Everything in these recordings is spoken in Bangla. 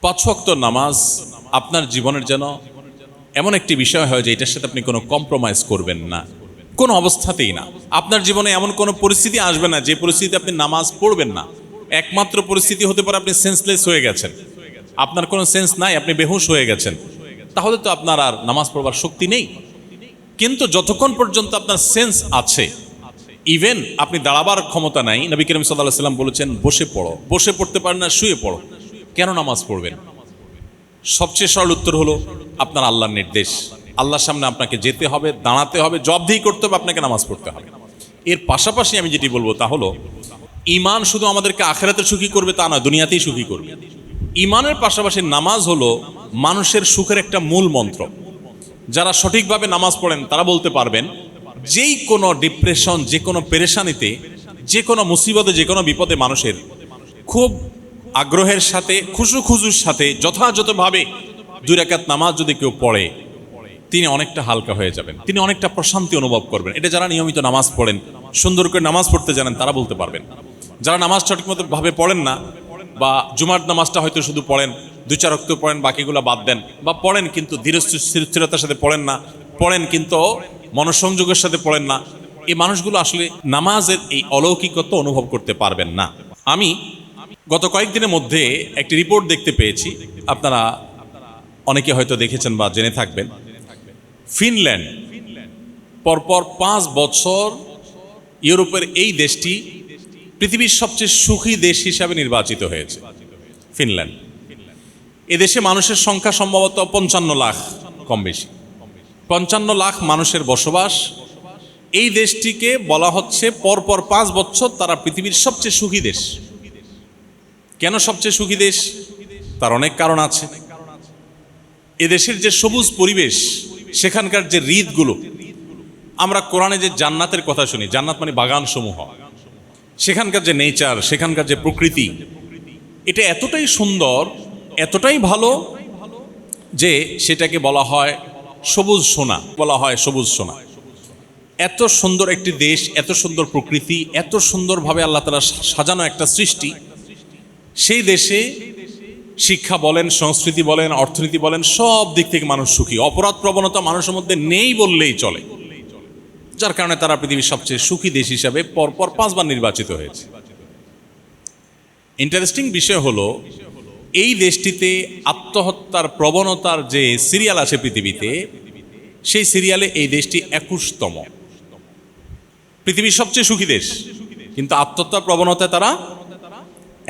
পাঁচ ওয়াক্ত নামাজ আপনার জীবনের যেন এমন একটি বিষয় হয় যে এটার সাথে আপনি কোনো কম্প্রোমাইজ করবেন না, কোনো অবস্থাতেই না। আপনার জীবনে এমন কোনো পরিস্থিতি আসবে না যে পরিস্থিতিতে আপনি নামাজ পড়বেন না। একমাত্র পরিস্থিতি হতে পারে আপনি সেন্সলেস হয়ে গেছেন, আপনার কোনো সেন্স নাই, আপনি বেহুশ হয়ে গেছেন, তাহলে তো আপনার আর নামাজ পড়বার শক্তি নেই। কিন্তু যতক্ষণ পর্যন্ত আপনার সেন্স আছে, ইভেন আপনি দাঁড়াবার ক্ষমতা নাই, নবী করিম সাল্লাল্লাহু আলাইহি ওয়াসাল্লাম বলেছেন বসে পড়ো, বসে পড়তে পারেন না শুয়ে পড়ো, কেন নামাজ পড়বেন? সবচেয়ে সরল উত্তর হলো আপনার আল্লাহর নির্দেশ, আল্লাহর সামনে আপনাকে যেতে হবে, দাঁড়াতে হবে, জবাবদিহি করতে হবে, আপনাকে নামাজ পড়তে হবে। এর পাশাপাশি আমি যেটি বলবো তা হলো ঈমান শুধু আমাদেরকে আখিরাতে সুখী করবে তা নয়, দুনিয়াতেই সুখী করবে। ঈমানের পাশাপাশি নামাজ হলো মানুষের সুখের একটা মূল মন্ত্র। যারা সঠিকভাবে নামাজ পড়েন তারা বলতে পারবেন যেই কোনো ডিপ্রেশন, যে কোনো পেরেশানিতে, যে কোনো মুসিবতে, যে কোনো বিপদে মানুষের খুব আগ্রহের সাথে, খুশুর সাথে যথাযথভাবে 2 রাকাত নামাজ যদি কেউ পড়ে, তিনি অনেকটা হালকা হয়ে যাবেন, তিনি অনেকটা প্রশান্তি অনুভব করবেন। এটা যারা নিয়মিত নামাজ পড়েন, সুন্দর করে নামাজ পড়তে জানেন, তারা বলতে পারবেন। যারা নামাজ সঠিকমতো ভাবে পড়েন না, বা জুমার নামাজটা হয়তো শুধু পড়েন, 2-4 ওয়াক্ত পড়েন, বাকিগুলো বাদ দেন, বা পড়েন কিন্তু ধীরস্থিরতার সাথে পড়েন না, পড়েন কিন্তু মনোসংযোগের সাথে পড়েন না, এই মানুষগুলো আসলে নামাজের এই অলৌকিকত্ব অনুভব করতে পারবেন না। আমি গত কয়েকদিনের মধ্যে একটি রিপোর্ট দেখতে পেয়েছি, আপনারা অনেকে হয়তো দেখেছেন বা জেনে থাকবেন। ফিনল্যান্ড পরপর 5 বছর ইউরোপের এই দেশটি পৃথিবীর সবচেয়ে সুখী দেশ হিসাবে নির্বাচিত হয়েছে। ফিনল্যান্ড, এদেশে মানুষের সংখ্যা সম্ভবত 55 লাখ, কম বেশি 55 লাখ মানুষের বসবাস। এই দেশটিকে বলা হচ্ছে পরপর 5 বছর তারা পৃথিবীর সবচেয়ে সুখী দেশ। কেন সবচেয়ে সুখী দেশ? তার অনেক কারণ আছে। এদেশের যে সবুজ পরিবেশ, সেখানকার যে হ্রদগুলো, আমরা কোরআনে যে জান্নাতের কথা শুনি, জান্নাত মানে বাগান সমূহ, সেখানকার যে নেচার, সেখানকার যে প্রকৃতি, এটা এতটাই সুন্দর, এতটাই ভালো যে সেটাকে বলা হয় সবুজ সোনা, বলা হয় সবুজ সোনা। এত সুন্দর একটি দেশ, এত সুন্দর প্রকৃতি, এত সুন্দরভাবে আল্লাহ তাআলা সাজানো একটা সৃষ্টি, সেই দেশে শিক্ষা বলেন, সংস্কৃতি বলেন, অর্থনীতি বলেন, সব দিক থেকে মানুষ সুখী। অপরাধ প্রবণতা মানুষের মধ্যে নেই বললেই চলে, যার কারণে তারা পৃথিবীর সবচেয়ে সুখী দেশ হিসাবে পরপর 5 বার নির্বাচিত হয়েছে। ইন্টারেস্টিং বিষয় হলো এই দেশটিতে আত্মহত্যার প্রবণতার যে সিরিয়াল আছে পৃথিবীতে, সেই সিরিয়ালে এই দেশটি 21তম। পৃথিবীর সবচেয়ে সুখী দেশ, কিন্তু আত্মহত্যার প্রবণতায় তারা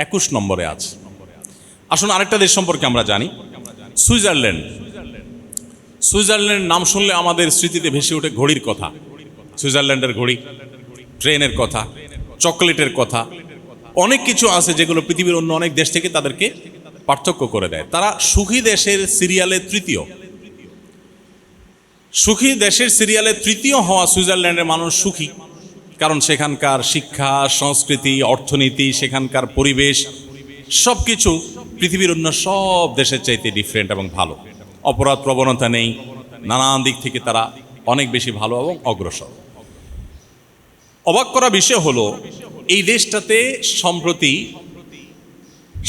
21 নম্বরে আছে। আসুন আরেকটা দেশ সম্পর্কে আমরা জানি, সুইজারল্যান্ড। সুইজারল্যান্ডের নাম শুনলে আমাদের স্মৃতিতে ভেসে ওঠে ঘড়ির কথা, সুইজারল্যান্ডের ঘড়ি, ট্রেনের কথা, চকলেটের কথা, অনেক কিছু আছে যেগুলো পৃথিবীর অন্য অনেক দেশ থেকে তাদেরকে পার্থক্য করে দেয়। তারা সুখী দেশের সিরিয়ালে তৃতীয়। সুখী দেশের সিরিয়ালে তৃতীয় হওয়া সুইজারল্যান্ডের মানুষ সুখী, কারণ সেখানকার শিক্ষা, সংস্কৃতি, অর্থনীতি, সেখানকার পরিবেশ, সব কিছু পৃথিবীর অন্য সব দেশের চাইতে ডিফারেন্ট এবং ভালো। অপরাধ প্রবণতা নেই, নানান দিক থেকে তারা অনেক বেশি ভালো এবং অগ্রসর। অবাক করা বিষয় হলো এই দেশটাতে সম্প্রতি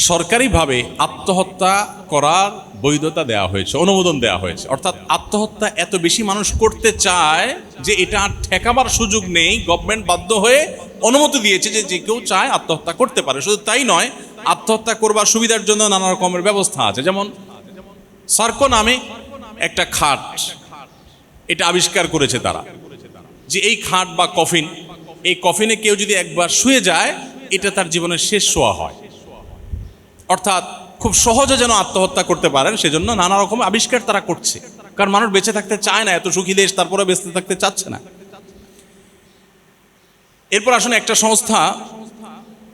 সরকারিভাবে আত্মহত্যা করার বৈধতা দেওয়া হয়েছে, অনুমোদন দেওয়া হয়েছে। অর্থাৎ আত্মহত্যা এত বেশি মানুষ করতে চায় যে এটা আর ঠেকাবার সুযোগ নেই, গভর্নমেন্ট বাধ্য হয়ে অনুমতি দিয়েছে যে যে কেউ চায় আত্মহত্যা করতে পারে। শুধু তাই নয়, আত্মহত্যা করবার সুবিধার জন্য নানা রকমের ব্যবস্থা আছে। যেমন সার্কো নামে একটা খাট, এটা আবিষ্কার করেছে তারা, যে এই খাট বা কফিন, এই কফিনে কেউ যদি একবার শুয়ে যায়, এটা তার জীবনের শেষ শোয়া হয়। অর্থাৎ খুব সহজে যেন আত্মহত্যা করতে পারেন, সেজন্য নানা রকম আবিষ্কার তারা করছে। কারণ মানুষ বেঁচে থাকতে চায় না, এত সুখী দেশ, তারপরে বেঁচে থাকতে চাচ্ছে না। এরপর আসুন একটা সংস্থা,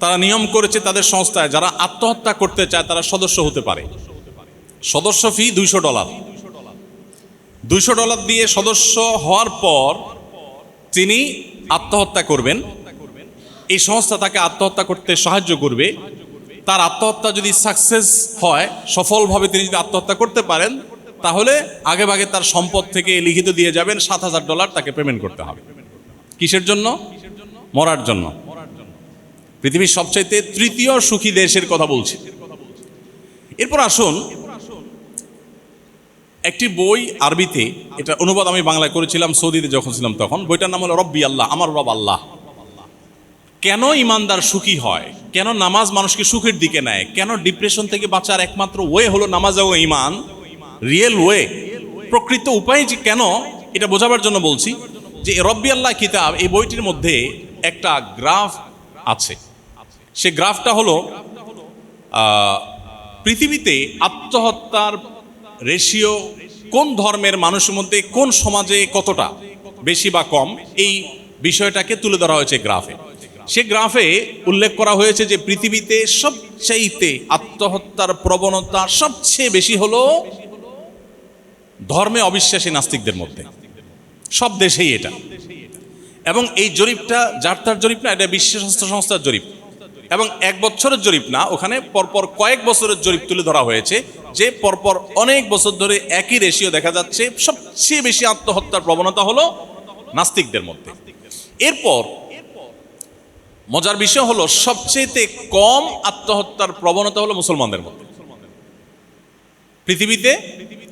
তারা নিয়ম করেছে তাদের সংস্থায় যারা আত্মহত্যা করতে চায় তারা সদস্য হতে পারে। সদস্য ফি $200। $200 দিয়ে সদস্য হওয়ার পর তিনি আত্মহত্যা করবেন, এই সংস্থা তাকে আত্মহত্যা করতে সাহায্য করবে। তার আত্মহত্যা যদি সাকসেস হয়, সফলভাবে তিনি যদি আত্মহত্যা করতে পারেন, তাহলে আগেভাগে তার সম্পদ থেকে লিখিত দিয়ে যাবেন $7,000 তাকে পেমেন্ট করতে হবে। কিসের জন্য? মরার জন্য। পৃথিবীর সবচাইতে তৃতীয় সুখী দেশের কথা বলছি। এরপর আসুন, একটি বই আরবিতে, এটা অনুবাদ আমি বাংলায় করেছিলাম সৌদিতে যখন ছিলাম তখন। বইটার নাম হলো রব্বি আল্লাহ, আমার রব আল্লাহ। কেন ইমানদার সুখী হয়, কেন নামাজ মানুষকে সুখের দিকে নেয়, কেন ডিপ্রেশন থেকে বাঁচার একমাত্র ওয়ে হলো নামাজ ও ইমান, রিয়েল ওয়ে, প্রকৃত উপায় যে কেন, এটা বোঝাবার জন্য বলছি যে রব্বি আল্লাহ কিতাব, এই বইটির মধ্যে একটা গ্রাফ আছে। সে গ্রাফটা হলো পৃথিবীতে আত্মহত্যার রেশিও কোন ধর্মের মানুষের মধ্যে, কোন সমাজে কতটা বেশি বা কম, এই বিষয়টাকে তুলে ধরা হয়েছে গ্রাফে। সে গ্রাফে উল্লেখ করা হয়েছে যে পৃথিবীতে সবচেয়ে আত্মহত্যার প্রবণতা সবচেয়ে বেশি হলো ধর্মে অবিশ্বাসী নাস্তিকদের মধ্যে, সব দেশেই এটা। এবং এই জরিপটা যার তার জরিপ না, এটা বিশ্ব স্বাস্থ্য সংস্থার জরিপ, এবং এক বছরের জরিপ না, ওখানে পরপর কয়েক বছরের জরিপ তুলে ধরা হয়েছে যে পরপর অনেক বছর ধরে একই রেশিও দেখা যাচ্ছে, সবচেয়ে বেশি আত্মহত্যার প্রবণতা হলো নাস্তিকদের মধ্যে। এরপর মজার বিষয় হলো সবচেয়ে কম আত্মহত্যার প্রবণতা হলো মুসলমানদের মধ্যে। পৃথিবীতে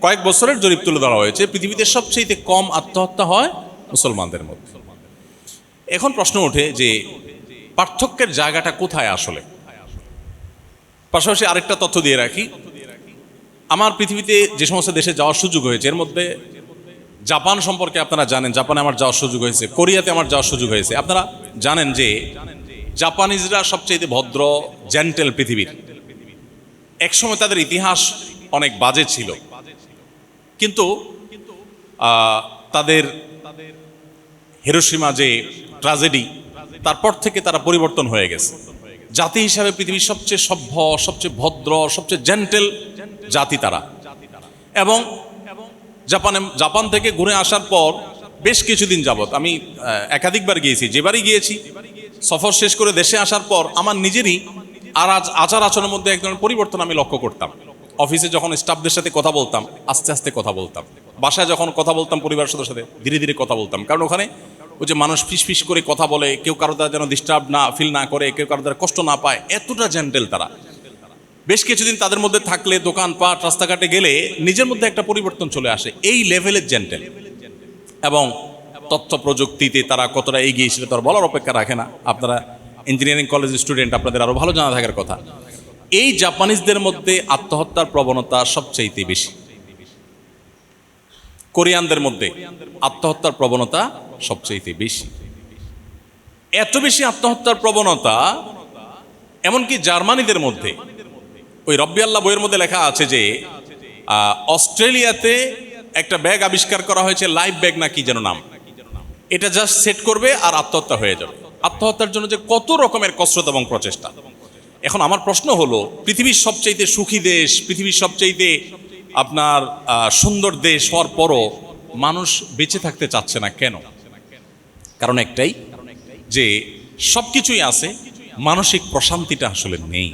কয়েক বছরের জরিপ তুলে ধরা হয়েছে, পৃথিবীতে সবচেয়ে কম আত্মহত্যা হয় মুসলমানদের মধ্যে। এখন প্রশ্ন ওঠে যে পার্থক্যের জায়গাটা কোথায় আসলে। পাশাপাশি আরেকটা তথ্য দিয়ে রাখি, আমার পৃথিবীতে যে সমস্ত দেশে যাওয়ার সুযোগ হয়েছে এর মধ্যে জাপান সম্পর্কে আপনারা জানেন, জাপানে আমার যাওয়ার সুযোগ হয়েছে, কোরিয়াতে আমার যাওয়ার সুযোগ হয়েছে। আপনারা জানেন যে জাপানিজরা সবচেয়ে ভদ্র, জেন্টেল পৃথিবীর। একসময় তাদের ইতিহাস অনেক বাজে ছিল, কিন্তু তাদের হিরোশিমা যে ট্র্যাজেডি, তারপর থেকে তারা পরিবর্তন হয়ে গেছে। জাতি হিসাবে পৃথিবীর সবচেয়ে সভ্য, সবচেয়ে ভদ্র, সবচেয়ে জেন্টেল জাতি তারা। এবং জাপান থেকে ঘুরে আসার পর বেশ কিছুদিন যাবত আমি একাধিকবার গিয়েছি, যেবারই গিয়েছি সফর শেষ করে দেশে আসার পর আমার নিজেরই আচার আচরণের মধ্যে এক ধরনের পরিবর্তন আমি লক্ষ্য করতাম। অফিসে যখন স্টাফদের সাথে কথা বলতাম, আস্তে আস্তে কথা বলতাম। বাসায় যখন কথা বলতাম পরিবারের সাথে ধীরে ধীরে কথা বলতাম, কারণ ওখানে ওই যে মানুষ ফিস করে কথা বলে, কেউ কারো দ্বারা যেন ডিস্টার্ব না ফিল না করে, কেউ কারো দ্বারা কষ্ট না পায়, এতটা জেন্টেল তারা। বেশ কিছুদিন তাদের মধ্যে থাকলে, দোকানপাট রাস্তাঘাটে গেলে নিজের মধ্যে একটা পরিবর্তন চলে আসে, এই লেভেলের জেন্টেল। এবং তথ্য প্রযুক্তিতে তারা কতটা এগিয়ে ছিল তার বলার অপেক্ষা রাখে না। আপনারা ইঞ্জিনিয়ারিং কলেজের স্টুডেন্ট, আপনাদের আরও ভালো জানা থাকার কথা। এই জাপানিজদের মধ্যে আত্মহত্যার প্রবণতা সবচেয়ে বেশি। কোরিয়ানদের মধ্যে আত্মহত্যার প্রবণতা সবচেয়ে বেশি। এত বেশি আত্মহত্যার প্রবণতা এমনকি জার্মানিদের মধ্যে, ওই রব্বি আল্লাহ বইয়ের মধ্যে লেখা আছে যে অস্ট্রেলিয়াতে একটা ব্যাগ আবিষ্কার করা হয়েছে, লাইফ ব্যাগ না কি যেন নাম, এটা জাস্ট সেট করবে আর আত্মহত্যা হয়ে যাবে। আত্মহত্যার জন্য যে কত রকমের কসরত এবং প্রচেষ্টা। এখন আমার প্রশ্ন হলো, পৃথিবীর সবচাইতে সুখী দেশ, পৃথিবীর সবচাইতে আপনার সুন্দর দেশ হওয়ার পরও মানুষ বেঁচে থাকতে চাচ্ছে না কেন? কারণ একটাই, যে সব কিছুই আছে, মানসিক প্রশান্তিটা আসলে নেই।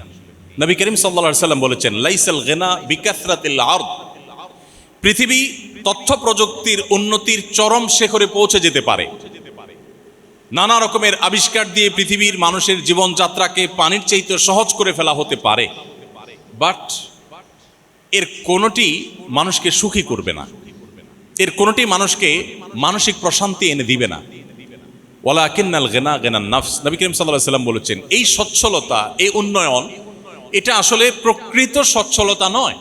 নবী করিম সাল্লাল্লাহু আলাইহি সাল্লাম বলেছেন, লাইসাল গিনা বিকাসরাতিল আরদ। পৃথিবী তথ্য প্রযুক্তির উন্নতির চরম শিখরে পৌঁছে যেতে পারে, নানা রকমের আবিষ্কার দিয়ে পৃথিবীর মানুষের জীবনযাত্রাকে পানির চাইতে সহজ করে ফেলা হতে পারে, বাট এর কোনোটি মানুষকে সুখী করবে না, এর কোনোটি মানুষকে মানসিক প্রশান্তি এনে দিবে না। ওয়ালাকিন্নাল গিনা গিনান নাফস। নবী করিম সাল্লাল্লাহু আলাইহি সাল্লাম বলেছেন, এই সচ্ছলতা, এই উন্নয়ন, এটা আসলে প্রকৃত সচ্ছলতা নয়।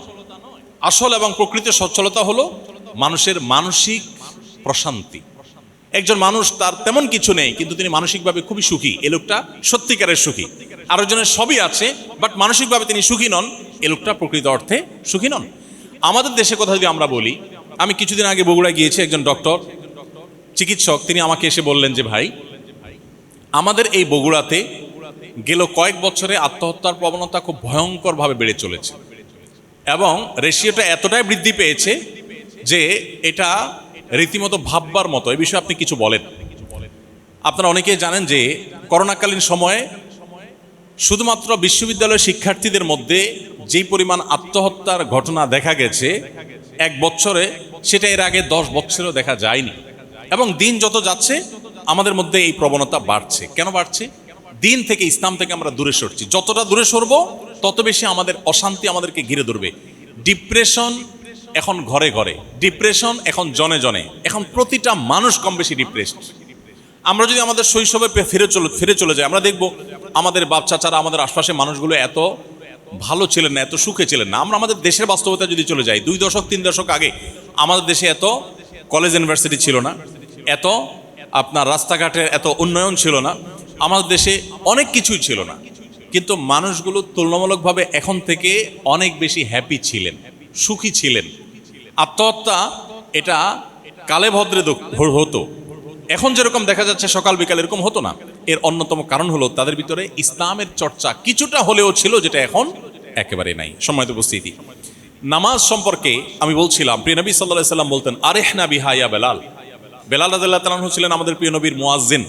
আসল এবং প্রকৃত সচ্ছলতা হলো মানুষের মানসিক প্রশান্তি। একজন মানুষ তার তেমন কিছু নেই কিন্তু তিনি মানসিকভাবে খুবই সুখী, এ লোকটা সত্যিকারের সুখী। আরেকজনের সবই আছে বাট মানসিকভাবে তিনি সুখী নন, এ লোকটা প্রকৃত অর্থে সুখী নন। আমাদের দেশের কথা যদি আমরা বলি, আমি কিছুদিন আগে বগুড়া গিয়েছি, একজন ডক্টর চিকিৎসক তিনি আমাকে এসে বললেন যে ভাই, আমাদের এই বগুড়াতে গেল কয়েক বছরে আত্মহত্যার প্রবণতা খুব ভয়ঙ্করভাবে বেড়ে চলেছে এবং রেশিওটা এতটাই বৃদ্ধি পেয়েছে যে এটা রীতিমতো ভাববার মতো। এই বিষয়ে আপনি কিছু বলেন। আপনারা অনেকেই জানেন যে করোনাকালীন সময়ে শুধুমাত্র বিশ্ববিদ্যালয়ের শিক্ষার্থীদের মধ্যে যেই পরিমাণ আত্মহত্যার ঘটনা দেখা গেছে এক বছরে, সেটা এর আগে 10 বছরেও দেখা যায়নি। এবং দিন যত যাচ্ছে আমাদের মধ্যে এই প্রবণতা বাড়ছে। কেন বাড়ছে? দিন থেকে, ইসলাম থেকে আমরা দূরে সরছি। যতটা দূরে সরবো তত বেশি আমাদের অশান্তি আমাদেরকে ঘিরে ধরবে। ডিপ্রেশন এখন ঘরে ঘরে, ডিপ্রেশন এখন জনে জনে, এখন প্রতিটা মানুষ কম বেশি ডিপ্রেসড। আমরা যদি আমাদের শৈশবে ফিরে চলে যাই, আমরা দেখব আমাদের বাপ চাচারা, আমাদের আশপাশের মানুষগুলো এত ভালো ছিলেন না, এত সুখে ছিলেন না। আমরা আমাদের দেশের বাস্তবতা যদি চলে যাই, 2 দশক 3 দশক আগে আমাদের দেশে এত কলেজ ইউনিভার্সিটি ছিল না, এত আপনার রাস্তাঘাটের এত উন্নয়ন ছিল না, আমাদের দেশে অনেক কিছুই ছিল না, কিন্তু মানুষগুলো তুলনামূলকভাবে এখন থেকে অনেক বেশি হ্যাপি ছিলেন, সুখী ছিলেন। আত্মহত্যা এটা কালে ভদ্রে হতো, এখন যেরকম দেখা যাচ্ছে সকাল বিকাল এরকম হতো না। এর অন্যতম কারণ হলো তাদের ভিতরে ইসলামের চর্চা কিছুটা হলেও ছিল, যেটা এখন একেবারে নাই। সম্মানিত উপস্থিতি, নামাজ সম্পর্কে আমি বলছিলাম, প্রিয় নবী সাল্লাল্লাহু আলাইহি সাল্লাম বলতেন, আরেহনা বিহা ইয়া বেলাল। বেলাল রাদিয়াল্লাহু তাআলা ছিলেন আমাদের প্রিয় নবীর মুয়াজ্জিন।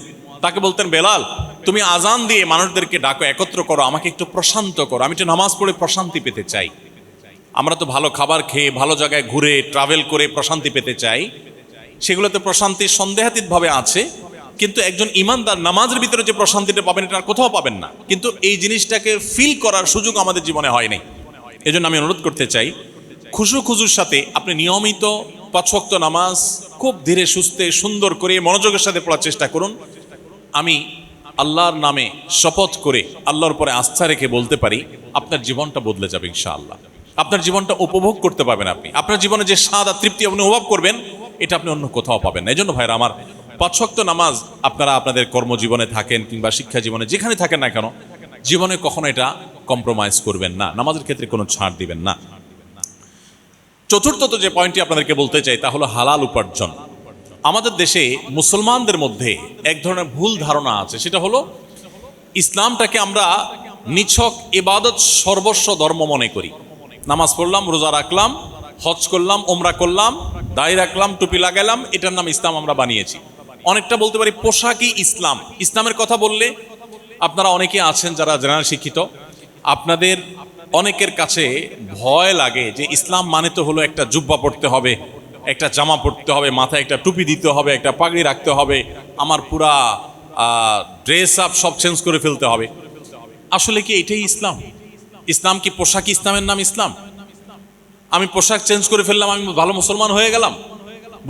তাকে বলতেন, বেলাল তুমি আজান দিয়ে মানুষদেরকে ডাকো, একত্র করো, আমাকে একটু প্রশান্ত করো, আমি একটু নামাজ পড়ে প্রশান্তি পেতে চাই। আমরা তো ভালো খাবার খেয়ে, ভালো জায়গায় ঘুরে ট্রাভেল করে প্রশান্তি পেতে চাই, সেগুলোতে প্রশান্তি সন্দেহাতীতভাবে আছে, কিন্তু একজন ইমানদার নামাজের ভিতরে যে প্রশান্তিটা পাবেন এটা আর কোথাও পাবেন না। কিন্তু এই জিনিসটাকে ফিল করার সুযোগ আমাদের জীবনে হয়নি। এজন্য আমি অনুরোধ করতে চাই, খুজুর সাথে আপনি নিয়মিত 5 ওয়াক্ত নামাজ খুব ধীরে সুস্থে সুন্দর করে মনোযোগের সাথে পড়ার চেষ্টা করুন। আমি আল্লাহর নামে শপথ করে, আল্লাহর উপরে আস্থা রেখে বলতে পারি, আপনার জীবনটা বদলে যাবে ইনশাআল্লাহ। আপনার জীবনটা উপভোগ করতে পারবেন আপনি। আপনার জীবনে যে স্বাদ আর তৃপ্তি আপনি অনুভব করবেন, এটা আপনি অন্য কোথাও পাবেন না। এই জন্য ভাইরা আমার, 5 ওয়াক্ত নামাজ আপনারা আপনাদের কর্মজীবনে থাকেন কিংবা শিক্ষা জীবনে যেখানে থাকেন না কেন, জীবনে কখনো এটা কম্প্রোমাইজ করবেন না, নামাজের ক্ষেত্রে কোনো ছাড় দিবেন না। চতুর্থত যে পয়েন্টটি আপনাদেরকে বলতে চাই তা হলো হালাল উপার্জন। আমাদের দেশে মুসলমানদের মধ্যে এক ধরনের ভুল ধারণা আছে, সেটা হলো ইসলামটাকে আমরা নিছক ইবাদত সর্বস্ব ধর্ম মনে করি। নামাজ পড়লাম, রোজা রাখলাম, হজ করলাম, ওমরা করলাম, দাড়ি রাখলাম, টুপি লাগালাম, এটার নাম ইসলাম আমরা বানিয়েছি। অনেকটা বলতে পারি পোশাকই ইসলাম। ইসলামের কথা বললে আপনারা অনেকে আছেন যারা জেনারেল শিক্ষিত, আপনাদের অনেকের কাছে ভয় লাগে যে ইসলাম মানে তো হলো একটা জুব্বা পড়তে হবে, একটা জামা পড়তে হবে, মাথায় একটা টুপি দিতে হবে, একটা পাগড়ি রাখতে হবে, আমার পুরা ড্রেস আপ সব চেঞ্জ করে ফেলতে হবে। আসলে কি এটাই ইসলাম? ইসলাম কি পোশাক? ইসলামের নাম ইসলাম? আমি পোশাক চেঞ্জ করে ফেললাম, আমি ভালো মুসলমান হয়ে গেলাম?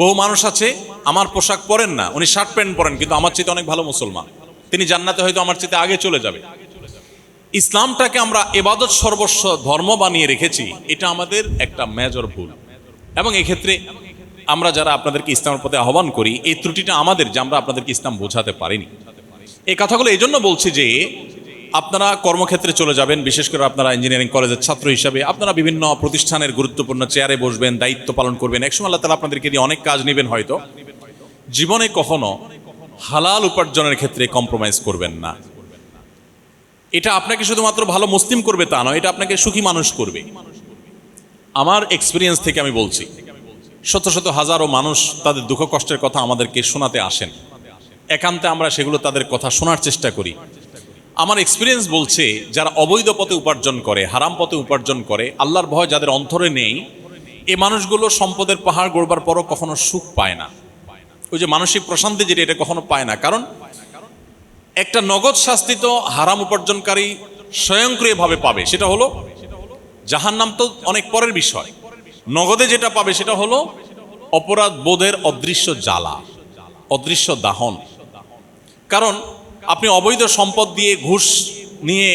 বহু মানুষ আছে আমার পোশাক পরেন না, উনি শার্ট প্যান্ট পরেন, কিন্তু আমার চেয়ে অনেক ভালো মুসলমান, তিনি জান্নাতে হয়তো আমার চেয়ে আগে চলে যাবে। ইসলামটাকে আমরা ইবাদত সর্বস্ব ধর্ম বানিয়ে রেখেছি, এটা আমাদের একটা মেজর ভুল। এবং এক্ষেত্রে আমরা যারা আপনাদেরকে ইসলামের পথে আহ্বান করি, এই ত্রুটিটা আমাদের যে আমরা আপনাদেরকে ইসলাম বোঝাতে পারিনি। এই কথাগুলো এই জন্য বলছি যে আপনারা কর্মক্ষেত্রে চলে যাবেন, বিশেষ করে আপনারা ইঞ্জিনিয়ারিং কলেজের ছাত্র হিসাবে আপনারা বিভিন্ন প্রতিষ্ঠানের গুরুত্বপূর্ণ চেয়ারে বসবেন, দায়িত্ব পালন করবেন, একসময় আল্লাহ তাআলা আপনাদেরকে দিয়ে অনেক কাজ নেবেন হয়তো। জীবনে কখনো হালাল উপার্জনের ক্ষেত্রে কম্প্রোমাইজ করবেন না। এটা আপনাকে শুধুমাত্র ভালো মুসলিম করবে তা নয়, এটা আপনাকে সুখী মানুষ করবে। আমার এক্সপিরিয়েন্স থেকে আমি বলছি, শত শত হাজারো মানুষ তাদের দুঃখ কষ্টের কথা আমাদেরকে শোনাতে আসেন, একান্তে আমরা সেগুলো তাদের কথা শোনার চেষ্টা করি। আমার এক্সপিরিয়েন্স বলছে, যারা অবৈধ পথে উপার্জন করে, হারাম পথে উপার্জন করে, আল্লাহর ভয় যাদের অন্তরে নেই, এই মানুষগুলো সম্পদের পাহাড় গড়বার পরও কখনো সুখ পায় না। ওই যে মানসিক প্রশান্তি যেটা, এটা কখনো পায় না। কারণ একটা নগদ শাস্তি তো হারাম উপার্জনকারী স্বয়ংক্রিয়ভাবে পাবে, সেটা হলো জাহান্নাম। তো অনেক পরের বিষয়। নগদে যেটা পাবে সেটা হলো অপরাধ বোধের অদৃশ্য জ্বালা, অদৃশ্য দাহন। কারণ আপনি অবৈধ সম্পদ দিয়ে, ঘুষ নিয়ে,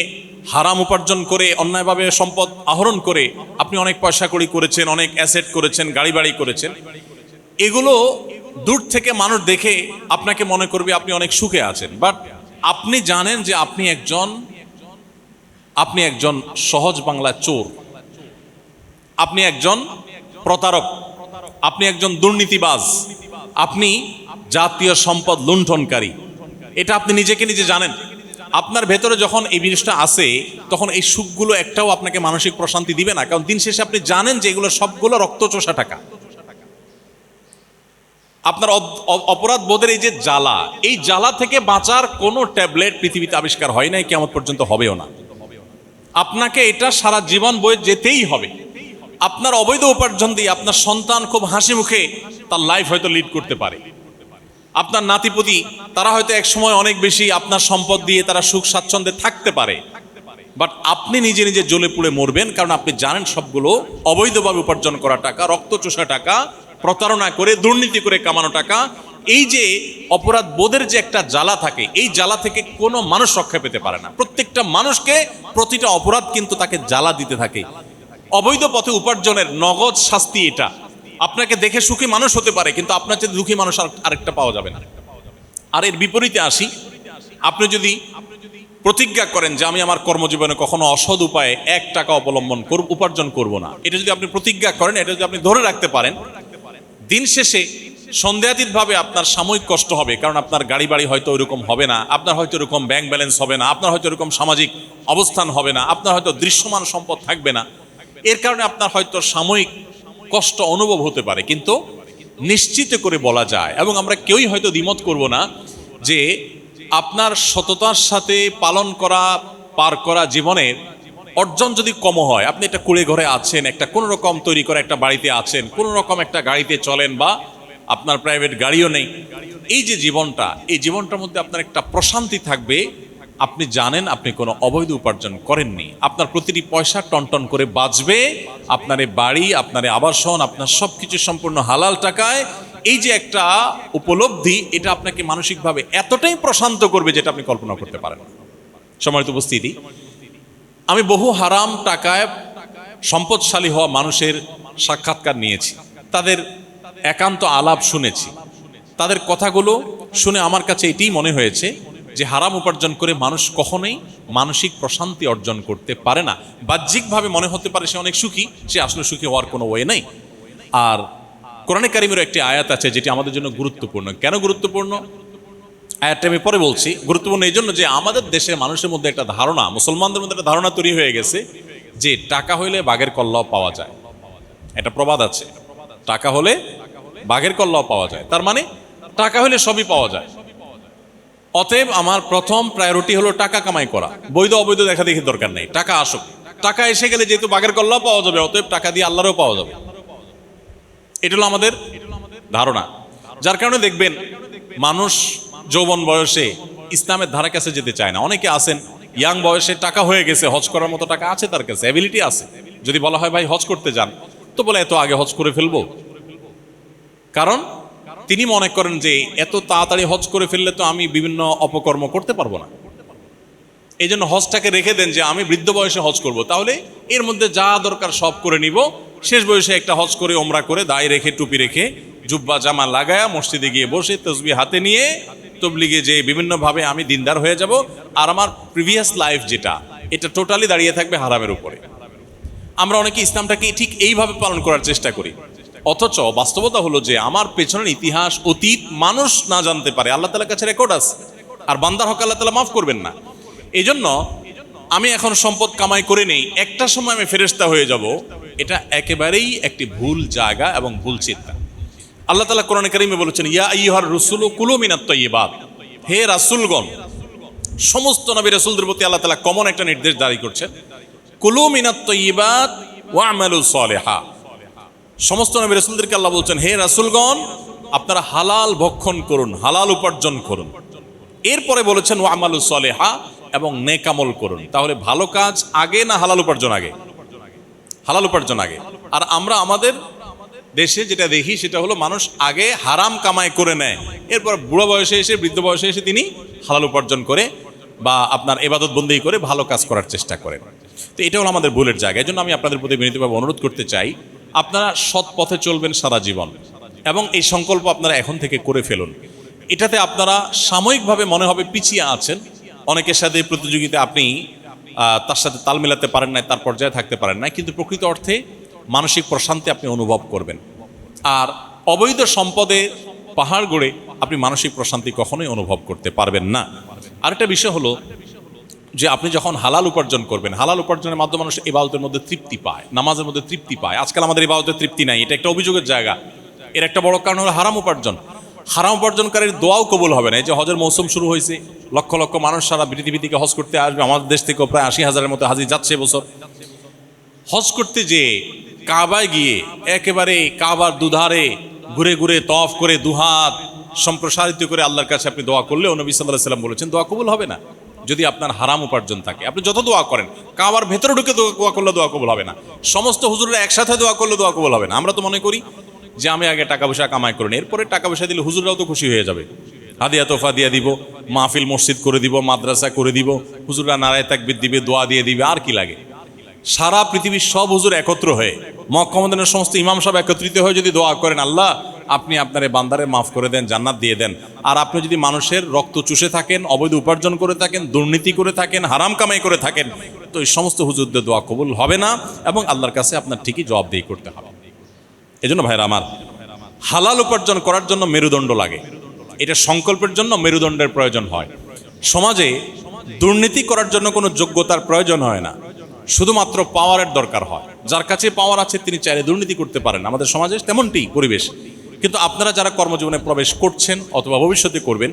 হারাম উপার্জন করে, অন্যায়ভাবে সম্পদ আহরণ করে আপনি অনেক পয়সা কড়ি করেছেন, অনেক অ্যাসেট করেছেন, গাড়ি বাড়ি করেছেন। এগুলো দূর থেকে মানুষ দেখে আপনাকে মনে করবে আপনি অনেক সুখে আছেন, বাট আপনি জানেন যে আপনি একজন সহজ বাংলা চোর, আপনি একজন প্রতারক, আপনি একজন দুর্নীতিবাজ, আপনি জাতীয় সম্পদ লুণ্ঠনকারী। এটা আপনি নিজেকে নিজে জানেন। আপনার ভেতরে যখন এই জিনিসটা আসে, তখন এই সুখগুলো একটাও আপনাকে মানসিক প্রশান্তি দিবে না। কারণ দিন শেষে আপনি জানেন যে এগুলো সবগুলো রক্তচোষা টাকা। আপনার অপরাধ বোধের এই যে জ্বালা, এই জ্বালা থেকে বাঁচার কোনো ট্যাবলেট পৃথিবীতে আবিষ্কার হয় নাই, কিয়ামত পর্যন্ত হবেও না। আপনাকে এটা সারা জীবন বয়ে যেতেই হবে। আপনার অবৈধ উপার্জন দিয়ে আপনার সন্তান খুব হাসি মুখে তার লাইফ হয়তো লিড করতে পারে, আপনার নাতিপুতি তারা হয়তো এক সময় অনেক বেশি আপনার সম্পদ দিয়ে তারা সুখ স্বাচ্ছন্দ্যে থাকতে পারে, বাট আপনি নিজে নিজে জ্বলে পুড়ে মরবেন, কারণ আপনি জানেন সবগুলো অবৈধভাবে উপার্জন করা টাকা, রক্তচোষা টাকা, প্রতারণা করে দুর্নীতি করে কামানো টাকা। এই যে অপরাধ বোধের যে একটা জ্বালা থাকে, এই জ্বালা থেকে কোনো মানুষ রক্ষা পেতে পারে না। প্রত্যেকটা মানুষকে প্রতিটা অপরাধ কিন্তু তাকে জ্বালা দিতে থাকে। অবৈধ পথে উপার্জনের নগদ শাস্তি এটা। আপনাকে দেখে সুখী মানুষ হতে পারে, কিন্তু আপনার চেয়ে দুঃখী মানুষ আরেকটা পাওয়া যাবে না। আর এর বিপরীতে আসি, আপনি যদি প্রতিজ্ঞা করেন যে আমি আমার কর্মজীবনে কখনো অসৎ উপায়ে 1 টাকা অবলম্বন উপার্জন করব না, এটা যদি আপনি প্রতিজ্ঞা করেন, এটা যদি আপনি ধরে রাখতে পারেন, দিন শেষে সন্দেহাতীতভাবে আপনার সাময়িক কষ্ট হবে, কারণ আপনার গাড়ি বাড়ি হয়তো ওইরকম হবে না, আপনার হয়তো এরকম ব্যাংক ব্যালেন্স হবে না, আপনার হয়তো এরকম সামাজিক অবস্থান হবে না, আপনার হয়তো দৃশ্যমান সম্পদ থাকবে না। এর কারণে আপনার হয়তো সাময়িক কষ্ট অনুভব হতে পারে, কিন্তু নিশ্চিত করে বলা যায়, এবং আমরা কেউই হয়তো দ্বিমত করব না, যে আপনার সততার সাথে পালন করা পার করা জীবনের অর্জন যদি কম হয়, আপনি একটা কুড়ে ঘরে আছেন, একটা কোনো রকম তৈরি করা একটা বাড়িতে আছেন, কোনো রকম একটা গাড়িতে চলেন, বা আপনার প্রাইভেট গাড়িও নেই, এই যে জীবনটা, এই জীবনটার মধ্যে আপনার একটা প্রশান্তি থাকবে। আপনি জানেন আপনি কোনো অবৈধ উপার্জন করেননি, আপনার প্রতিটি পয়সা টনটন করে বাঁচবে, আপনার বাড়ি, আপনার আবাসন, আপনার সব কিছু সম্পূর্ণ হালাল টাকায়। এই যে একটা উপলব্ধি, এটা আপনাকে মানসিকভাবে এতটাই প্রশান্ত করবে যেটা আপনি কল্পনা করতে পারেন না। সম্মানিত উপস্থিতি, আমি বহু হারাম টাকায় সম্পদশালী হওয়া মানুষের সাক্ষাৎকার নিয়েছি, তাদের একান্ত আলাপ শুনেছি। তাদের কথাগুলো শুনে আমার কাছে এটাই মনে হয়েছে যে হারাম উপার্জন করে মানুষ কখনোই মানসিক প্রশান্তি অর্জন করতে পারে না। বাহ্যিকভাবে মনে হতে পারে সে অনেক সুখী, সে আসলে সুখী হওয়ার কোনো ওয়ে নেই। আর কোরআনে কারিমের একটি আয়াত আছে যেটি আমাদের জন্য গুরুত্বপূর্ণ। কেন গুরুত্বপূর্ণ? আয়াতটা আমি পরে বলছি। গুরুত্বপূর্ণ এই জন্য যে আমাদের দেশের মানুষের মধ্যে একটা ধারণা, মুসলমানদের মধ্যে একটা ধারণা তৈরি হয়ে গেছে যে টাকা হইলে বাঘের কল্লাও পাওয়া যায়। একটা প্রবাদ আছে, টাকা হলে বাঘের কল্লাও পাওয়া যায়, তার মানে টাকা হলে সবই পাওয়া যায়। অতএব আমার প্রথম প্রায়োরিটি হলো টাকা কামাই করা, বৈধ অবৈধ দেখা দেখি দরকার নেই, টাকা আসুক। টাকা এসে গেলে যেহেতু বাঘের কল্লাও পাওয়া যাবে, অতএব টাকা দিয়ে আল্লাহরও পাওয়া যাবে। এটা হলো আমাদের ধারণা, যার কারণে দেখবেন মানুষ যৌবন বয়সে ইসলামের ধারে কাছে যেতে চায় না। অনেকে আছেন ইয়াং বয়সে টাকা হয়ে গেছে, হজ করার মতো টাকা আছে তার কাছে, অ্যাবিলিটি আছে। যদি বলা হয় ভাই হজ করতে যান, তো বলে এত আগে হজ করে ফেলবো, কারণ তিনি মনে করেন যে এত তাড়াতাড়ি হজ করে ফেললে তো আমি বিভিন্ন অপকর্ম করতে পারবো না। এই জন্য হজটাকে রেখে দেন যে আমি বৃদ্ধ বয়সে হজ করব, তাহলে এর মধ্যে যা দরকার সব করে নিব, শেষ বয়সে একটা হজ করে ওমরা করে দায় রেখে টুপি রেখে জুব্বা জামা লাগায়া মসজিদে গিয়ে বসে তসবিহ হাতে নিয়ে তবলিগে যে বিভিন্নভাবে আমি দিনদার হয়ে যাব, আর আমার প্রিভিয়াস লাইফ যেটা, এটা টোটালি দাঁড়িয়ে থাকবে হারামের উপরে। আমরা অনেকে ইসলামটাকে ঠিক এইভাবে পালন করার চেষ্টা করি, অথচ বাস্তবতা হলো যে আমার পেছনের ইতিহাস, অতীত মানুষ না জানতে পারে, আল্লাহ তাআলার কাছে রেকর্ড আছে, আর বান্দার হক আল্লাহ তাআলা মাফ করবেন না। এই জন্য আমি এখন সম্পদ কামাই করে নেই, একটা সময় আমি ফেরেশতা হয়ে যাব, এটা একেবারেই একটি ভুল জায়গা এবং ভুল চিন্তা। আল্লাহ তাআলা কোরআনে কারিমে বলেছেন, ইয়া আইয়ুহার রাসূলু কুলু মিনাত তাইয়্যিবাত, হে রাসূলগণ, সমস্ত নবী রাসূলদের প্রতি আল্লাহ তাআলা কমন একটা নির্দেশ জারি করছেন, কুলু মিনাত তাইয়্যিবাত ওয়া'মালু সলিহা। সমস্ত নবী রাসূলদেরকে আল্লাহ বলছেন, হে রাসূলগণ, আপনারা হালাল ভক্ষণ করুন, হালাল উপার্জন করুন। এরপরে বলেছেন ওয়া'মালু সলিহা, এবং নেক আমল করুন। তাহলে ভালো কাজ আগে না হালাল উপার্জন আগে? হালাল উপার্জন আগে। আর আমরা আমাদের দেশে যেটা দেখি সেটা হলো মানুষ আগে হারাম কামাই করে নেয়, এরপর বুড়ো বয়সে এসে, বৃদ্ধ বয়সে এসে তিনি হালাল উপার্জন করে বা আপনার ইবাদত বন্দেগী করে ভালো কাজ করার চেষ্টা করেন। তো এটা হলো আমাদের ভুলের জায়গা। এই জন্য আমি আপনাদের প্রতি বিনীতভাবে অনুরোধ করতে চাই, আপনারা সৎ পথে চলবেন সারা জীবন, এবং এই সংকল্প আপনারা এখন থেকে করে ফেলুন। এটাতে আপনারা সাময়িকভাবে মনে হবে পিছিয়ে আছেন, অনেকের সাথে প্রতিযোগিতা আপনি তার সাথে তাল মেলাতে পারেন না, তার পর্যায়ে থাকতে পারেন না, কিন্তু প্রকৃত অর্থে মানসিক প্রশান্তি আপনি অনুভব করবেন। আর অবৈধ সম্পদে পাহাড় গড়ে আপনি মানসিক প্রশান্তি কখনোই অনুভব করতে পারবেন না। আরেকটা বিষয় হলো যে আপনি যখন হালাল উপার্জন করবেন, হালাল উপার্জনের মাধ্যমে মানুষ ইবাদতের মধ্যে তৃপ্তি পায়, নামাজের মধ্যে তৃপ্তি পায়। আজকাল আমাদের ইবাদতের তৃপ্তি নাই, এটা একটা অভিযোগের জায়গা। এর একটা বড় কারণ হলো হারাম উপার্জন। হারাম উপার্জনকারীর দোয়াও কবুল হবে না। এই যে হজের মৌসুম শুরু হয়েছে, লক্ষ লক্ষ মানুষ সারা পৃথিবী থেকে হজ করতে আসবে, আমাদের দেশ থেকেও প্রায় 80,000-এর মতো হাজি যাচ্ছে এবছর। হজ করতে যে কাবায় গিয়ে একেবারে কাবার দুধারে ঘুরে ঘুরে তওয়াফ করে দুহাত সম্প্রসারিত করে আল্লাহর কাছে আপনি দোয়া করলেও নবী সাল্লাল্লাহু আলাইহি ওয়াসাল্লাম বলেছেন দোয়া কবুল হবে না যদি আপনার হারাম উপার্জন থাকে। আপনি যত দোয়া করেন, কাবার ভেতরে ঢুকে দোয়া করলে দোয়া কবুল হবে না, সমস্ত হুজুররা একসাথে দোয়া করলে দোয়া কবুল হবে না। আমরা তো মনে করি যে আমি আগে টাকা পয়সা কামাই করিনি, এরপরে টাকা পয়সা দিলে হুজুররাও তো খুশি হয়ে যাবে, হাদিয়া তোফা দিয়ে দিব, মাহফিল মসজিদ করে দিব, মাদ্রাসা করে দিব, হুজুররা নারায়ে তাকবীর দিবে, দোয়া দিয়ে দিবে, আর কি লাগে। সারা পৃথিবীর সব হুজুর একত্র হয়ে, মক্কা মদিনার সমস্ত ইমাম সাহেব একত্রিত হয়ে যদি দোয়া করেন, আল্লাহ আপনি আপনার এই বান্দারে মাফ করে দেন, জান্নাত দিয়ে দেন, আর আপনি যদি মানুষের রক্ত চুষে থাকেন, অবৈধ উপার্জন করে থাকেন, দুর্নীতি করে থাকেন, হারাম কামাই করে থাকেন, তো এই সমস্ত হুজুরদের দোয়া কবুল হবে না এবং আল্লাহর কাছে আপনার ঠিকই জবাবদিহি করতে হবে। এজন্য ভাইরা আমার, হালাল উপার্জন করার জন্য মেরুদণ্ড লাগে, এটা সংকল্পের জন্য মেরুদণ্ডের প্রয়োজন হয়। সমাজে দুর্নীতি করার জন্য কোনো যোগ্যতার প্রয়োজন হয় না, শুধুমাত্র পাওয়ারের দরকার হয়। যার কাছে পাওয়ার আছে তিনি চাইলে দুর্নীতি করতে পারেন, আমাদের সমাজে তেমনটি পরিবেশ। কিন্তু আপনারা যারা কর্মজীবনে প্রবেশ করছেন অথবা ভবিষ্যতে করবেন,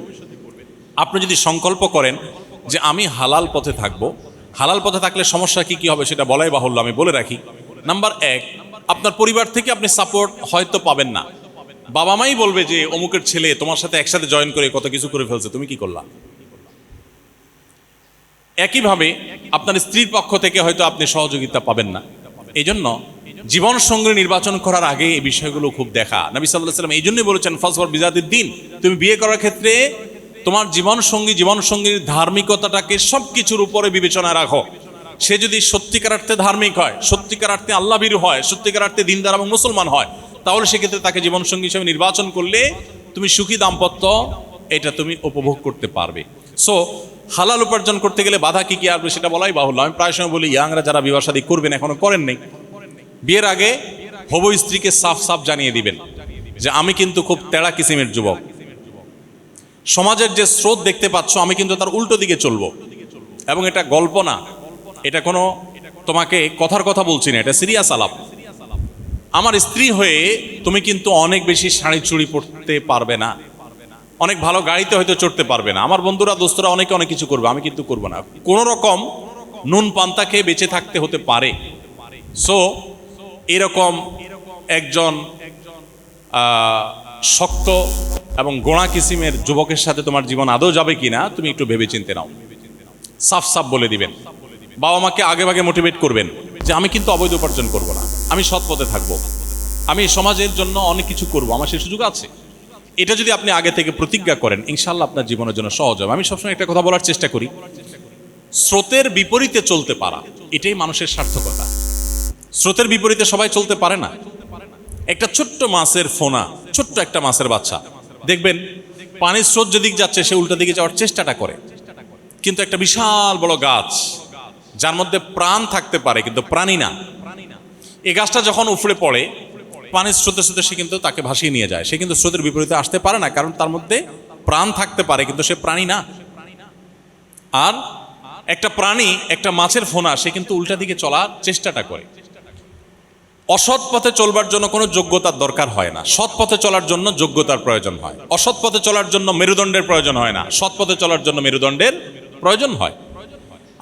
আপনি যদি সংকল্প করেন যে আমি হালাল পথে থাকব, হালাল পথে থাকলে সমস্যা কি হবে সেটা বলাই বাহুল্য, আমি বলে রাখি। নাম্বার 1, আপনার পরিবার থেকে আপনি সাপোর্ট হয়তো পাবেন না, বাবা মাই বলবে যে অমুকের ছেলে তোমার সাথে একসাথে জয়েন করে কত কিছু করে ফেলছে, তুমি কি করলা। একইভাবে আপনার স্ত্রীর পক্ষ থেকে হয়তো আপনি সহযোগিতা পাবেন না। এই জন্য জীবন সঙ্গী নির্বাচন করার আগে এই বিষয়গুলো খুব দেখা। নবী সাল্লাল্লাহু আলাইহি ওয়াসাল্লাম এই জন্যই বলেছেন ফাসফর বিজাতিদ দ্বীন, তুমি বিয়ে করার ক্ষেত্রে তোমার জীবনসঙ্গীর ধার্মিকতাটাকে সবকিছুর উপরে বিবেচনা রাখো। সে যদি সত্যিকার অর্থে ধার্মিক হয়, সত্যিকার অর্থে আল্লাহভীরু হয়, সত্যিকার অর্থে দিনদার এবং মুসলমান হয়, তাহলে সেক্ষেত্রে তাকে জীবনসঙ্গী হিসেবে নির্বাচন করলে তুমি সুখী দাম্পত্য এটা তুমি উপভোগ করতে পারবে। সো হালাল উপার্জন করতে গেলে বাধা কি আসবে সেটা বলাই বাহুল্য। আমি প্রায় সময় বলি, ইয়াংরা যারা বিবাহ শাদী করবেন, এখনো করেন নাই, বিয়ের আগে হবু স্ত্রীকে সাফ সাফ জানিয়ে দিবেন যে আমি কিন্তু খুব তেড়া কিসিমের যুবক, সমাজের যে স্রোত দেখতে পাচ্ছ আমি কিন্তু তার উল্টো দিকে চলবো, এবং এটা গল্প না, এটা কোনো তোমাকে কথার কথা বলছি না, এটা সিরিয়াস আলাপ। আমার স্ত্রী হয়ে তুমি কিন্তু অনেক বেশি শাড়ি চুড়ি পরতে পারবে না, অনেক ভালো গাড়িতে হয়তো চড়তে পারবে না, আমার বন্ধুরা দোস্তরা অনেকে অনেক কিছু করবে, আমি কিন্তু করবো না, কোনো রকম নুন পান্তা খেয়ে বেঁচে থাকতে হতে পারে। সো এরকম একজন শক্ত এবং গোড়া কিসিমের যুবকের সাথে তোমার জীবন আদৌ যাবে কিনা তুমি একটু ভেবে চিন্তে নাও। সাফ সাফ বলে দিবেন, বাবা মাকে আগে ভাগে মোটিভেট করবেন যে আমি কিন্তু অবৈধ উপার্জন করব না, আমি সৎ পথে থাকবো, আমি সমাজের জন্য অনেক কিছু করব, আমার সেই সুযোগ আছে। এটা যদি আপনি আগে থেকে প্রতিজ্ঞা করেন, ইনশাল্লাহ আপনার জীবনের জন্য সহজ হবে। আমি সবসময় একটা কথা বলার চেষ্টা করি, স্রোতের বিপরীতে চলতে পারা এটাই মানুষের সার্থকতা। স্রোতের বিপরীতে সবাই চলতে পারে না। একটা ছোট্ট মাছের ফোনা, ছোট্ট একটা মাছের বাচ্চা, দেখবেন পানির স্রোত যেদিক যাচ্ছে সে উল্টা দিকে যাওয়ার চেষ্টাটা করে, কিন্তু একটা বিশাল বড় গাছ যার মধ্যে প্রাণ থাকতে পারে কিন্তু প্রাণী না, এই গাছটা যখন উফড়ে পড়ে পানির স্রোতের সাথে সে কিন্তু তাকে ভাসিয়ে নিয়ে যায়, সে কিন্তু স্রোতের বিপরীতে আসতে পারে না, কারণ তার মধ্যে প্রাণ থাকতে পারে কিন্তু সে প্রাণী না। আর একটা প্রাণী, একটা মাছের ফোনা, সে কিন্তু উল্টা দিকে চলার চেষ্টাটা করে। অসৎ পথে চলবার জন্য কোনো যোগ্যতার দরকার হয় না, সৎ পথে চলার জন্য যোগ্যতার প্রয়োজন হয়। অসৎ পথে চলার জন্য মেরুদণ্ডের প্রয়োজন হয় না, সৎ পথে চলার জন্য মেরুদণ্ডের প্রয়োজন হয়।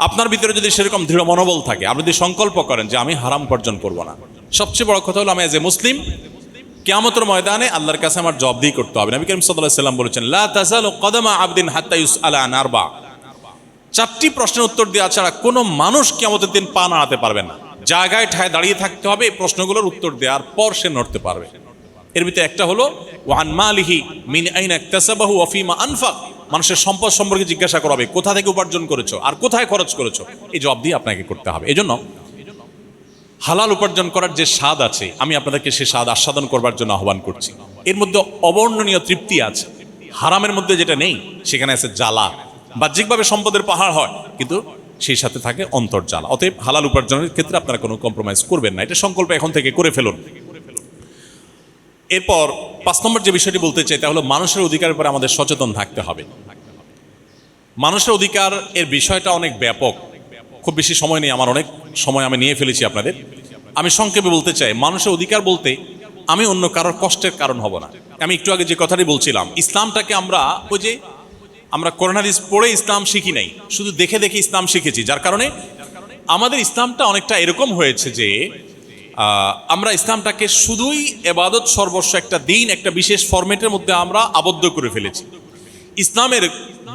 আপনার ভিতরে যদি সেরকম দৃঢ় মনোবল থাকে, আপনি যদি সংকল্প করেন যে আমি হারাম উপার্জন করব না, সবচেয়ে বড় কথা হলো আমি এজ এ মুসলিম কিয়ামতের ময়দানে আল্লাহর কাছে আমার জবাবদিহি করতে হবে। নবী করিম সাল্লাল্লাহু আলাইহি ওয়াসাল্লাম বলেছেন, লা তাযালু কদামা আবদিন হাত্তা ইউসআলা আন আরবা, 4টি প্রশ্নের উত্তর দেওয়া ছাড়া কোনো মানুষ কিয়ামতের দিন পা নাড়াতে পারবে না। জায়গায় ঠায় দাঁড়িয়ে থাকতে হবে, এই প্রশ্নগুলোর উত্তর দেওয়ার পর সে নড়তে পারবে। এর ভিতরে একটা হলো ওয়ান মালিহি মিন আইনা ইকতাসাবাহু ওয়া ফিমা আনফাক, মানুষের সম্পদ সম্পর্কে জিজ্ঞাসা করা হবে, কোথা থেকে উপার্জন করেছো আর কোথায় খরচ করেছো, এই জবাব দিয়ে আপনাকে করতে হবে। এই জন্য হালাল উপার্জন করার যে স্বাদ আছে, আমি আপনাদেরকে সে স্বাদ আস্বাদন করবার জন্য আহ্বান করছি। এর মধ্যে অবর্ণনীয় তৃপ্তি আছে, হারামের মধ্যে যেটা নেই সেখানে আছে জ্বালা। বাহ্যিকভাবে সম্পদের পাহাড় হয় কিন্তু সেই সাথে থাকে অন্তর্জ্বালা। অতএব হালাল উপার্জনের ক্ষেত্রে আপনারা কোনো কম্প্রোমাইজ করবেন না, এটা সংকল্প এখন থেকে করে ফেলুন। এরপর 5 নম্বর যে বিষয়টি বলতে চাই তা হলো মানুষের অধিকারের উপরে আমাদের সচেতন থাকতে হবে। মানুষের অধিকার এর বিষয়টা অনেক ব্যাপক, খুব বেশি সময় নেই, আমার অনেক সময় আমি নিয়ে ফেলেছি আপনাদের। আমি সংক্ষেপে বলতে চাই, মানুষের অধিকার বলতে আমি অন্য কারোর কষ্টের কারণ হব না। আমি একটু আগে যে কথাটি বলছিলাম, ইসলামটাকে আমরা কোরআন হাদিস পড়ে ইসলাম শিখি নাই, শুধু দেখে দেখে ইসলাম শিখেছি, যার কারণে আমাদের ইসলামটা অনেকটা এরকম হয়েছে যে আমরা ইসলামটাকে শুধুই ইবাদত সর্বস্ব একটা দিন, একটা বিশেষ ফরম্যাটের মধ্যে আমরা আবদ্ধ করে ফেলেছি। ইসলামের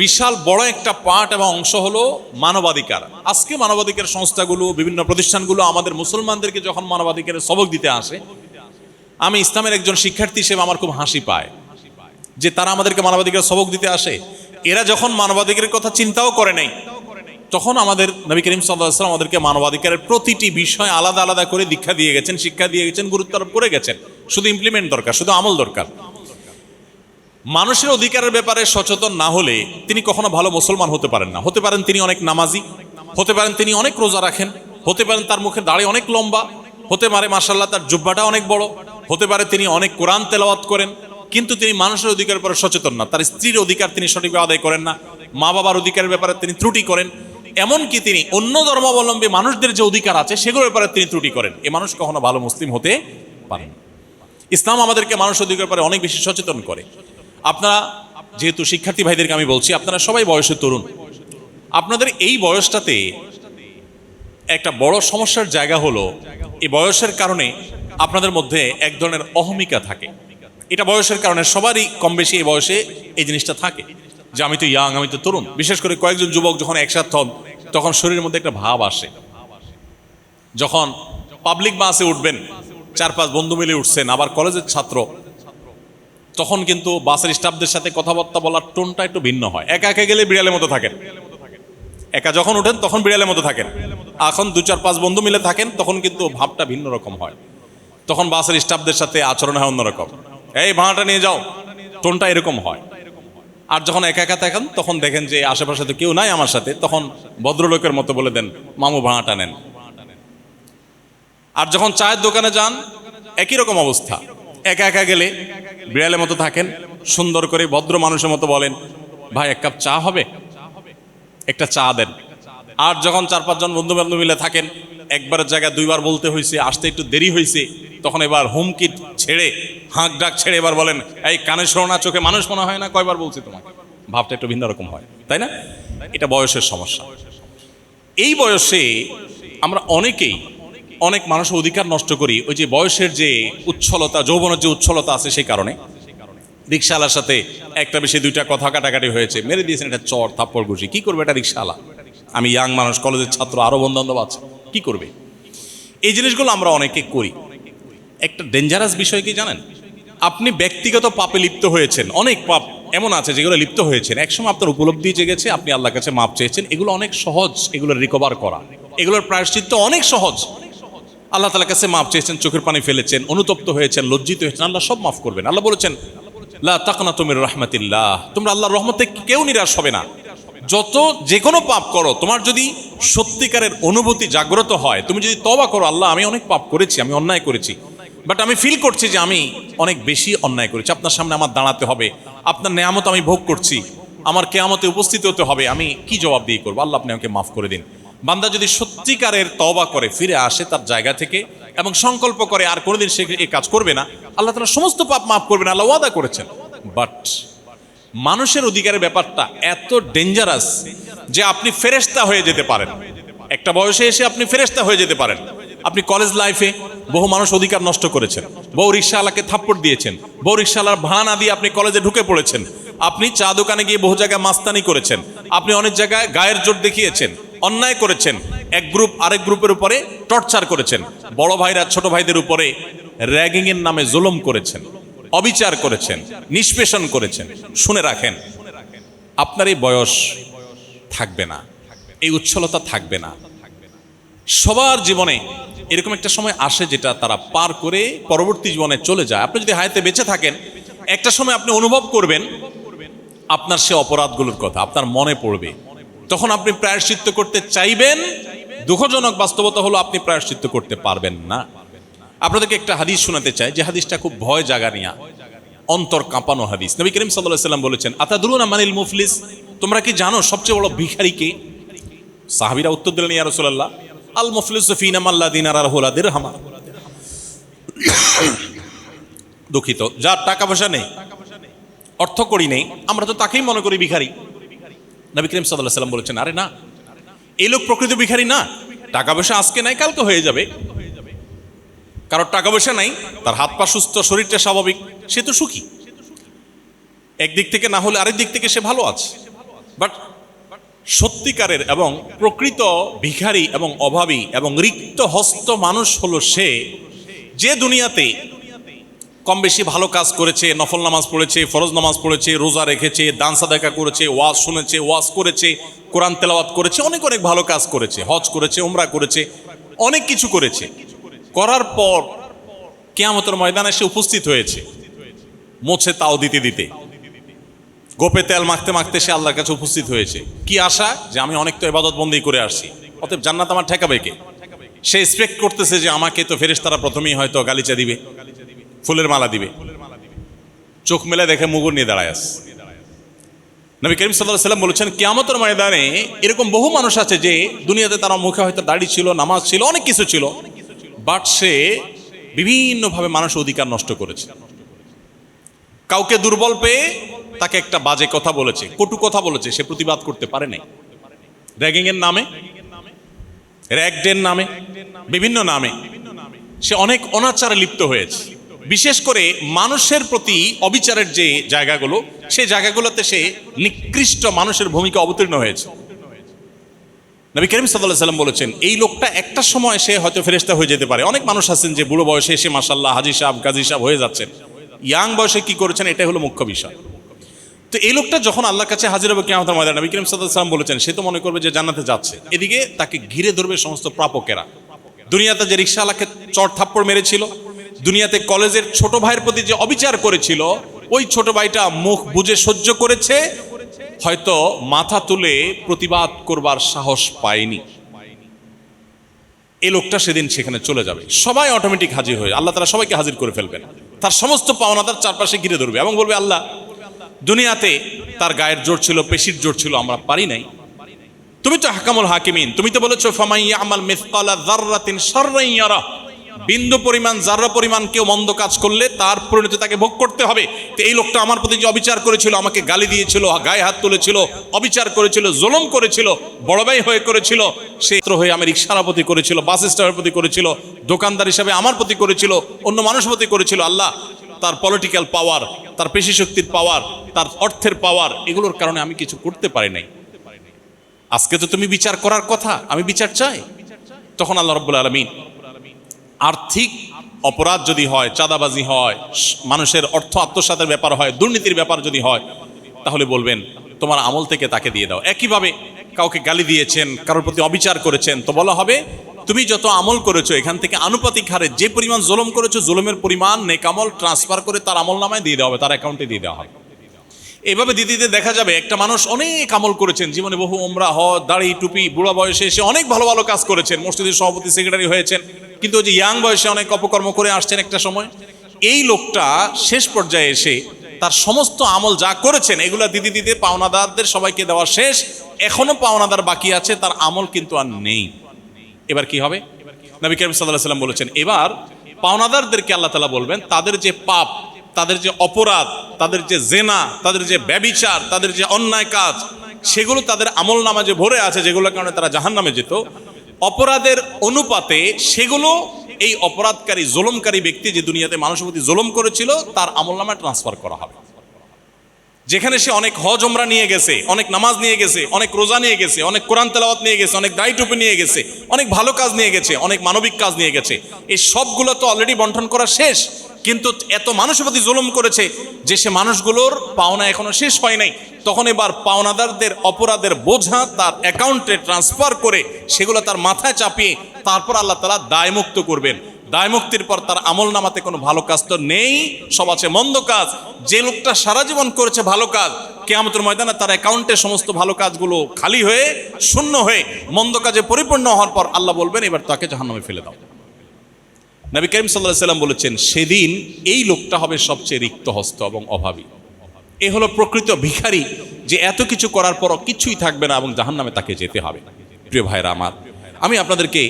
বিশাল বড় একটা পার্ট এবং অংশ হলো মানবাধিকার। আজকে মানবাধিকার সংস্থাগুলো, বিভিন্ন প্রতিষ্ঠানগুলো আমাদের মুসলমানদেরকে যখন মানবাধিকারের সবক দিতে আসে, আমি ইসলামের একজন শিক্ষার্থী হিসেবে আমার খুব হাসি পায় যে তারা আমাদেরকে মানবাধিকার সবক দিতে আসে। এরা যখন মানবাধিকারের কথা চিন্তাও করে নাই, তখন আমাদের নবী করিম সাল্লাল্লাহু আলাইহি ওয়াসাল্লাম আমাদেরকে মানবাধিকারের প্রতিটি বিষয় আলাদা আলাদা করে দীক্ষা দিয়ে গেছেন, শিক্ষা দিয়ে গেছেন, গুরুত্ব আরোপ করে গেছেন। শুধু ইমপ্লিমেন্ট দরকার, শুধু আমল দরকার। মানুষের অধিকারের ব্যাপারে সচেতন না হলে তিনি কখনো ভালো মুসলমান হতে পারেন না। হতে পারেন তিনি অনেক নামাজি, হতে পারেন তিনি অনেক রোজা রাখেন, হতে পারেন তার মুখের দাড়ি অনেক লম্বা, হতে পারে মাশাআল্লাহ তার জুব্বাটা অনেক বড়, হতে পারে তিনি অনেক কোরআন তেলাওয়াত করেন, কিন্তু তিনি মানুষের অধিকারের ব্যাপারে সচেতন না। তার স্ত্রীর অধিকার তিনি সঠিকভাবে আদায় করেন না, মা বাবার অধিকারের ব্যাপারে তিনি ত্রুটি করেন, এমনকি তিনি অন্য ধর্মাবলম্বী মানুষদের যে অধিকার আছে সেগুলোর ব্যাপারে তিনি ত্রুটি করেন। এ মানুষ কখনো ভালো মুসলিম হতে পারেন না। ইসলাম আমাদেরকে মানুষের অধিকারের ব্যাপারে অনেক বেশি সচেতন করে। আপনারা যেহেতু শিক্ষার্থী ভাইদেরকে আমি বলছি, আপনারা সবাই বয়সে তরুণ, আপনাদের এই বয়সটাতে একটা বড় সমস্যার জায়গা হলো এই বয়সের কারণে আপনাদের মধ্যে এক ধরনের অহমিকা থাকে। এটা বয়সের কারণে সবারই কম বেশি এই বয়সে এই জিনিসটা থাকে যে আমি তো ইয়াং, আমি তো তরুণ। বিশেষ করে কয়েকজন যুবক যখন একসাথে হন তখন শরীরের মধ্যে একটা ভাব আসে। যখন পাবলিক বাসে উঠবেন, 4-5 বন্ধু মিলে উঠছেন, আবার কলেজের ছাত্র, তখন কিন্তু বাসের স্টাফদের সাথে কথাবার্তা বলার টোনটা একটু ভিন্ন হয়। একা একা গেলে বিড়ালের মতো থাকেন, একা যখন উঠেন তখন বিড়ালের মতো থাকেন। এখন 2-4-5 বন্ধু মিলে থাকেন তখন কিন্তু ভাবটা ভিন্ন রকম হয়। তখন বাসের স্টাফদের সাথে আচরণ হয় অন্যরকম, এই ভাড়াটা নিয়ে যাও, টোনটা এরকম হয়। আর যখন একা একা থাকেন তখন দেখেন যে আশেপাশে তো কেউ নাই আমার সাথে, তখন ভদ্রলোকের মতো বলে দেন, মামু ভাড়াটা নেন। আর যখন চায়ের দোকানে যান একই রকম অবস্থা, একা একা গেলে বিড়ালের মতো থাকেন, সুন্দর করে ভদ্র মানুষের মতো বলেন, ভাই 1 কাপ চা হবে, একটা চা দেন। আর যখন 4-5 জন বন্ধু বান্ধব মিলে থাকেন, একবারের জায়গায় 2বার বলতে হয়েছে, আসতে একটু দেরি হয়েছে, তখন এবার হুমকি ছেড়ে, হাঁক ডাক ছেড়ে এবার বলেন, এই কানে শোনো না, চোখে মানুষ মনে হয় না, কয়বার বলছি তোমাকে। ভাবটা একটু ভিন্ন রকম হয়, তাই না? এটা বয়সের সমস্যা। এই বয়সে আমরা অনেকেই অনেক মানুষের অধিকার নষ্ট করি, ওই যে বয়সের যে উচ্ছলতা, যৌবনের যে উচ্ছলতা আছে সেই কারণে। রিক্সাওয়ালার সাথে একটা বেশি 2টা কথা কাটাকাটি হয়েছে, মেরে দিয়েছেন একটা চর থাপ্পড় ঘুষি। কি করবে এটা রিক্সাওয়ালা? আমি ইয়াং মানুষ, কলেজের ছাত্র, আরো বন্ধু বান্ধব আছে, কি করবে? এই জিনিসগুলো আমরা অনেকে করি। একটা ডেঞ্জারাস বিষয় কি জানেন? আপনি ব্যক্তিগত পাপে লিপ্ত হয়েছেন, অনেক পাপ এমন আছে যেগুলো লিপ্ত হয়েছেন, একসময় আপনার উপলব্ধি জেগেছে, আপনি আল্লাহর কাছে মাপ চেয়েছেন, এগুলো অনেক সহজ, এগুলো রিকভার করা, এগুলোর প্রায়শ্চিত্ত অনেক সহজ। আল্লাহ তাআলার কাছে মাপ চেয়েছেন, চোখের পানি ফেলেছেন, অনুতপ্ত হয়েছেন, লজ্জিত হয়েছেন, আল্লাহ সব মাফ করবেন। আল্লাহ বলেছেন, লা তাকনাতু মির রাহমাতিল্লাহ, তোমরা আল্লাহর রহমতে কেউ নিরাশ হবে না। যত যে কোনো পাপ করো, তোমার যদি সত্যিকারের অনুভূতি জাগ্রত হয়, তুমি যদি তওবা করো, আল্লাহ আমি অনেক পাপ করেছি, আমি অন্যায় করেছি, বাট আমি ফিল করছি যে আমি অনেক বেশি অন্যায় করেছি, আপনার সামনে আমার দাঁড়াতে হবে, আপনার নেয়ামত আমি ভোগ করছি, আমার কিয়ামতে উপস্থিত হতে হবে, আমি কি জবাব দিয়ে করবো? আল্লাহ আপনি আমাকে মাফ করে দিন। বান্দা যদি সত্যিকারের তওবা করে, ফিরে আসে তার জায়গা থেকে এবং সংকল্প করে আর কোনোদিন সে এই কাজ করবে না, আল্লাহ তাআলা সমস্ত পাপ মাফ করবেন, আল্লাহ ওয়াদা করেছেন। বাট মানুষের অধিকারের ব্যাপারটা এত ডেঞ্জারাস যে আপনি ফেরেশতা হয়ে যেতে পারেন। একটা বয়সে এসে আপনি ফেরেশতা হয়ে যেতে পারেন। আপনি কলেজ লাইফে বহু মানুষ অধিকার নষ্ট করেছেন, বহু রিক্সাওয়ালাকে থাপ্পড় দিয়েছেন, বহু রিক্সাওয়ালার ভাড়া না দিয়ে আপনি কলেজে ঢুকে পড়েছেন, আপনি চা দোকানে গিয়ে বহু জায়গায় মাস্তানি করেছেন, আপনি অনেক জায়গায় গায়ের জোর দেখিয়েছেন, অন্যায় করেছেন, এক গ্রুপ আরেক গ্রুপের উপরে টর্চার করেছেন, বড় ভাইরা ছোট ভাইদের উপরে র্যাগিং এর নামে জুলুম করেছেন, অবিচার করেছেন, নিষ্পেষণ করেছেন। শুনে রাখেন, আপনার এই বয়স থাকবে না, এই উচ্ছলতা থাকবে না। সবার জীবনে এরকম একটা সময় আসে যেটা তারা পার করে পরবর্তী জীবনে চলে যায়। আপনি যদি হায়াতে বেঁচে থাকেন, একটা সময় আপনি অনুভব করবেন আপনার সে অপরাধগুলোর কথা আপনার মনে পড়বে, তখন আপনি প্রায়শ্চিত্ত করতে চাইবেন। দুঃখজনক বাস্তবতা হলো আপনি প্রায়শ্চিত্ত করতে পারবেন না। আপনাদেরকে একটা হাদিস শোনাতে চাই, যে হাদিসটা খুব ভয় জাগানিয়া, অন্তর কাঁপানো হাদিস। নবী করিম সাল্লাল্লাহু আলাইহি ওয়াসাল্লাম বলেছেন, আতাদরুনা মানিল মুফলিস, তোমরা কি জানো সবচেয়ে বড় ভিখারি কে? সাহাবীরা উত্তর দিলেন, ইয়া রাসূলুল্লাহ, আল মুফলিসু ফিনা মান লা দিনারা লাহু ওয়ালা দিরহাম, দুঃখিত, যার টাকা পয়সা নেই, অর্থ করি নেই, আমরা তো তাকেই মনে করি ভিখারি। নবী করিম সাল্লাল্লাহু আলাইহি ওয়াসাল্লাম বলেছেন, আরে না, এই লোক প্রকৃত ভিখারি না, টাকা পয়সা আজকে নাই কালকে হয়ে যাবে, কারোর টাকা পয়সা নাই, তার হাত পা সুস্থ, শরীরটা স্বাভাবিক, সে তো সুখী। একদিক থেকে না হলে আরেক দিক থেকে সে ভালো আছে। বাট সত্যিকারের এবং প্রকৃত ভিখারি এবং অভাবী এবং রিক্ত হস্ত মানুষ হলো সে, যে দুনিয়াতে কম বেশি ভালো কাজ করেছে, নফল নামাজ পড়েছে, ফরজ নামাজ পড়েছে, রোজা রেখেছে, দান সাদাকা করেছে, ওয়াজ শুনেছে, ওয়াজ করেছে, কোরআন তেলাওয়াত করেছে, অনেক অনেক ভালো কাজ করেছে, হজ করেছে, উমরা করেছে, অনেক কিছু করেছে। করার পর কিয়ামতের ময়দানে সে উপস্থিত হয়েছে, মোছে তাও দিতে দিতে, গোপে তেল মাখতে মাখতে সে আল্লাহর কাছে উপস্থিত হয়েছে। কি আশা? যে আমি অনেক তো ইবাদত বন্দি করে আসছি, অতএব জান্নাত আমার ঠেকাবে কে? সে এক্সপেক্ট করতেছে যে আমাকে তো ফেরেশতারা প্রথমেই হয়তো গালিচা দিবে, ফুলের মালা দিবে। চোখ মেলে দেখে মুগুর নিয়ে দাঁড়ায় আছে। নবী করিম সাল্লাল্লাহু আলাইহি ওয়াসাল্লাম বলেছেন, কিয়ামতের ময়দানে এরকম বহু মানুষ আছে যে দুনিয়াতে তার মুখে হয়তো দাড়ি ছিল, নামাজ ছিল, অনেক কিছু ছিল, বাট সে বিভিন্নভাবে মানুষের অধিকার নষ্ট করেছে। কাউকে দুর্বল পেয়ে তাকে একটা বাজে কথা বলেছে, কটু কথা বলেছে, সে প্রতিবাদ করতে পারে নাই। র্যাগিং এর নামে, র্যাগডের নামে, বিভিন্ন নামে সে অনেক অনাচারে লিপ্ত হয়েছে। বিশেষ করে মানুষের প্রতি অবিচারের যে জায়গাগুলো, সেই জায়গাগুলোতে সে নিকৃষ্ট মানুষের ভূমিকা অবতীর্ণ হয়েছে। নবী করিম সাল্লাল্লাহু আলাইহি ওয়াসাল্লাম বলেছেন, এই লোকটা একটা সময় সে হয়তো ফেরেশতা হয়ে যেতে পারে। অনেক মানুষ আছেন যে বুড়ো বয়সে এসে মাশাআল্লাহ হাজী সাহেব, গাজী সাহেব হয়ে যাচ্ছেন, ইয়াং বয়সে কি করেছেন এটাই হলো মুখ্য বিষয়। তো এই লোকটা যখন আল্লাহর কাছে হাজির হবে কিয়ামতের ময়দানে, নবী করিম সাল্লাল্লাহু আলাইহি ওয়াসাল্লাম বলেছেন, সে তো মনে করবে যে জান্নাতে যাচ্ছে, এদিকে তাকে ঘিরে ধরবে সমস্ত প্রাপকেরা। দুনিয়াতে যে রিকশাওয়ালাকে চড় থাপ্পড় মেরেছিল, দুনিয়াতে কলেজের ছোট ভাইয়ের প্রতি যে অবিচার করেছিল, ওই ছোট ভাইটা মুখ বুজে সহ্য করেছে, হয়তো মাথা তুলে প্রতিবাদ করবার সাহস পায়নি। এই লোকটা সেদিন সেখানে চলে যাবে, সবাই অটোমেটিক হাজির হয়ে আল্লাহ তাআলা সবাইকে হাজির করে ফেলবেন। তার সমস্ত পাওনাদার চারপাশে ঘিরে ধরবে এবং বলবে, আল্লাহ, দুনিয়াতে তার গায়ের জোর ছিল, পেশির জোর ছিল, আমরা পারি নাই। তুমি তো হাকামুল হাকিমিন, তুমি তো বলেছো ফামান ইয়ামাল মিসকালা যাররাতিন শাররান ইয়ারা, বিন্দু পরিমাণ, যাররা পরিমাণ কেউ মন্দ কাজ করলে তার পরিণতি তাকে ভোগ করতে হবে। তো এই লোকটা আমার প্রতি যে অবিচার করেছিল, আমাকে গালি দিয়েছিল, গায়ে হাত তুলেছিল, অবিচার করেছিল, জুলুম করেছিল, বড় ভাই হয়ে করেছিল, সে হয়ে আমি রিকশার প্রতি করেছিল, বাস স্ট্যান্ডের প্রতি করেছিল, দোকানদার হিসাবে আমার প্রতি করেছিল, অন্য মানুষের প্রতি করেছিল। আল্লাহ, তার পলিটিক্যাল পাওয়ার, তার পেশি শক্তির পাওয়ার, তার অর্থের পাওয়ার, এগুলোর কারণে আমি কিছু করতে পারি নাই। আজকে তো তুমি বিচার করার কথা, আমি বিচার চাই। তখন আল্লাহ রাব্বুল আলামিন আর্থিক অপরাধ যদি হয়, চাঁদাবাজি হয়, মানুষের অর্থ আত্মসাতের ব্যাপার হয়, দুর্নীতির ব্যাপার যদি হয়, তাহলে বলবেন তোমার আমল থেকে তাকে দিয়ে দাও। একইভাবে কাউকে গালি দিয়েছেন, কারোর প্রতি অবিচার করেছেন, তো বলা হবে তুমি যত আমল করেছো এখান থেকে আনুপাতিক হারে যে পরিমাণ জুলুম করেছো, জুলুমের পরিমাণ নেক আমল ট্রান্সফার করে তার আমল নামায় দিয়ে দেওয়া হবে, তার অ্যাকাউন্টে দিয়ে দেওয়া হবে। এভাবে দিতে দিতে দেখা যাবে একটা মানুষ অনেক আমল করেছেন, জীবনে বহু উমরা, হজ, দাড়ি, টুপি, বুড়া বয়সে এসে অনেক ভালো ভালো কাজ করেছেন, মসজিদের সভাপতি, সেক্রেটারি হয়েছেন, কিন্তু ওই যে ইয়াং বয়সে অনেক অপকর্ম করে আসছেন একটা সময়। এই লোকটা শেষ পর্যায়ে এসে তার সমস্ত আমল যা করেছেন এগুলা দিতে দিতে পাওনাদারদের সবাইকে দেওয়া শেষ, এখনো পাওনাদার বাকি আছে, তার আমল কিন্তু আর নেই। এবার কি হবে? নবী করিম সাল্লাল্লাহু আলাইহি ওয়াসাল্লাম বলেছেন, এবার পাওনাদারদেরকে আল্লাহ তাআলা বলবেন তাদের যে পাপ, তাদের যে অপরাধ, তাদের যে জেনা, তাদের যে ব্যভিচার, তাদের যে অন্যায় কাজ, সেগুলো তাদের আমল নামা যে ভরে আছে, যেগুলোর কারণে তারা জাহান্নামে যেত, অপরাধের অনুপাতে সেগুলো এই অপরাধকারী, জুলুমকারী ব্যক্তি যে দুনিয়াতে মানুষের প্রতি জুলুম করেছিল তার আমল নামায় ট্রান্সফার করা হবে। যেখানে সে অনেক হজ উমরা নিয়ে গেছে, অনেক নামাজ নিয়ে গেছে, অনেক রোজা নিয়ে গেছে, অনেক কোরআন তেলাওয়াত নিয়ে গেছে, অনেক দাড়ি টুপি নিয়ে গেছে, অনেক ভালো কাজ নিয়ে গেছে, অনেক মানবিক কাজ নিয়ে গেছে, এই সবগুলো তো অলরেডি বন্টন করা শেষ। কিন্তু এত মানুষের প্রতি জুলুম করেছে যে সে মানুষগুলোর পাওনা এখনো শেষ হয় নাই। তখন এবার পাওনাদারদের অপরাধের বোঝা তার অ্যাকাউন্টে ট্রান্সফার করে সেগুলো তার মাথায় চাপিয়ে তারপর আল্লাহ তাআলা দায়মুক্ত করবেন। দায়মুক্তির পর তার আমল নামাতে কোনো ভালো কাজ তো নেই, সব আছে মন্দ কাজ। যে লোকটা সারা জীবন করেছে ভালো কাজ, কিয়ামতের ময়দানে তার অ্যাকাউন্টে সমস্ত ভালো কাজগুলো খালি হয়ে, শূন্য হয়ে, মন্দ কাজে পরিপূর্ণ হওয়ার পর আল্লাহ বলবেন এবার তাকে জাহান্নামে ফেলে দাও। নবী করিম সাল্লাল্লাহু আলাইহি ওয়াসাল্লাম বলেছেন, সেদিন এই লোকটা হবে সবচেয়ে রিক্ত হস্ত এবং অভাবী। এ হলো প্রকৃত ভিখারি, যে এত কিছু করার পরও কিছুই থাকবে না এবং জাহান্নামে তাকে যেতে হবে। প্রিয় ভাইরা আমার, আমি আপনাদেরকে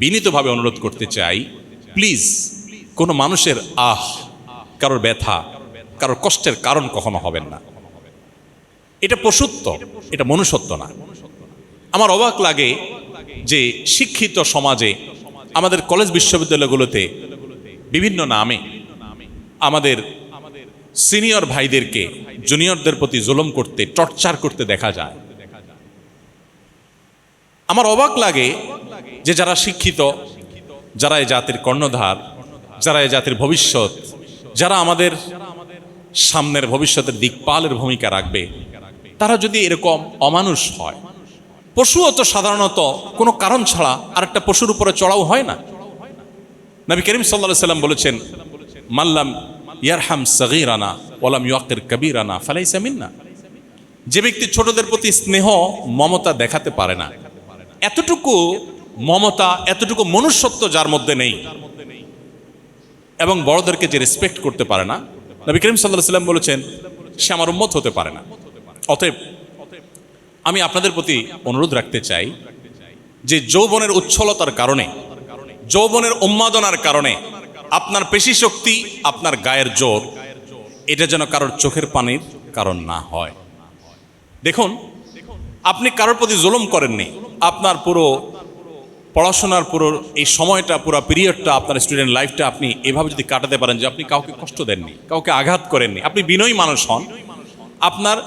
বিনীতভাবে অনুরোধ করতে চাই, প্লিজ কোনো মানুষের কারোর ব্যথা, কারোর কষ্টের কারণ কখনো হবেন না। এটা পশুত্ব, এটা মনুষ্যত্ব না। আমার অবাক লাগে যে শিক্ষিত সমাজে আমাদের কলেজ বিশ্ববিদ্যালয়গুলোতে বিভিন্ন নামে আমাদের সিনিয়র ভাইদেরকে জুনিয়রদের প্রতি জুলুম করতে, টর্চার করতে দেখা যায়। আমার অবাক লাগে যে যারা শিক্ষিত, যারা এই জাতির কর্ণধার, যারা এই জাতির ভবিষ্যৎ, যারা আমাদের সামনের ভবিষ্যতের দিকপালের ভূমিকা রাখবে, তারা যদি এরকম অমানুষ হয়। পশুও তো সাধারণত কোনো কারণ ছাড়া আরেকটা পশুর উপরে চড়াও হয় না। নবী করিম সাল্লাল্লাহু আলাইহি সাল্লাম বলেছেন, মাল্লাম ইয়ারহাম সগীরানা ওয়ালাম ইউকির কবীরানা ফালাইসা মিন্না। যে ব্যক্তি ছোটদের প্রতি স্নেহ মমতা দেখাতে পারে না, এতটুকু মমতা, এতটুকু মনুষ্যত্ব যার মধ্যে নেই, এবং বড়দেরকে যে রেসপেক্ট করতে পারে না, নবী করিম সাল্লাল্লাহু আলাইহি সাল্লাম বলেছেন সে আমার উম্মত হতে পারে না। অতএব আমি আপনাদের প্রতি অনুরোধ রাখতে চাই যে যৌবনের উচ্ছলতার কারণে, যৌবনের উন্মাদনার কারণে আপনার পেশি শক্তি, আপনার গায়ের জোর, এটা যেন কারোর চোখের পানির কারণ না হয়। দেখুন, আপনি কারোর প্রতি জুলুম করেননি। আপনার পুরো পড়াশোনার পুরো এই সময়টা, পুরো পিরিয়ডটা, আপনার স্টুডেন্ট লাইফটা আপনি এভাবে যদি কাটাতে পারেন যে আপনি কাউকে কষ্ট দেননি, কাউকে আঘাত করেননি, আপনি বিনয়ী মানুষ হন, আপনার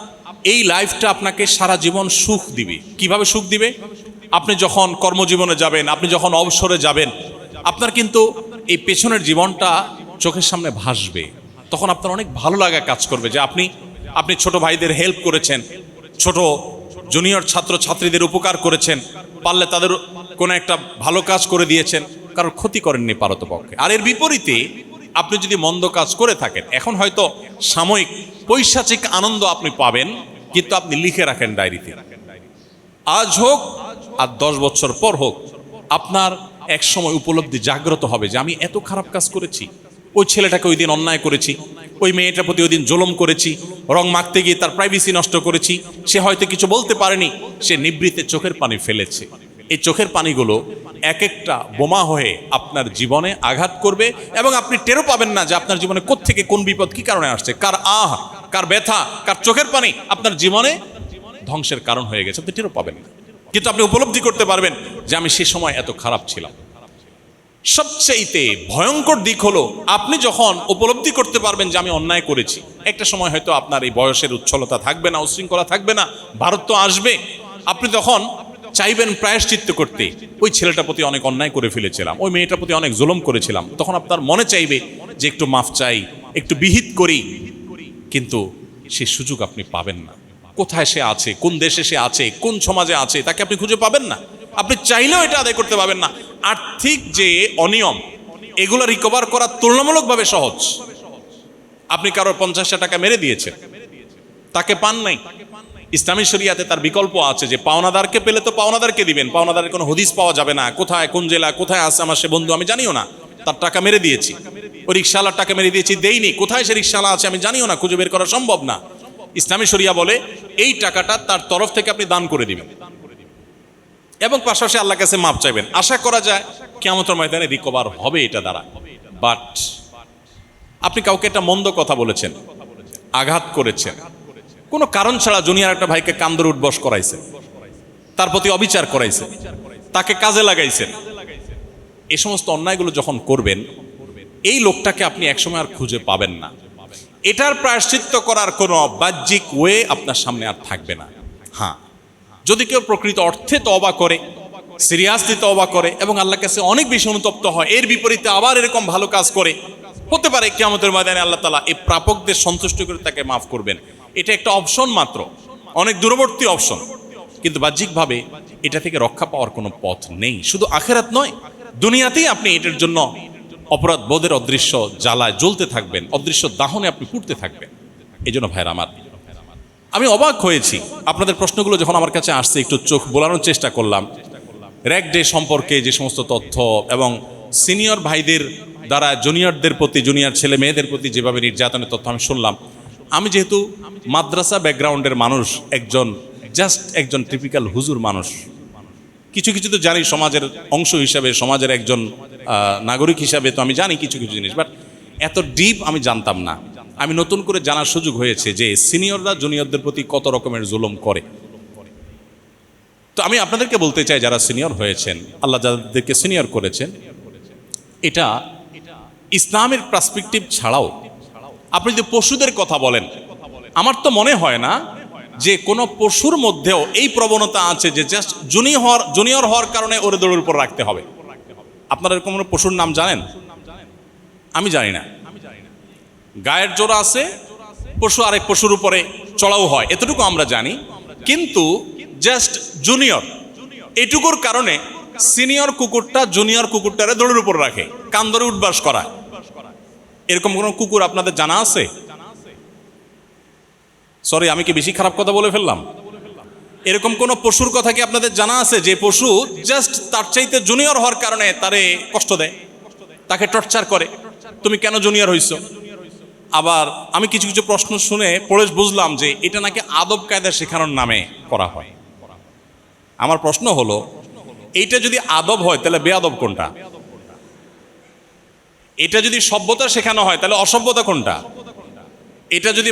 এই লাইফটা আপনাকে সারা জীবন সুখ দিবে। কিভাবে সুখ দিবে? আপনি যখন কর্মজীবনে যাবেন, আপনি যখন অবসরে যাবেন, আপনার কিন্তু এই পেছনের জীবনটা চোখের সামনে ভাসবে। তখন আপনার অনেক ভালো লাগা কাজ করবে যে আপনি ছোট ভাইদের হেল্প করেছেন, ছোট জুনিয়র ছাত্র ছাত্রীদের উপকার করেছেন, পারলে তাদের কোনো একটা ভালো কাজ করে দিয়েছেন, কারোর ক্ষতি করেননি পারতপক্ষে। আর এর বিপরীতে আপনি যদি মন্দ কাজ করে থাকেন, এখন হয়তো সাময়িক পৈশাচিক আনন্দ আপনি পাবেন, কিন্তু আপনি লিখে রাখেন ডায়েরিতে, আজ হোক আর 10 বছর পর হোক, আপনার এক সময় উপলব্ধি জাগ্রত হবে যে আমি এত খারাপ কাজ করেছি, ওই ছেলেটাকে ওই দিন অন্যায় করেছি, ওই মেয়েটার প্রতি ওই দিন জুলুম করেছি, রং মাখতে গিয়ে তার প্রাইভেসি নষ্ট করেছি, সে হয়তো কিছু বলতে পারেনি, সে নিবৃত্তে চোখের পানি ফেলেছে। এই চোখের পানিগুলো এক একটা বোমা হয়ে আপনার জীবনে আঘাত করবে, এবং আপনি টেরও পাবেন না যে আপনার জীবনে কোত্থেকে কোন বিপদ কি কারণে আসছে, কার কার ব্যথা, কার চোখের পানি আপনার জীবনে ধ্বংসের কারণ হয়ে গেছে, আপনি টেরও পাবেন না। কিন্তু আপনি উপলব্ধি করতে পারবেন যে আমি সে সময় এত খারাপ ছিলাম। সবচেয়ে ভয়ঙ্কর দিক হলো আপনি যখন উপলব্ধি করতে পারবেন যে আমি অন্যায় করেছি। একটা সময় হয়তো আপনার এই বয়সের উচ্ছলতা থাকবে না, উশৃঙ্খলা থাকবে না, ভারত আসবে, আপনি তখন চাইবেন প্রায়শ্চিত্ত করতে। ওই ছেলেটার প্রতি অনেক অন্যায় করে ফেলেছিলাম, ওই মেয়েটার প্রতি অনেক জুলুম করেছিলাম, তখন আপনার মনে চাইবে যে একটু মাফ চাই, একটু বিহিত করি, কিন্তু সে সুযোগ আপনি পাবেন না। কোথায় সে আছে, কোন দেশে সে আছে, কোন সমাজে আছে, তাকে আপনি খুঁজে পাবেন না। আপনি চাইলেও এটা আদায় করতে পারবেন না। আর্থিক যে অনিয়ম, এগুলো রিকভার করা তুলনামূলকভাবে সহজ। আপনি কারোর 50,000 টাকা মেরে দিয়েছেন, তাকে পান নাই, ইসলামী শরিয়াতে তার বিকল্প আছে যে পাওনাদারকে পেলে তো পাওনাদারকে দিবেন। পাওনাদারের কোনো হদিস পাওয়া যাবে না, কোথায় কোন জেলা কোথায় আছে আমার সে বন্ধু আমি জানিও না, তার টাকা মেরে দিয়েছি। ওই রিক্সাওয়ালার টাকা মেরে দিয়েছি, দেইনি, কোথায় সে রিক্সাওয়ালা আছে আমি জানিও না, খুঁজে বের করা সম্ভব না। ইসলামী শরিয়া বলে এই টাকাটা তার তরফ থেকে আপনি দান করে দিবেন, এবং পাশাপাশি আল্লাহর কাছে মাপ চাইবেন। আশা করা যায় কিয়ামতের ময়দানে রিকভার হবে এটা দ্বারা। বাট আপনি কাউকে একটা মন্দ কথা বলেছেন, আঘাত করেছেন, কোনো কারণ ছাড়া জুনিয়র একটা ভাইকে কান্দর উঠবস করাইছেন, তার প্রতি অবিচার করাইছেন, তাকে কাজে লাগাইছেন, এই সমস্ত অন্যায়গুলো যখন করবেন, এই লোকটাকে আপনি একসময় আর খুঁজে পাবেন না। এটার প্রায়শ্চিত্ত করার কোনো বাহ্যিক ওয়ে আপনার সামনে আর থাকবে না। হ্যাঁ, যদি কেউ প্রকৃত অর্থে তওবা করে, সিরিয়াসলি তওবা করে এবং আল্লাহর কাছে অনেক বেশি অনুতপ্ত হয়, এর বিপরীতে আবার এরকম ভালো কাজ করে, হতে পারে কিয়ামতের ময়দানে আল্লাহ তাআলা এই প্রাপকদের সন্তুষ্ট করে তাকে মাফ করবেন। এটা একটা অপশন মাত্র, অনেক দূরবর্তী অপশন, কিন্তু বাহ্যিকভাবে এটা থেকে রক্ষা পাওয়ার কোনো পথ নেই। শুধু আখিরাত নয়, দুনিয়াতেই আপনি এটার জন্য অপরাধ বোধের অদৃশ্য জ্বালায় জ্বলতে থাকবেন, অদৃশ্য দাহনে আপনি পুড়তে থাকবেন। এই জন্য ভাইরা আমার, আমি অবাক হয়েছি আপনাদের প্রশ্নগুলো যখন আমার কাছে আসছে, একটু চোখ বোলানোর চেষ্টা করলাম। র্যাগ ডে সম্পর্কে যে সমস্ত তথ্য এবং সিনিয়র ভাইদের দ্বারা জুনিয়রদের প্রতি, জুনিয়র ছেলে মেয়েদের প্রতি যেভাবে নির্যাতনের তথ্য আমি শুনলাম, আমি যেহেতু মাদ্রাসা ব্যাকগ্রাউন্ডের মানুষ, একজন টিপিক্যাল হুজুর মানুষ, কিছু কিছু তো জানি সমাজের অংশ হিসাবে, সমাজের একজন নাগরিক হিসাবে তো আমি জানি কিছু কিছু জিনিস, বাট এত ডিপ আমি জানতাম না। আমি নতুন করে জানার সুযোগ হয়েছে যে সিনিয়ররা জুনিয়রদের প্রতি কত রকমের জুলুম করে। তো আমি আপনাদেরকে বলতে চাই, যারা সিনিয়র হয়েছেন, আল্লাহ যাদেরকে সিনিয়র করেছেন, এটা ইসলামের পার্সপেক্টিভ ছাড়াও আপনি যদি পশুদের কথা বলেন, আমার তো মনে হয় না যে কোনো পশুর মধ্যেও এই প্রবণতা আছে যে জাস্ট জুনিয়র হওয়ার কারণে ওরে দৌড়ের উপর রাখতে হবে। আপনারা এরকম কোনো পশুর নাম জানেন? আমি জানি না। গায়ের জোর আছে, পশু আরেক পশুর উপরে চড়াও হয়, এতটুকু আমরা জানি। কিন্তু জাস্ট জুনিয়র এটুকুর কারণে সিনিয়র কুকুরটা জুনিয়র কুকুরটারে দৌড়ের উপর রাখে, কান ধরে উঠবাস করা, এরকম কোনো কুকুর আপনাদের জানা আছে? সরি, আমি কি বেশি খারাপ কথা বলে ফেললাম? এরকম কোন পশুর কথা কি আপনাদের জানা আছে যে পশু জাস্ট তার চাইতে জুনিয়র হওয়ার কারণে তারে কষ্ট দেয়, তাকে টর্চার করে, তুমি কেন জুনিয়র হইছো? আবার আমি কিছু কিছু প্রশ্ন শুনে পড়ে বুঝলাম যে এটা নাকি আদব কায়দা শেখানোর নামে করা হয়। আমার প্রশ্ন হলো, এইটা যদি আদব হয় তাহলে বেয়াদব কোনটা? এটা যদি সভ্যতা শেখানো হয় তাহলে অসভ্যতা কোনটা? এটা যদি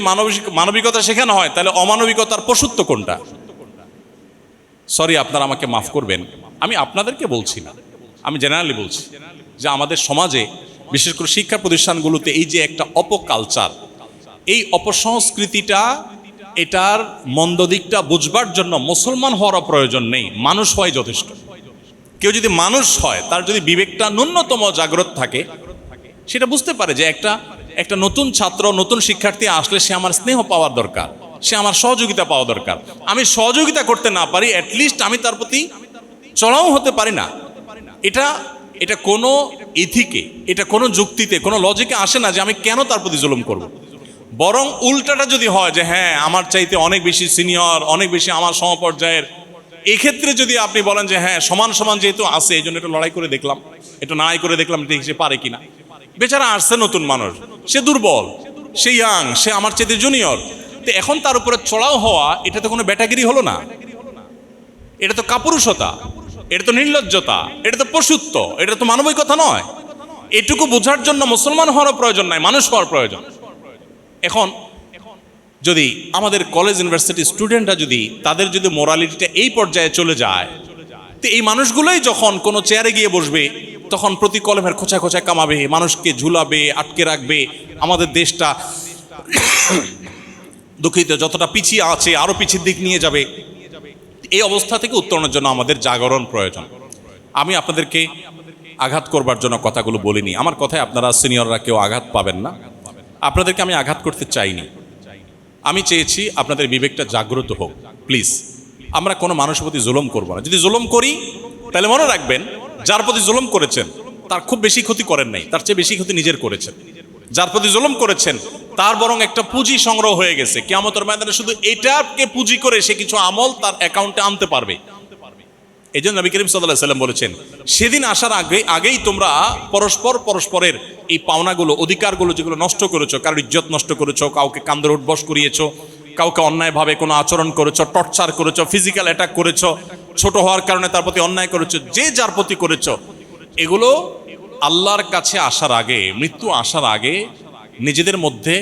মানবিকতা শেখানো হয় তাহলে অমানবিকতার পশুত্ব কোনটা? সরি, আপনারা আমাকে মাফ করবেন, আমি আপনাদেরকে বলছি না, আমি জেনারেলি বলছি যে আমাদের সমাজে বিশেষ করে শিক্ষা প্রতিষ্ঠানগুলোতে এই যে একটা অপকালচার, এই অপসংস্কৃতিটা, এটার মন্দ দিকটা বুঝবার জন্য মুসলমান হওয়ার প্রয়োজন নেই, মানুষ হওয়াই যথেষ্ট। কেউ যদি মানুষ হয়, তার যদি বিবেকটা ন্যূনতম জাগ্রত থাকে, সেটা বুঝতে পারে যে একটা নতুন ছাত্র, নতুন শিক্ষার্থী আসলে সে আমার স্নেহ পাওয়ার দরকার, সে আমার সহযোগিতা পাওয়া দরকার। আমি সহযোগিতা করতে না পারি, অ্যাটলিস্ট আমি তার প্রতি চড়াও হতে পারি না। এটা কোনো ইথিকে, এটা কোনো যুক্তিতে, কোনো লজিকে আসে না যে আমি কেন তার প্রতি জুলুম করব। বরং উল্টাটা যদি হয় যে হ্যাঁ আমার চাইতে অনেক বেশি সিনিয়র, অনেক বেশি আমার সমপর্যায়ের, এক্ষেত্রে যদি আপনি বলেন যে হ্যাঁ সমান সমান যেহেতু আছে এই জন্য একটু লড়াই করে দেখলাম, একটু লড়াই করে দেখলাম সে পারে কিনা। বেচারা আসছে নতুন মানুষ, সে দুর্বল, সে ইয়াং, সে আমার চাইতে জুনিয়র, তো এখন তার উপরে চড়াও হওয়া এটা তো কোনো ব্যাটাগিরি হলো না, এটা তো কাপুরুষতা, এটা তো নির্লজ্জতা, এটা তো পশুত্ব, এটা তো মানবিকতা নয়। এটুকু বোঝার জন্য মুসলমান হওয়ার প্রয়োজন নাই, মানুষ হওয়ার প্রয়োজন। এখন যদি আমাদের কলেজ ইউনিভার্সিটি স্টুডেন্টরা যদি তাদের যদি মোরালিটিটা এই পর্যায়ে চলে যায়, তো এই মানুষগুলোই যখন কোনো চেয়ারে গিয়ে বসবে তখন প্রতি কলমের খোঁচা খোঁচা কামাবে, মানুষকে ঝুলাবে, আটকে রাখবে, আমাদের দেশটা দুঃখিত যতটা পিছিয়ে আছে আরো পিছিয়ে দিক নিয়ে যাবে। এই অবস্থা থেকে উত্তরণের জন্য আমাদের জাগরণ প্রয়োজন। আমি আপনাদেরকে আঘাত করবার জন্য কথাগুলো বলিনি, আমার কথায় আপনারা সিনিয়ররা কেউ আঘাত পাবেন না, আপনাদেরকে আমি আঘাত করতে চাইনি। আমি চেয়েছি আপনাদের বিবেকটা জাগ্রত হোক। প্লিজ, আমরা কোনো মানুষের প্রতি জুলুম করবো না। যদি জুলুম করি তাহলে মনে রাখবেন, যার প্রতি জুলুম করেছেন তার খুব বেশি ক্ষতি করেন নাই, তার চেয়ে বেশি ক্ষতি নিজের করেছেন। যার প্রতি জুলুম করেছেন তার বরং একটা পুঁজি সংগ্রহ হয়ে গেছে, কিয়ামতের ময়দানে শুধু এটাকে পুঁজি করে সে কিছু আমল তার অ্যাকাউন্টে আনতে পারবে। এই জন্য নবী করিম সাল্লাল্লাহু আলাইহি ওয়াসাল্লাম বলেছেন, সেদিন আসার আগেই তোমরা পরস্পরের এই পাওনাগুলো, অধিকারগুলো যেগুলো নষ্ট করেছো, কারোর ইজ্জত নষ্ট করেছো, কাউকে কান ধরে উঠবস করিয়েছো, কাউকে অন্যায়ভাবে কোনো আচরণ করেছো, টর্চার করেছো, ফিজিক্যাল অ্যাটাক করেছো, ছোট হওয়ার কারণে তার প্রতি অন্যায় করেছো, যে যার প্রতি করেছো, এগুলো আল্লাহর কাছে আসার আগে, মৃত্যু আসার আগে নিজেদের মধ্যে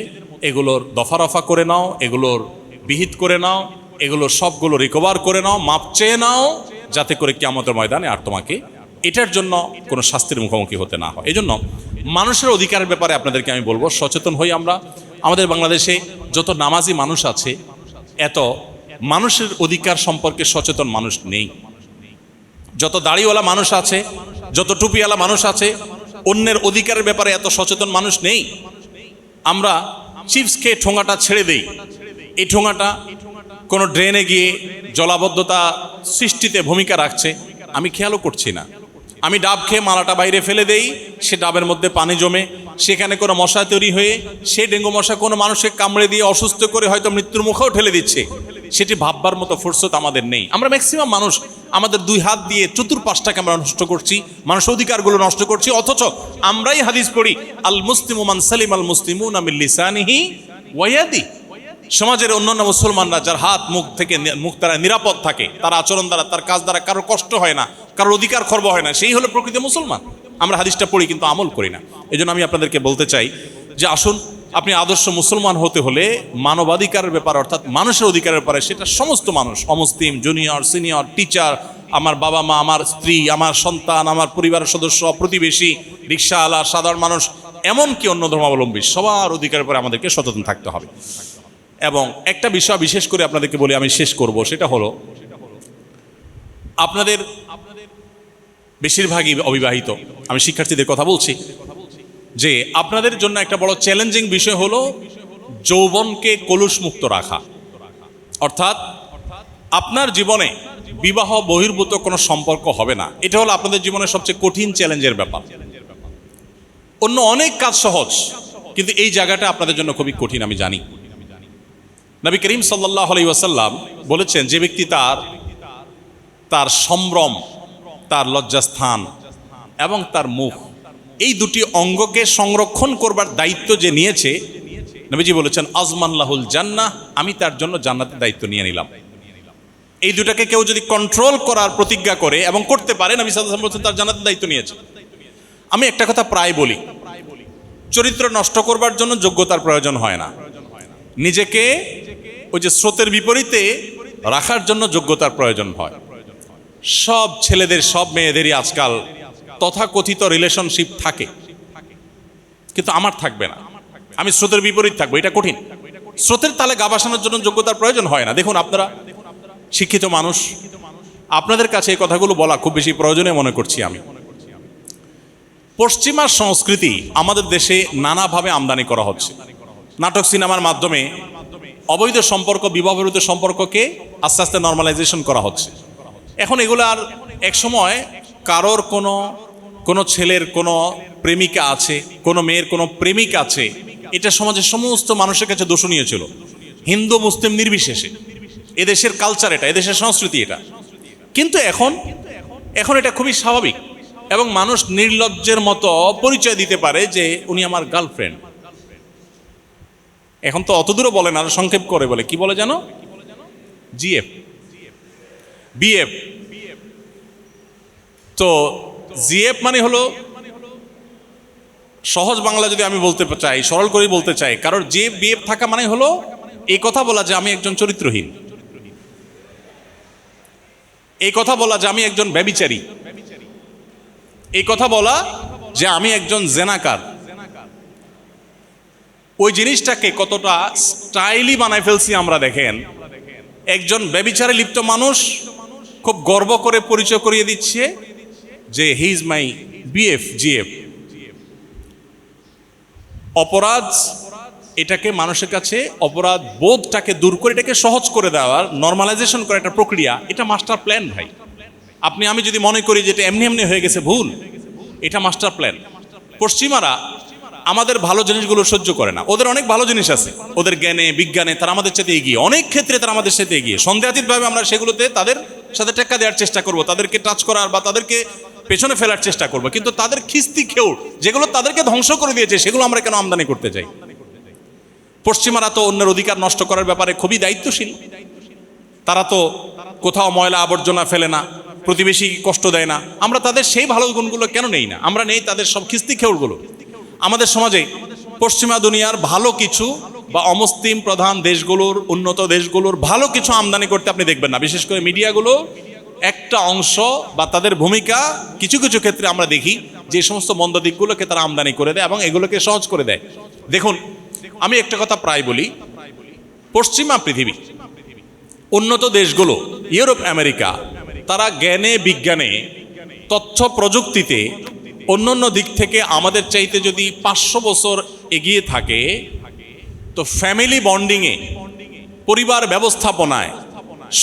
এগুলোর দফা রফা করে নাও, এগুলোর বিহিত করে নাও, এগুলোর সবগুলো রিকভার করে নাও, মাপ চেয়ে নাও, যাতে করে কিয়ামতের ময়দানে আর তোমাকে এটার জন্য কোনো শাস্তির মুখোমুখি হতে না হয়। এই জন্য মানুষের অধিকারের ব্যাপারে আপনাদেরকে আমি বলবো, সচেতন হই আমরা। আমাদের বাংলাদেশে যত নামাজি মানুষ আছে, এত মানুষের অধিকার সম্পর্কে সচেতন মানুষ নেই। যত দাড়িওয়ালা মানুষ আছে, যত টুপিওয়ালা মানুষ আছে, অন্যের অধিকারের ব্যাপারে এত সচেতন মানুষ নেই। আমরা চিপস খেয়ে ঠোঙাটা ছেড়ে দেই, এই ঠোঙাটা কোনো ড্রেনে গিয়ে জলাবদ্ধতা সৃষ্টিতে ভূমিকা রাখছে, আমি খেয়ালও করছি না। আমি ডাব খেয়ে মালাটা বাইরে ফেলে দেই, সে ডাবের মধ্যে পানি জমে, সেখানে কোনো মশা তৈরি হয়ে সে ডেঙ্গু মশা কোনো মানুষকে কামড়ে দিয়ে অসুস্থ করে হয়তো মৃত্যুর মুখেও ঠেলে দিচ্ছে। সেটি ভাববার মতো ফুরসত আমাদের নেই। আমরা ম্যাক্সিমাম মানুষ আমাদের দুই হাত দিয়ে চতুর্পাশটাকে আমরা নষ্ট করছি, মানুষের অধিকারগুলো নষ্ট করছি। অথচ আমরাই হাদিস পড়ি, আল মুসলিমু মান সালিম আল মুসলিমুনা মিন লিসানিহি ওয়া ইয়াদি। সমাজের অন্যান্য মুসলমানরা যার হাত মুখ তারা নিরাপদ থাকে, তার আচরণ দ্বারা, তার কাজ দ্বারা কারোর কষ্ট হয় না, কারোর অধিকার খর্ব হয় না, সেই হলো প্রকৃত মুসলমান। আমরা হাদিসটা পড়ি কিন্তু আমল করি না। এই জন্য আমি আপনাদেরকে বলতে চাই যে আসুন, আপনি আদর্শ মুসলমান হতে হলে মানবাধিকারের ব্যাপার, অর্থাৎ মানুষের অধিকারের ব্যাপারে, সেটা সমস্ত মানুষ, অমুসলিম, জুনিয়র, সিনিয়র, টিচার, আমার বাবা মা, আমার স্ত্রী, আমার সন্তান, আমার পরিবারের সদস্য, প্রতিবেশী, রিক্সাওয়ালা, সাধারণ মানুষ, এমনকি অন্য ধর্মাবলম্বী, সবার অধিকারের উপরে আমাদেরকে সচেতন থাকতে হবে। এবং একটা বিষয় বিশেষ করে আপনাদেরকে বলি, আমি শেষ করব, সেটা হলো আপনাদের বেশিরভাগই অবিবাহিত, আমি শিক্ষার্থীদের কথা বলছি, যে আপনাদের জন্য একটা বড় চ্যালেঞ্জিং বিষয় হলো যৌবনকে কলুষমুক্ত রাখা। অর্থাৎ আপনার জীবনে বিবাহ বহির্ভূত কোনো সম্পর্ক হবে না। এটা হলো আপনাদের জীবনের সবচেয়ে কঠিন চ্যালেঞ্জের ব্যাপার। অন্য অনেক কাজ সহজ, কিন্তু এই জায়গাটা আপনাদের জন্য খুবই কঠিন, আমি জানি। নবী করিম সাল্লাল্লাহু আলাইহি ওয়াসাল্লাম বলেছেন, যে ব্যক্তি তার সম্ভ্রম, তার লজ্জাস্থান এবং তার মুখ, এই দুটি অঙ্গকে সংরক্ষণ করবার দায়িত্ব যে নিয়েছে, নবীজি বলেছেন আজমানলাহুল জান্নাহ, আমি তার জন্য জান্নাতের দায়িত্ব নিয়ে নিলাম। এই দুটাকে কেউ যদি কন্ট্রোল করার প্রতিজ্ঞা করে এবং করতে পারে, নবী সাল্লাল্লাহু আলাইহি ওয়াসাল্লাম বলেছেন তার জান্নাতের দায়িত্ব নিয়েছে। আমি একটা কথা প্রায় বলি, চরিত্র নষ্ট করবার জন্য যোগ্যতার প্রয়োজন হয় না, নিজেকে ওই যে স্রোতের বিপরীতে রাখার জন্য যোগ্যতার প্রয়োজন হয়। সব ছেলেদের, সব মেয়েদেরই আজকাল তথাকথিত রিলেশনশিপ থাকে, কিন্তু আমার থাকবে না, আমি স্রোতের বিপরীত থাকবো, এটা কঠিন। স্রোতের তালে গা ভাসানোর জন্য যোগ্যতার প্রয়োজন হয় না। দেখুন, আপনারা শিক্ষিত মানুষ, আপনাদের কাছে এই কথাগুলো বলা খুব বেশি প্রয়োজনীয় মনে করছি আমি। পশ্চিমা সংস্কৃতি আমাদের দেশে নানাভাবে আমদানি করা হচ্ছে। নাটক, সিনেমার মাধ্যমে অবৈধ সম্পর্ক, বিবাহ-বিরোধী সম্পর্ককে আস্তে আস্তে নর্মালাইজেশন করা হচ্ছে। এখন এগুলো আর একসময় কারোর কোনো ছেলের কোনো প্রেমিকা আছে, কোনো মেয়ের কোনো প্রেমিক আছে, এটা সমাজের সমস্ত মানুষের কাছে দূষণীয় ছিল, হিন্দু মুসলিম নির্বিশেষে। এদেশের কালচার এটা, এদেশের সংস্কৃতি এটা। কিন্তু এখন এটা খুবই স্বাভাবিক এবং মানুষ নির্লজ্জের মতো পরিচয় দিতে পারে যে উনি আমার গার্লফ্রেন্ড। এখন তো অত দূরও বলে না, আরো সংক্ষেপ করে বলে, কি বলে জানো? GF, BF. তো জিএফ মানে হলো, সহজ বাংলা যদি আমি বলতে চাই, সরল করে বলতে চাই, কারণ জিএফ বিএফ থাকা মানে হলো এই কথা বলা যে আমি একজন চরিত্রহীন, এই কথা বলা যে আমি একজন ব্যভিচারী, এই কথা বলা যে আমি একজন জেনাকার। ওই জিনিসটাকে কতটা স্টাইলি বানায় ফেলছি আমরা। দেখেন, একজন ব্যভিচারে লিপ্ত মানুষ খুব গর্ব করে পরিচয় করিয়ে দিচ্ছে যে he is my BF, GF. অপরাধ, এটাকে মানুষের কাছে অপরাধ বোধটাকে দূর করে এটাকে সহজ করে দেওয়ার, নর্মালাইজেশন করার একটা প্রক্রিয়া, এটা মাস্টার প্ল্যান ভাই। আমি যদি মনে করি যে এটা এমনি এমনি হয়ে গেছে, ভুল। এটা মাস্টার প্ল্যান। পশ্চিমারা আমাদের ভালো জিনিসগুলো সহ্য করে না, ওদের অনেক ভালো জিনিস আছে, ওদের জ্ঞানে বিজ্ঞানে তারা আমাদের সাথে এগিয়ে, অনেক ক্ষেত্রে তারা আমাদের সাথে এগিয়ে। সন্দেহাতীতভাবে আমরা সেগুলোতে তাদের সাথে টেক্কা দেওয়ার চেষ্টা করব, তাদেরকে টাচ করার বা তাদেরকে পেছনে ফেলার চেষ্টা করব, কিন্তু তাদের খিস্তি খেউড় যেগুলো তাদেরকে ধ্বংস করে দিয়েছে, সেগুলো আমরা কেন আমদানি করতে চাই? পশ্চিমারা তো অন্যের অধিকার নষ্ট করার ব্যাপারে খুবই দায়িত্বশীল। তারা তো কোথাও ময়লা আবর্জনা ফেলে না, প্রতিবেশী কষ্ট দেয় না। আমরা তাদের সেই ভালো গুণগুলো কেন নেই না? আমরা নেই তাদের সব খিস্তি খেউড়গুলো। আমাদের সমাজে পশ্চিমা দুনিয়ার ভালো কিছু বা অমুসলিম প্রধান দেশগুলোর, উন্নত দেশগুলোর ভালো কিছু আমদানি করতে আপনি দেখবেন না। বিশেষ করে মিডিয়াগুলো একটা অংশ বা তাদের ভূমিকা কিছু কিছু ক্ষেত্রে আমরা দেখি যে সমস্ত মন্দ দিকগুলোকে তারা আমদানি করে দেয় এবং এগুলোকে সহজ করে দেয়। দেখুন, আমি একটা কথা প্রায় বলি, পশ্চিমা পৃথিবী, উন্নত দেশগুলো, ইউরোপ, আমেরিকা, তারা জ্ঞানে বিজ্ঞানে, তথ্য প্রযুক্তিতে অন্যান্য দিক থেকে আমাদের চাইতে যদি 500 বছর এগিয়ে থাকে, তো ফ্যামিলি বন্ডিংয়ে, পরিবার ব্যবস্থাপনায়,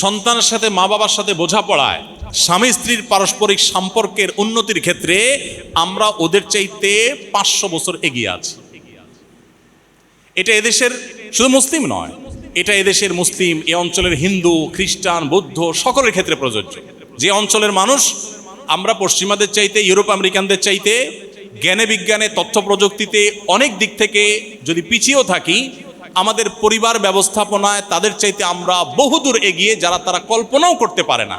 সন্তানের সাথে মা বাবার সাথে বোঝাপড়ায়, স্বামী স্ত্রীর পারস্পরিক সম্পর্কের উন্নতির ক্ষেত্রে আমরা ওদের চাইতে 500 বছর এগিয়ে আছি। এটা এদেশের শুধু মুসলিম নয়, এটা এদেশের মুসলিম, এ অঞ্চলের হিন্দু, খ্রিস্টান, বৌদ্ধ সকলের ক্ষেত্রে প্রযোজ্য। যে অঞ্চলের মানুষ আমরা পশ্চিমাদের চাইতে, ইউরোপ আমেরিকানদের চাইতে জ্ঞানে বিজ্ঞানে, তথ্য প্রযুক্তিতে অনেক দিক থেকে যদি পিছিয়েও থাকি, আমাদের পরিবার ব্যবস্থাপনায় তাদের চাইতে আমরা বহুদূর এগিয়ে, যারা তারা কল্পনাও করতে পারে না।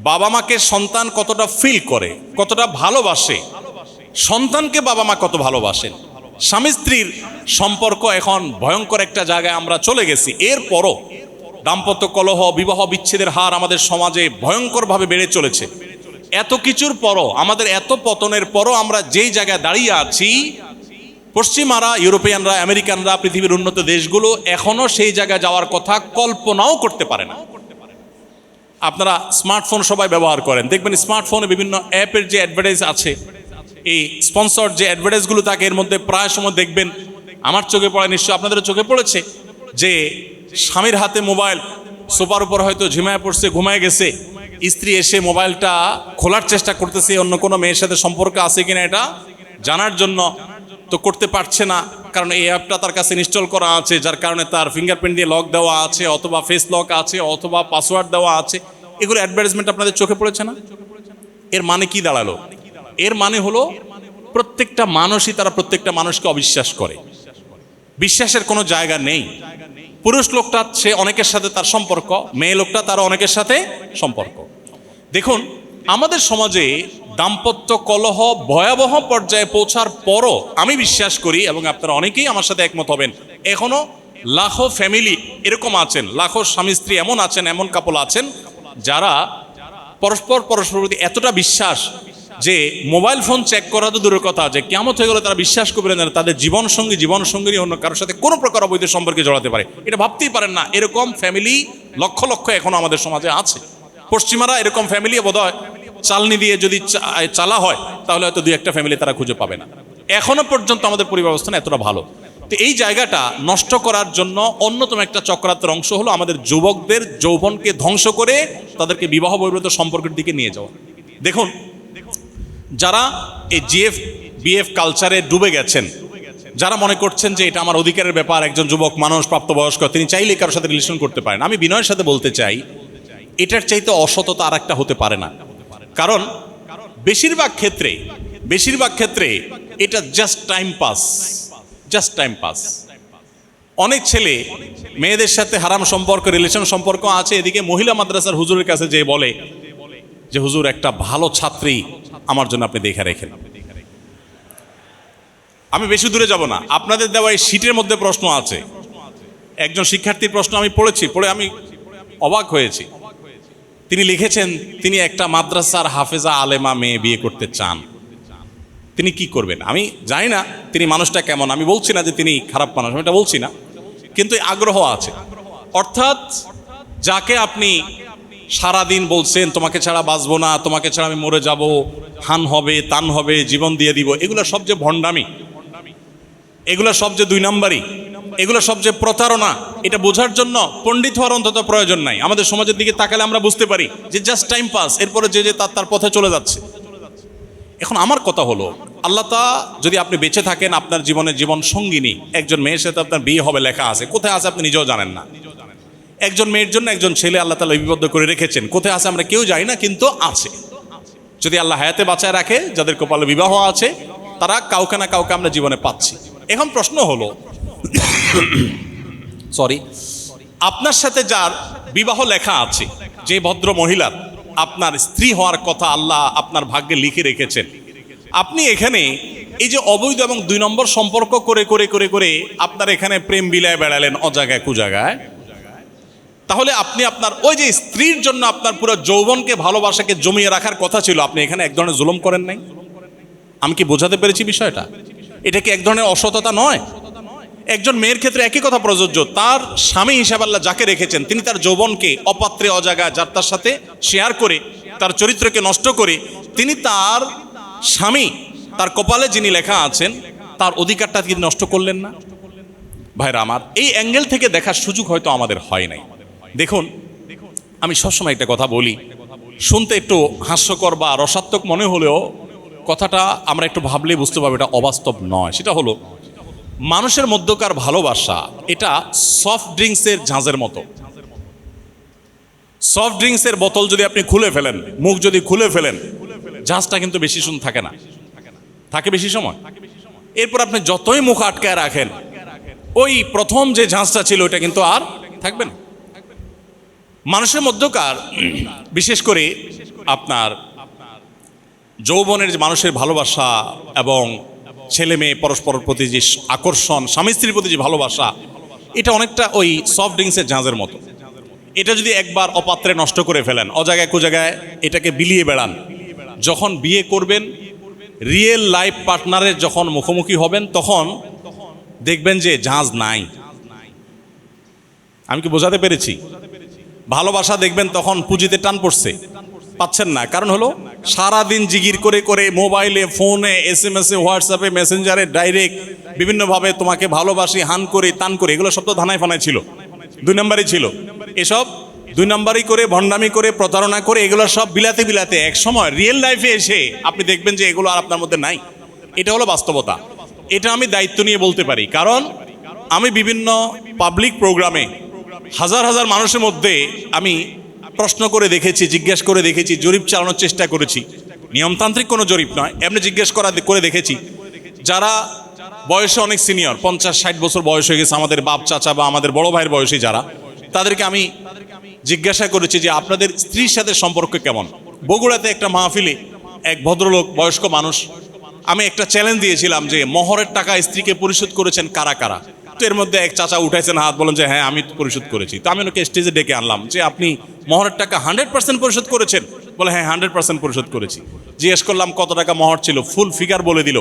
বাবা মাকে সন্তান কতটা ফিল করে, কতটা ভালোবাসে, সন্তানকে বাবা মা কত ভালোবাসেন। স্বামী স্ত্রীর সম্পর্ক এখন ভয়ঙ্কর একটা জায়গায় আমরা চলে গেছি। এরপরও দাম্পত্য কলহ, বিবাহ বিচ্ছেদের হার আমাদের সমাজে ভয়ঙ্করভাবে বেড়ে চলেছে। এত কিছুর পরও, আমাদের এত পতনের পরও আমরা যেই জায়গায় দাঁড়িয়ে আছি, পশ্চিমারা, ইউরোপিয়ানরা, আমেরিকানরা, পৃথিবীর উন্নত দেশগুলো এখনো সেই জায়গায় যাওয়ার কথা কল্পনাও করতে পারে না। আপনারা স্মার্টফোন সবাই ব্যবহার করেন, দেখবেন স্মার্টফোনে বিভিন্ন অ্যাপের যে অ্যাডভার্টাইজ আছে, এই স্পন্সর যে অ্যাডভার্টাইজগুলো থাকে, এর মধ্যে প্রায় সময় দেখবেন, আমার চোখে পড়ে, নিশ্চয় আপনাদেরও চোখে পড়েছে, যে স্বামীর হাতে মোবাইল, সোফার উপর হয়তো ঝিমায় পড়ছে, ঘুমায় গেছে, স্ত্রী এসে মোবাইলটা খোলার চেষ্টা করতেছে অন্য কোনো মেয়ের সাথে সম্পর্ক আছে কিনা এটা জানার জন্য, তো করতে পারছে না, কারণ এই অ্যাপটা তার কাছে ইনস্টল করা আছে, যার কারণে তার ফিঙ্গারপ্রিন্ট দিয়ে লক দেওয়া আছে, অথবা ফেস লক আছে, অথবা পাসওয়ার্ড দেওয়া আছে। এগুলো অ্যাডভার্টাইজমেন্ট আপনাদের চোখে পড়েছে না? এর মানে কি দাঁড়ালো? এর মানে হলো প্রত্যেকটা মানুষই, তারা প্রত্যেকটা মানুষকে অবিশ্বাস করে, বিশ্বাসের কোনো জায়গা নেই। পুরুষ লোকটা সে অনেকের সাথে তার সম্পর্ক, মেয়ে লোকটা তার অনেকের সাথে সম্পর্ক। দেখুন, আমাদের সমাজে দাম্পত্য কলহ ভয়াবহ পর্যায়ে পৌঁছার পরও আমি বিশ্বাস করি, এবং আপনারা অনেকেই আমার সাথে একমত হবেন, এখনো লাখো ফ্যামিলি এরকম আছেন, লাখো স্বামী স্ত্রী এমন আছেন, এমন কাপল আছেন যারা পরস্পর প্রতি এতটা বিশ্বাস যে মোবাইল ফোন চেক করা তো দূরের কথা, যে কিয়ামত হয়ে গেলে তারা বিশ্বাস করবেন না তাদের জীবনসঙ্গী অন্য কারোর সাথে কোনো প্রকার অবৈধ সম্পর্কে জড়াতে পারে। এটা ভাবতেই পারেন না। এরকম ফ্যামিলি লক্ষ লক্ষ এখনো আমাদের সমাজে আছে। পশ্চিমারা এরকম ফ্যামিলি বোধহয় চালনি দিয়ে যদি চালা হয় তাহলে হয়তো দুই একটা ফ্যামিলি তারা খুঁজে পাবে না। এখনো পর্যন্ত আমাদের পরিবার অবস্থান এতটা ভালো। তো এই জায়গাটা নষ্ট করার জন্য অন্যতম একটা চক্রান্তের অংশ হলো আমাদের যুবকদের যৌবনকে ধ্বংস করে তাদেরকে বিবাহ বহির্ভূত সম্পর্কের দিকে নিয়ে যাওয়া। দেখুন, যারা এই বিএফ কালচারে ডুবে গেছেন, যারা মনে করছেন যে এটা আমার অধিকারের ব্যাপার, একজন যুবক মানুষ প্রাপ্তবয়স্ক তিনি চাইলে কারোর সাথে রিলেশন করতে পারেন, আমি বিনয়ের সাথে বলতে চাই এটার চাইতে অসততা আর একটা হতে পারে না। কারণ বেশিরভাগ ক্ষেত্রে এটা জাস্ট টাইম পাস। অনেক ছেলে মেয়েদের সাথে হারাম সম্পর্ক, রিলেশন সম্পর্ক আছে, এদিকে মহিলা মাদ্রাসার হুজুরের কাছে যে বলে যে হুজুর একটা ভালো ছাত্রী আমার জন্য আপনি দেখে রেখেন। আমি বেশি দূরে যাব না, আপনাদের দেওয়া এই শীটের মধ্যে প্রশ্ন আছে, একজন শিক্ষার্থীর প্রশ্ন আমি পড়ে আমি অবাক হয়েছি। তিনি লিখেছেন তিনি একটা মাদ্রাসার হাফেজা আলেমা মেয়ে বিয়ে করতে চান, তিনি কি করবেন? আমি জানি না তিনি মানুষটা কেমন, আমি বলছি না যে তিনি খারাপ মানুষ, আমি এটা বলছি না, কিন্তু আগ্রহ আছে। অর্থাৎ যাকে আপনি সারাদিন বলছেন তোমাকে ছাড়া বাঁচবো না, তোমাকে ছাড়া আমি মরে যাব, হান হবে তান হবে, জীবন দিয়ে দিব, এগুলো সবচেয়ে ভণ্ডামি, এগুলো সবচেয়ে দুই নাম্বারই, এগুলো সবচেয়ে প্রতারণা। এটা বোঝার জন্য পণ্ডিত হওয়ার অন্তত প্রয়োজন নাই। আমাদের সমাজের দিকে তাকালে আমরা বুঝতে পারি যে জাস্ট টাইম পাস, এরপরে যে তার পথে চলে যাচ্ছে। এখন আমার কথা হলো, আল্লাহ যদি আপনি বেঁচে থাকেন, আপনার জীবন সঙ্গিনী একজন মেয়ের সাথে আপনার বিয়ে হবে লেখা আছে, কোথায় আছে আপনি নিজেও জানেন না। একজন মেয়ের জন্য একজন ছেলে আল্লাহ তাআলা লিপিবদ্ধ করে রেখেছেন, কোথায় আছে আমরা কেউ জানি না, কিন্তু আছে। যদি আল্লাহ হায়াতে বাঁচায় রাখে, যাদের কপালে বিবাহ আছে, তারা কাউকে না কাউকে আমরা জীবনে পাচ্ছি। এখন প্রশ্ন হলো আপনার সাথে যার বিবাহ লেখা আছে, যে ভদ্র মহিলার আপনার স্ত্রী হওয়ার কথা আল্লাহ আপনার ভাগ্যে লিখে রেখেছেন, আপনি এখানে এই যে অবৈধ এবং দুই নম্বর সম্পর্ক করে করে করে করে আপনার এখানে প্রেম বিলায় বেড়ালেন অজায়গায় কুজায়গায়, তাহলে আপনি আপনার ওই যে স্ত্রীর জন্য আপনার পুরো যৌবনকে ভালোবাসাকে জমিয়ে রাখার কথা ছিল, আপনি এখানে এক ধরনের জুলুম করেন নাই। আমি কি বোঝাতে পেরেছি বিষয়টা? এটা কি এক ধরনের অসততা নয়? একজন মেয়ের ক্ষেত্রে একই কথা প্রযোজ্য। তার স্বামী হিসাবে আল্লাহ যাকে রেখেছেন, তিনি তার যৌবনকে অপাত্রে অজায়গায় যার তার সাথে শেয়ার করে তার চরিত্রকে নষ্ট করে, তিনি তার স্বামী, তার কপালে যিনি লেখা আছেন, তার অধিকারটা তিনি নষ্ট করলেন না? ভাইরা আমার, এই অ্যাঙ্গেল থেকে দেখার সুযোগ হয়তো আমাদের হয় নাই। দেখুন, আমি সবসময় একটা কথা বলি, শুনতে একটু হাস্যকর বা রসাত্মক মনে হলেও কথাটা আমরা একটু ভাবলে বুঝতে পারবো এটা অবাস্তব নয়। সেটা হলো, মানুষের মধ্যকার ভালোবাসা এটা সফট ড্রিঙ্কসের ঝাঁজের মতো। সফট ড্রিঙ্কসের বোতল যদি আপনি খুলে ফেলেন, মুখ যদি খুলে ফেলেন, ঝাঁজটা কিন্তু বেশি সময় থাকে না, থাকে বেশি সময়। এরপর আপনি যতই মুখ আটকায় রাখেন, ওই প্রথম যে ঝাঁজটা ছিল ওটা কিন্তু আর থাকবে না। মানুষের মধ্যকার বিশেষ করে আপনার যৌবনের যে মানুষের ভালোবাসা এবং ছেলে মেয়ে পরস্পরের প্রতি যে আকর্ষণ, স্বামী স্ত্রীর প্রতি যে ভালোবাসা, এটা অনেকটা ওই সফট ড্রিঙ্কসের ঝাঁজের মতো। এটা যদি একবার অপাত্রে নষ্ট করে ফেলেন, অজায়গায় কুজায়গায় এটাকে বিলিয়ে বেড়ান, যখন বিয়ে করবেন রিয়েল লাইফ পার্টনারের যখন মুখোমুখি হবেন তখন দেখবেন যে জাহাজ নাই। আমি কি বোঝাতে পেরেছি? ভালোবাসা দেখবেন তখন পুঁজিতে টান পড়ছে, পাচ্ছেন না। কারণ হলো সারাদিন জিগির করে করে মোবাইলে, ফোনে, SMS-এ, হোয়াটসঅ্যাপে, মেসেঞ্জারে ডাইরেক্ট বিভিন্নভাবে তোমাকে ভালোবাসি, হান করে, তান করে, এগুলো সব তো ধানায় ফানায় ছিল, 2 নম্বরই ছিল। এসব 2 নম্বরই করে, ভণ্ডামি করে, প্রতারণা করে, এগুলো সব বিলাতে বিলাতে এক সময় রিয়েল লাইফে এসে আপনি দেখবেন যে এগুলো আর আপনার মধ্যে নাই। এটা হলো বাস্তবতা। এটা আমি দায়িত্ব নিয়ে বলতে পারি, কারণ আমি বিভিন্ন পাবলিক প্রোগ্রামে হাজার হাজার মানুষের মধ্যে আমি প্রশ্ন করে দেখেছি, জিজ্ঞেস করে দেখেছি, জরিপ চালানোর চেষ্টা করেছি। নিয়মতান্ত্রিক কোনো জরিপ নয়, এমনি জিজ্ঞেস করে দেখেছি। যারা বয়সে অনেক সিনিয়র, 50-60 বছর বয়স হয়ে গেছে, আমাদের বাপ চাচা বা আমাদের বড় ভাইয়ের বয়সী যারা, তাদেরকে আমি জিজ্ঞাসা করেছি যে আপনাদের স্ত্রীর সাথে সম্পর্ক কেমন। বগুড়াতে একটা মাহফিলে এক ভদ্রলোক, বয়স্ক মানুষ, আমি একটা চ্যালেঞ্জ দিয়েছিলাম যে মহরের টাকা স্ত্রীকে পরিশোধ করেছেন কারা কারা। তো এর মধ্যে এক চাচা উঠাইছেন হাত, বলেন যে হ্যাঁ আমি পরিশোধ করেছি। তো আমি ওনাকে স্টেজে ডেকে আনলাম যে আপনি মহরের টাকা 100% পরিশোধ করেছেন? বলে হ্যাঁ 100% পরিশোধ করেছি। জিজ্ঞেস করলাম কত টাকা মহর ছিল, ফুল ফিগার বলে দিল,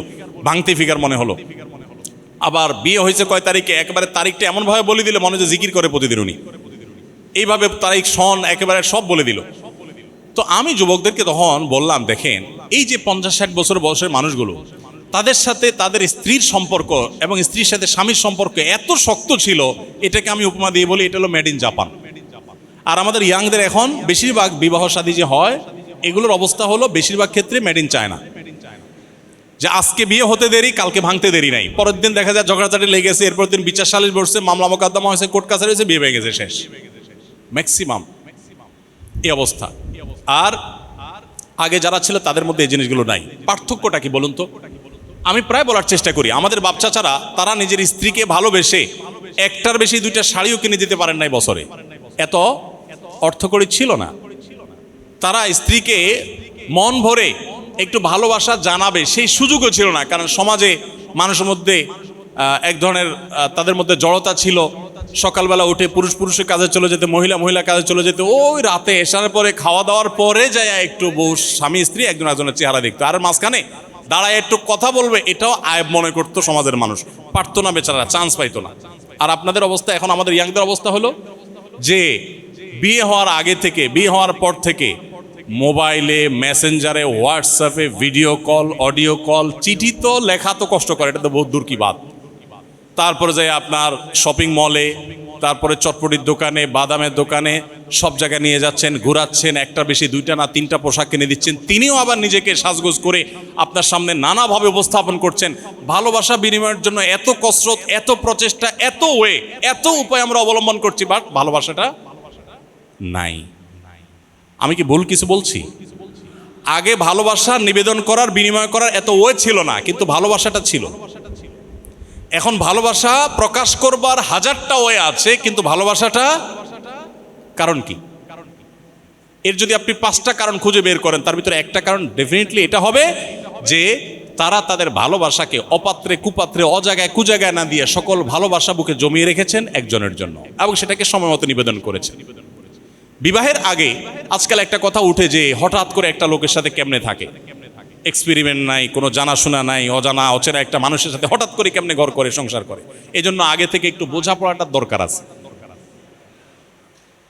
ভাঙতি ফিগার মনে হলো। আবার বিয়ে হয়েছে কয় তারিখে, একেবারে তারিখটা এমনভাবে বলে দিল মনে যে জিকির করে প্রতিদিন উনি, এইভাবে তারিখ সন একেবারে সব বলে দিল। তো আমি যুবকদেরকে তখন বললাম, দেখেন এই যে 50-60 বছর বয়সের মানুষগুলো, তাদের সাথে তাদের স্ত্রীর সম্পর্ক এবং স্ত্রীর সাথে স্বামীর সম্পর্ক এত শক্ত ছিল, এটাকে আমি উপমা দিয়ে বলি এটা হলো মেড ইন জাপান। আর আমাদের ইয়াংদের এখন বেশিরভাগ বিবাহ শাদী যে হয়, এগুলোর অবস্থা হলো বেশিরভাগ ক্ষেত্রে মেড ইন চায়না। যে আজকে বিয়ে হতে দেরি, কালকে ভাঙতে দেরি নাই, পরের দিন দেখা যায় ঝগড়াঝাটি লেগে গেছে, এরপর দিন বিচার সালিশ বসছে, মামলা মোকদ্দমা হয়েছে, কোর্ট কাছারি হয়েছে, বিয়ে হয়ে গেছে, শেষ। ম্যাক্সিমাম এই অবস্থা। আর আগে যারা ছিল তাদের মধ্যে এই জিনিসগুলো নাই। পার্থক্যটা কি বলুন তো? আমি প্রায় বলার চেষ্টা করি, আমাদের বাপ চাচারা তারা নিজের স্ত্রীকে ভালোবেসে একটার বেশি 2টা শাড়িও কিনে দিতে পারেন নাই বছরে, এত অর্থকড়ি ছিল না। তারা স্ত্রীকে মন ভরে একটু ভালোবাসা জানাবে সেই সুযোগও ছিল না, কারণ সমাজে মানুষের মধ্যে এক ধরনের তাদের মধ্যে জড়তা ছিল। সকালবেলা উঠে পুরুষ পুরুষের কাজে চলে যেতে, মহিলা মহিলা কাজে চলে যেতে, ওই রাতে এসার পরে খাওয়া দাওয়ার পরে যায় একটু বউ স্বামী স্ত্রী একজন একজনের চেহারা দেখতো, আর মাঝখানে দাঁড়ায় একটু কথা বলবে, এটাও আয়ব মনে করতো সমাজের মানুষ, পারতো না বেচারা, চান্স পাইতো না। আর আপনাদের অবস্থা এখন, আমাদের ইয়াংদের অবস্থা হলো যে বিয়ে হওয়ার আগে থেকে, বিয়ে হওয়ার পর থেকে মোবাইলে, মেসেঞ্জারে, হোয়াটসঅ্যাপে, ভিডিও কল, অডিও কল, চিঠি তো লেখা তো কষ্ট করে, এটা তো বহুত দূর কি বাদ। তারপরে যাই আপনার শপিং মলে, তারপরে চটপটির দোকানে, বাদামের দোকানে, সব জায়গায় নিয়ে যাচ্ছেন, ঘোরাচ্ছেন, একটা বেশি 2টা না 3টা পোশাক কিনে দিচ্ছেন, তিনিও আবার নিজেকে সাজগোজ করে আপনার সামনে নানাভাবে উপস্থাপন করছেন। ভালোবাসা বিনিময়ের জন্য এত কসরত, এত প্রচেষ্টা, এত ওয়ে, এত উপায় আমরা অবলম্বন করছি, বাট ভালোবাসাটা নাই। আমি কি ভুল কিছু বলছি? আগে ভালোবাসা নিবেদন করার, বিনিময় করার এত ওয়ে ছিল না, কিন্তু ভালোবাসাটা ছিল। এখন ভালোবাসা প্রকাশ করবার 1000টা ওয়ে আছে, কিন্তু ভালোবাসাটা কারণ কি? এর যদি আপনি 5টা কারণ খুঁজে বের করেন, তার ভিতরে একটা কারণ ডেফিনেটলি এটা হবে যে তারা তাদের ভালোবাসাকে অপাত্রে, কুপাত্রে, অজায়গায়, কুজায়গায় না দিয়ে সকল ভালোবাসা বুকে জমিয়ে রেখেছেন একজনের জন্য, এবং সেটাকে সময় মতো নিবেদন করেছেন। বিবাহের আগে আজকাল একটা কথা উঠে যে হঠাৎ করে একটা লোকের সাথে কেমনে থাকে, এক্সপেরিমেন্ট নাই, কোনো জানাশোনা নাই, অজানা অচেনা একটা মানুষের সাথে হঠাৎ করে কেমনে ঘর করে, সংসার করে। এই জন্য আগে থেকে একটু বোঝাপড়াটার দরকার আছে।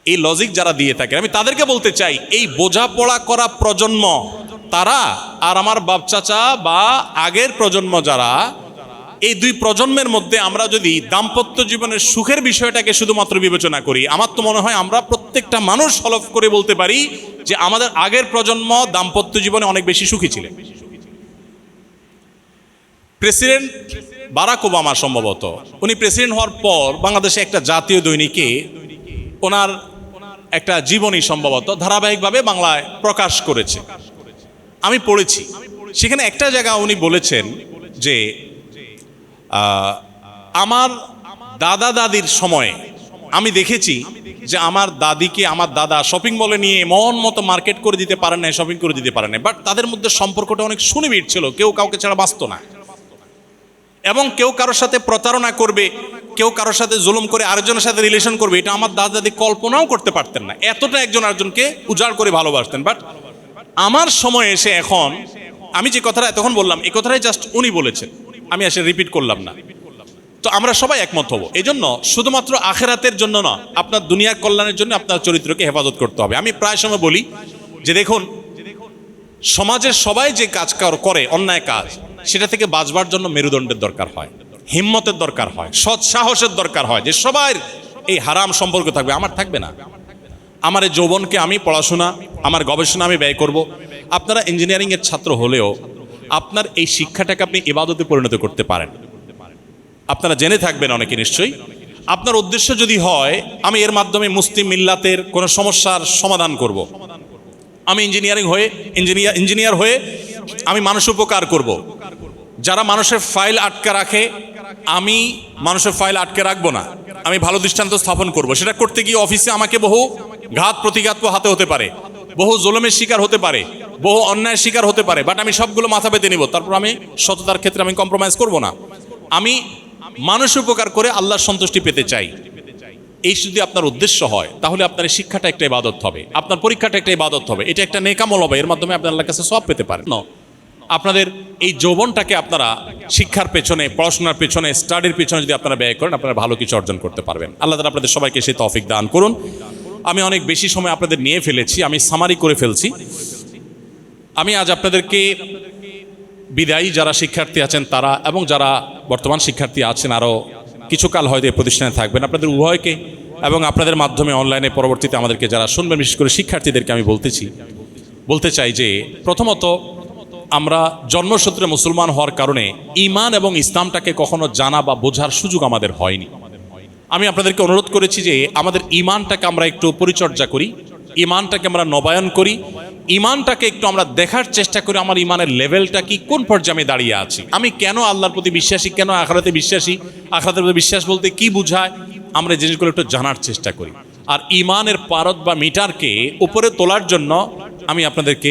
এই লজিক যারা দিয়ে থাকে, আমি তাদেরকে বলতে চাই, এই বোঝাপড়া করা প্রজন্ম তারা আর আমার বাপ চাচা বা আগের প্রজন্ম যারা, এই 2 প্রজন্মের মধ্যে আমরা যদি দাম্পত্য জীবনের সুখের বিষয়টাকে শুধুমাত্র বিবেচনা করি, আমার তো মনে হয় আমরা প্রত্যেকটা মানুষ হলফ করে বলতে পারি যে আমাদের আগের প্রজন্ম দাম্পত্য জীবনে অনেক বেশি সুখী ছিলেন। প্রেসিডেন্ট বারাক ওবামা সম্ভবত, উনি প্রেসিডেন্ট হওয়ার পর বাংলাদেশে একটা জাতীয় দৈনিকে ওনার একটা জীবনী সম্ভবত ধারাবাহিকভাবে বাংলায় প্রকাশ করেছে, আমি পড়েছি। সেখানে একটা জায়গা উনি বলেছেন যে আমার দাদা দাদির সময়ে আমি দেখেছি যে আমার দাদিকে আমার দাদা শপিং মলে নিয়ে মন মতো মার্কেট করে দিতে পারেন না, শপিং করে দিতে পারেন না, বাট তাদের মধ্যে সম্পর্কটা অনেক সুনিবিড় ছিল, কেউ কাউকে ছাড়া বাঁচত না, এবং কেউ কারোর সাথে প্রতারণা করবে কেউ কারোর সাথে জুলুম করে আরেকজনের সাথে রিলেশন করবে, এটা আমার দাদা দাদি কল্পনাও করতে পারতেন না। এতটা একজন আরেকজনকে উজাড় করে ভালোবাসতেন। বাট আমার সময় এসে এখন আমি যে কথাটা এতক্ষণ বললাম, এই কথাটাই জাস্ট উনি বলেছেন, আমি এসে রিপিট করলাম না। তো আমরা সবাই একমত হব। এই জন্য শুধুমাত্র আখেরাতের জন্য না, আপনার দুনিয়ার কল্যাণের জন্য আপনার চরিত্রকে হেফাজত করতে হবে। আমি প্রায় সময় বলি যে দেখুন, সমাজের সবাই যে কাজ করে অন্যায় কাজ, সেটা থেকে বাঁচবার জন্য মেরুদণ্ডের দরকার হয়, হিম্মতের দরকার হয়, সৎ সাহসের দরকার হয়, যে সবার এই হারাম সম্পর্ক থাকবে, আমার থাকবে না। আমার এই যৌবনকে আমি পড়াশোনা, আমার গবেষণা আমি ব্যয় করব। আপনারা ইঞ্জিনিয়ারিংয়ের ছাত্র হলেও আপনার এই শিক্ষাটাকে আপনি ইবাদতে পরিণত করতে পারেন। আপনারা জেনে থাকবেন অনেকে নিশ্চয়ই। আপনার উদ্দেশ্য যদি হয় আমি এর মাধ্যমে মুসলিম মিল্লাতের কোনো সমস্যার সমাধান করব, আমি ইঞ্জিনিয়ার হয়ে আমি মানুষের উপকার করব, যারা মানুষের ফাইল আটকে রাখে আমি মানুষের ফাইল আটকে রাখবো না, আমি ভালো দৃষ্টান্ত স্থাপন করব। সেটা করতে গিয়ে অফিসে আমাকে বহু ঘাত প্রতিঘাত হাতে হতে পারে, বহু জুলুমের শিকার হতে পারে, বহু অন্যায়ের শিকার হতে পারে, বাট আমি সবগুলো মাথা পেতে নিব। তারপর আমি সততার ক্ষেত্রে আমি কম্প্রোমাইজ করব না। আমি মানুষের উপকার করে আল্লাহর সন্তুষ্টি পেতে চাই। এই যদি আপনার উদ্দেশ্য হয় তাহলে আপনার এই শিক্ষাটা একটা ইবাদত হবে, আপনার পরীক্ষাটা একটা ইবাদত হবে, এটা একটা নেকামল হবে, এর মাধ্যমে আপনি আল্লাহর কাছে সওয়াব পেতে পারেন। আপনাদের এই যৌবনটাকে আপনারা শিক্ষার পেছনে, পড়াশোনার পেছনে, স্টাডির পেছনে যদি আপনারা ব্যয় করেন, আপনারা ভালো কিছু অর্জন করতে পারবেন। আল্লাহ তাআলা আপনাদের সবাইকে সেই তৌফিক দান করুন। আমি অনেক বেশি সময় আপনাদের নিয়ে ফেলেছি, আমি সামারি করে ফেলছি। আমি আজ আপনাদেরকে বিদায়ী যারা শিক্ষার্থী আছেন তারা এবং যারা বর্তমান শিক্ষার্থী আছেন আরও কিছুকাল হয়তো এই প্রতিষ্ঠানে থাকবেন, আপনাদের উভয়কে এবং আপনাদের মাধ্যমে অনলাইনে পরবর্তীতে আমাদেরকে যারা শুনবেন, বিশেষ করে শিক্ষার্থীদেরকে আমি বলতে চাই যে প্রথমত আমরা জন্মসূত্রে মুসলমান হওয়ার কারণে ঈমান এবং ইসলামটাকে কখনো জানা বা বোঝার সুযোগ আমাদের হয়নি। আমি আপনাদেরকে অনুরোধ করেছি যে আমাদের ঈমানটাকে আমরা একটু পরিচর্যা করি, ঈমানটাকে আমরা নবায়ন করি, ঈমানটাকে একটু আমরা দেখার চেষ্টা করি আমার ঈমানের লেভেলটা কি, কোন পর্যায়ে আমি দাঁড়িয়ে আছি, আমি কেন আল্লাহর প্রতি বিশ্বাসী, কেন আখিরাতে বিশ্বাসী, আখিরাতের প্রতি বিশ্বাস বলতে কি বোঝায়, আমরা এই জিনিসগুলো একটু জানার চেষ্টা করি। আর ঈমানের পারদ বা মিটারকে উপরে তোলার জন্য আমি আপনাদেরকে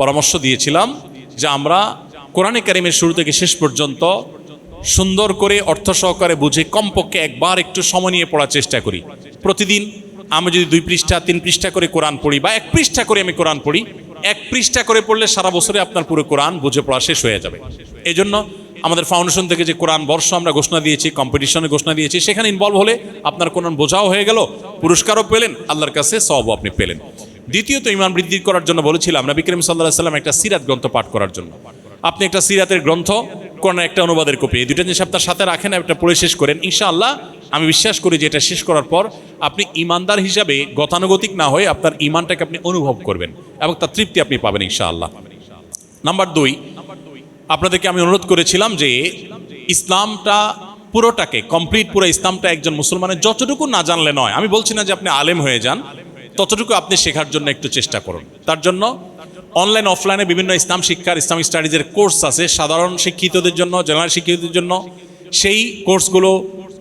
পরামর্শ দিয়েছিলাম যে আমরা কোরআনে কারিমের শুরু থেকে শেষ পর্যন্ত সুন্দর করে অর্থ সহকারে বুঝে কমপক্ষে একবার একটু সময় নিয়ে পড়ার চেষ্টা করি। প্রতিদিন আমি যদি 2 পৃষ্ঠা 3 পৃষ্ঠা করে কোরআন পড়ি বা 1 পৃষ্ঠা করে আমি কোরআন পড়ি, 1 পৃষ্ঠা করে পড়লে সারা বছরে আপনার পুরো কোরআন বুঝে পড়া শেষ হয়ে যাবে। এই জন্য আমাদের ফাউন্ডেশন থেকে যে কোরআন বর্ষ আমরা ঘোষণা দিয়েছি, কম্পিটিশনে ঘোষণা দিয়েছি, সেখানে ইনভলভ হলে আপনার কোরআন বোঝাও হয়ে গেল, পুরস্কারও পেলেন, আল্লাহর কাছে সওয়াবও আপনি পেলেন। দ্বিতীয়ত ঈমান বৃদ্ধি করার জন্য বলেছিলাম নবী করিম সাল্লাল্লাহু আলাইহি ওয়াসাল্লাম একটা সিরাত গ্রন্থ পাঠ করার জন্য। আপনি একটা সিরাতের গ্রন্থ, কোরআনের একটা অনুবাদের কপি, এই দুটো জিনিস আপনার সাথে রাখেন, একটা পড়ে শেষ করেন। ইনশাআল্লাহ আমি বিশ্বাস করি যে এটা শেষ করার পর আপনি ঈমানদার হিসাবে গতানুগতিক না হয়ে আপনার ঈমানটাকে আপনি অনুভব করবেন এবং তার তৃপ্তি আপনি পাবেন ইনশাআল্লাহ। নাম্বার 2, আপনাদেরকে আমি অনুরোধ করেছিলাম যে ইসলামটা পুরোটাকে কমপ্লিট, পুরো ইসলামটা একজন মুসলমানের যতটুকু না জানলে নয়, আমি বলছি না যে আপনি আলেম হয়ে যান, ততটুকু আপনি শেখার জন্য একটু চেষ্টা করুন। তার জন্য অনলাইন অফলাইনে বিভিন্ন ইসলাম শিক্ষার, ইসলামিক স্টাডিজের কোর্স আছে সাধারণ শিক্ষিতদের জন্য, জেনারেল শিক্ষিতদের জন্য। সেই কোর্সগুলো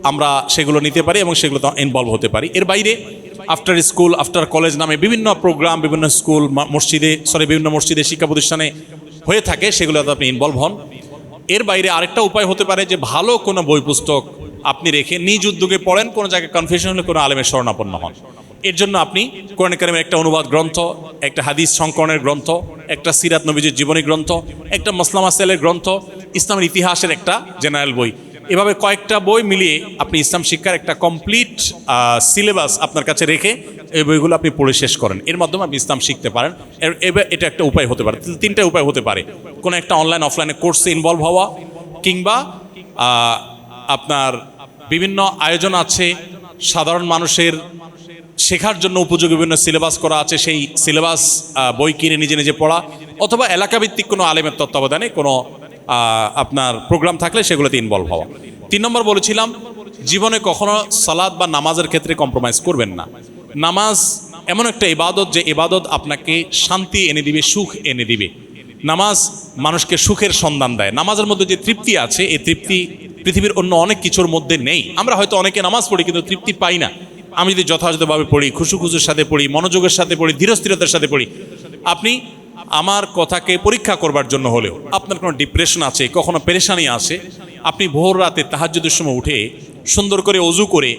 আমরা সেগুলো নিতে পারি এবং সেগুলোতে ইনভলভ হতে পারি। এর বাইরে আফটার স্কুল, আফটার কলেজ নামে বিভিন্ন প্রোগ্রাম বিভিন্ন স্কুল, বিভিন্ন মসজিদে, শিক্ষা প্রতিষ্ঠানে হয়ে থাকে, সেগুলোতে আপনি ইনভলভ হন। এর বাইরে আরেকটা উপায় হতে পারে যে ভালো কোনো বই পুস্তক আপনি রেখে নিজ উদ্যোগে পড়েন, কোনো জায়গায় কনফিউশন হলে কোনো আলেমের শরণাপন্ন হন। এর জন্য আপনি কোরআন কারীমের একটা অনুবাদ গ্রন্থ, একটা হাদিস সংকলনের গ্রন্থ, একটা সিরাত নবীজির জীবনী গ্রন্থ, একটা মাসলা মাসাইলের গ্রন্থ, ইসলামের ইতিহাসের একটা জেনারেল বই, এভাবে কয়েকটা বই মিলিয়ে আপনি ইসলাম শিক্ষার একটা কমপ্লিট সিলেবাস আপনার কাছে রেখে এই বইগুলো আপনি পড়ে শেষ করেন। এর মাধ্যমে আপনি ইসলাম শিখতে পারেন। এটা একটা উপায় হতে পারে। 3টা উপায় হতে পারে। কোনো একটা অনলাইন অফলাইনে কোর্সে ইনভলভ হওয়া, কিংবা আপনার বিভিন্ন আয়োজন আছে সাধারণ মানুষের শেখার জন্য উপযোগী বিভিন্ন সিলেবাস করা আছে, সেই সিলেবাস বই কিনে নিজে নিজে পড়া, অথবা এলাকাভিত্তিক কোনো আলেমের তত্ত্বাবধানে কোনো আপনার প্রোগ্রাম থাকলে সেগুলোতে ইনভলভ হওয়া। 3 নম্বর বলেছিলাম জীবনে কখনো সালাত বা নামাজের ক্ষেত্রে কম্প্রোমাইজ করবেন না। নামাজ এমন একটা ইবাদত যে ইবাদত আপনাকে শান্তি এনে দিবে, সুখ এনে দিবে। নামাজ মানুষকে সুখের সন্ধান দেয়। নামাজের মধ্যে যে তৃপ্তি আছে, এই তৃপ্তি পৃথিবীর অন্য অনেক কিছুর মধ্যে নেই। আমরা হয়তো অনেকে নামাজ পড়ি কিন্তু তৃপ্তি পাই না। আমি যদি যথাযথভাবে পড়ি, খুশুর সাথে পড়ি, মনোযোগের সাথে পড়ি, ধীরস্থিরতার সাথে পড়ি, আপনি আমার কথাকে পরীক্ষা করবার জন্য হলেও আপনার কোনো ডিপ্রেশন আছে, কখনো পেরেশানি আছে, আপনি ভোর রাতে তাহাজ্জুদের সময় উঠে সুন্দর করে অজু করে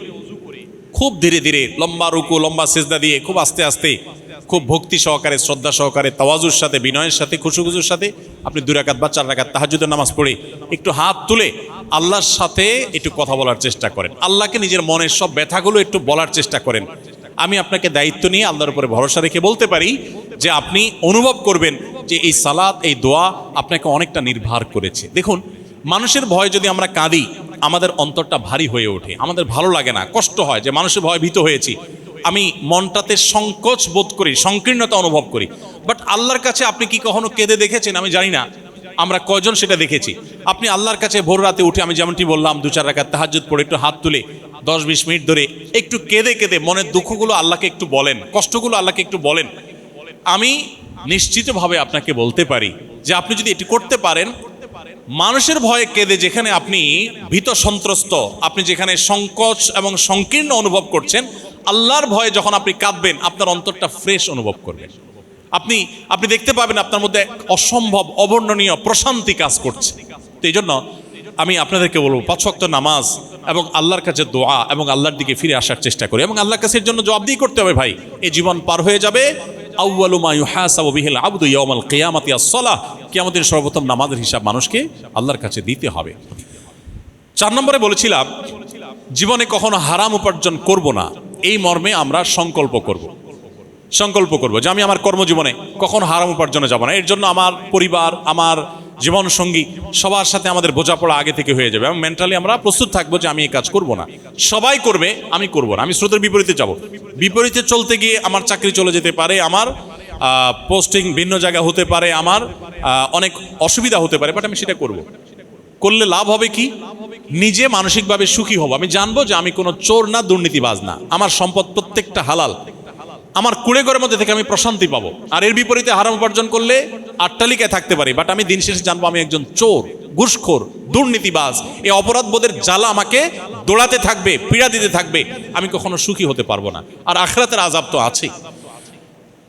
খুব ধীরে ধীরে লম্বা রুকু লম্বা সিজদা দিয়ে খুব আস্তে আস্তে খুব ভক্তি সহকারে শ্রদ্ধা সহকারে তাওয়াজুর সাথে বিনয়ের সাথে খুশুখুজুর সাথে আপনি 2 রাকাত বা 4 রাকাত তাহাজ্জুদের নামাজ পড়ে একটু হাত তুলে আল্লাহর সাথে একটু কথা বলার চেষ্টা করেন, আল্লাহকে নিজের মনের সব ব্যথাগুলো একটু বলার চেষ্টা করেন। আমি আপনাকে দায়িত্ব নিয়ে আল্লাহর উপরে ভরসা রেখে বলতে পারি যে আপনি অনুভব করবেন যে এই সালাত এই দোয়া আপনাকে অনেকটা নির্ভর করেছে। দেখুন, মানুষের ভয়ে যদি আমরা কাঁদি আমাদের অন্তরটা ভারী হয়ে ওঠে, আমাদের ভালো লাগে না, কষ্ট হয় যে মানুষের ভয়ে ভীত হয়েছি, আমি মনটাতে সংকোচ বোধ করি, সংকীর্ণতা অনুভব করি। বাট আল্লাহর কাছে আপনি কি কখনো কেঁদে দেখেছেন? আমি জানি না আমরা কয়জন সেটা দেখেছি। আপনি আল্লাহর কাছে ভোর রাতে উঠে, আমি যেমনটি বললাম, 2-4 রাকাত তাহাজ্জুদ পড়ে একটু হাত তুলে 10-20 মিনিট ধরে একটু কেঁদে কেঁদে মনের দুঃখগুলো আল্লাহকে একটু বলেন, কষ্টগুলো আল্লাহকে একটু বলেন। আমি নিশ্চিতভাবে আপনাকে বলতে পারি যে আপনি যদি এটি করতে পারেন, মানুষের ভয়ে কেঁদে যেখানে আপনি ভীত সন্ত্রস্ত, আপনি যেখানে সংকোচ এবং সংকীর্ণ অনুভব করছেন, আল্লাহর ভয়ে যখন আপনি কাঁদবেন আপনার অন্তরটা ফ্রেশ অনুভব করবেন। আপনি দেখতে পাবেন আপনার মধ্যে অসম্ভব অবর্ণনীয় প্রশান্তি কাজ করছে। তো এই জন্য আমি আপনাদেরকে বলবো 5 ওয়াক্ত নামাজ এবং আল্লাহর কাছে দোয়া এবং আল্লাহর দিকে ফিরে আসার চেষ্টা করি, এবং আল্লাহর কাছে এর জন্য জবাবদিহি করতে হবে। ভাই, এই জীবন পার হয়ে যাবে। আউয়ালু মা ইউহাসাবু বিহিল আবদু ইয়াউমাল কিয়ামাতি আস-সালাহ, কিয়ামতের সর্বপ্রথম নামাজের হিসাব মানুষকে আল্লাহর কাছে দিতে হবে। 4 নম্বরে বলেছিলাম জীবনে কখনো হারাম উপার্জন করব না, এই মর্মে আমরা সংকল্প করব যে আমি আমার কর্মজীবনে কখনো হারাম উপার্জনে যাব না। এর জন্য আমার পরিবার, আমার জীবন সঙ্গী সবার সাথে আমাদের বোঝাপড়া আগে থেকে হয়ে যাবে এবং মেন্টালি আমরা প্রস্তুত থাকবো যে আমি এই কাজ করব না। সবাই করবে, আমি করব না, আমি স্রোতের বিপরীতে যাব। বিপরীতে চলতে গিয়ে আমার চাকরি চলে যেতে পারে, আমার পোস্টিং ভিন্ন জায়গা হতে পারে, আমার অনেক অসুবিধা হতে পারে, বাট আমি সেটা করলে লাভ হবে কি? নিজে মানসিকভাবে সুখী হব। আমি জানবো যে আমি কোনো চোর না, দুর্নীতিবাজ না, আমার সম্পদ প্রত্যেকটা হালাল, আমার কুড়ে ঘরের মধ্যে থেকে আমি প্রশান্তি পাবো। আর এর বিপরীতে হারাম উপার্জন করলে আট্টালিকায় থাকতে পারি, বাট আমি দিন শেষে জানবো আমি একজন চোর, ঘুষখোর, দুর্নীতিবাজ। এই অপরাধবোধের জ্বালা আমাকে দৌড়াতে থাকবে, পীড়া দিতে থাকবে, আমি কখনো সুখী হতে পারবো না। আর আখিরাতের আযাব তো আছেই।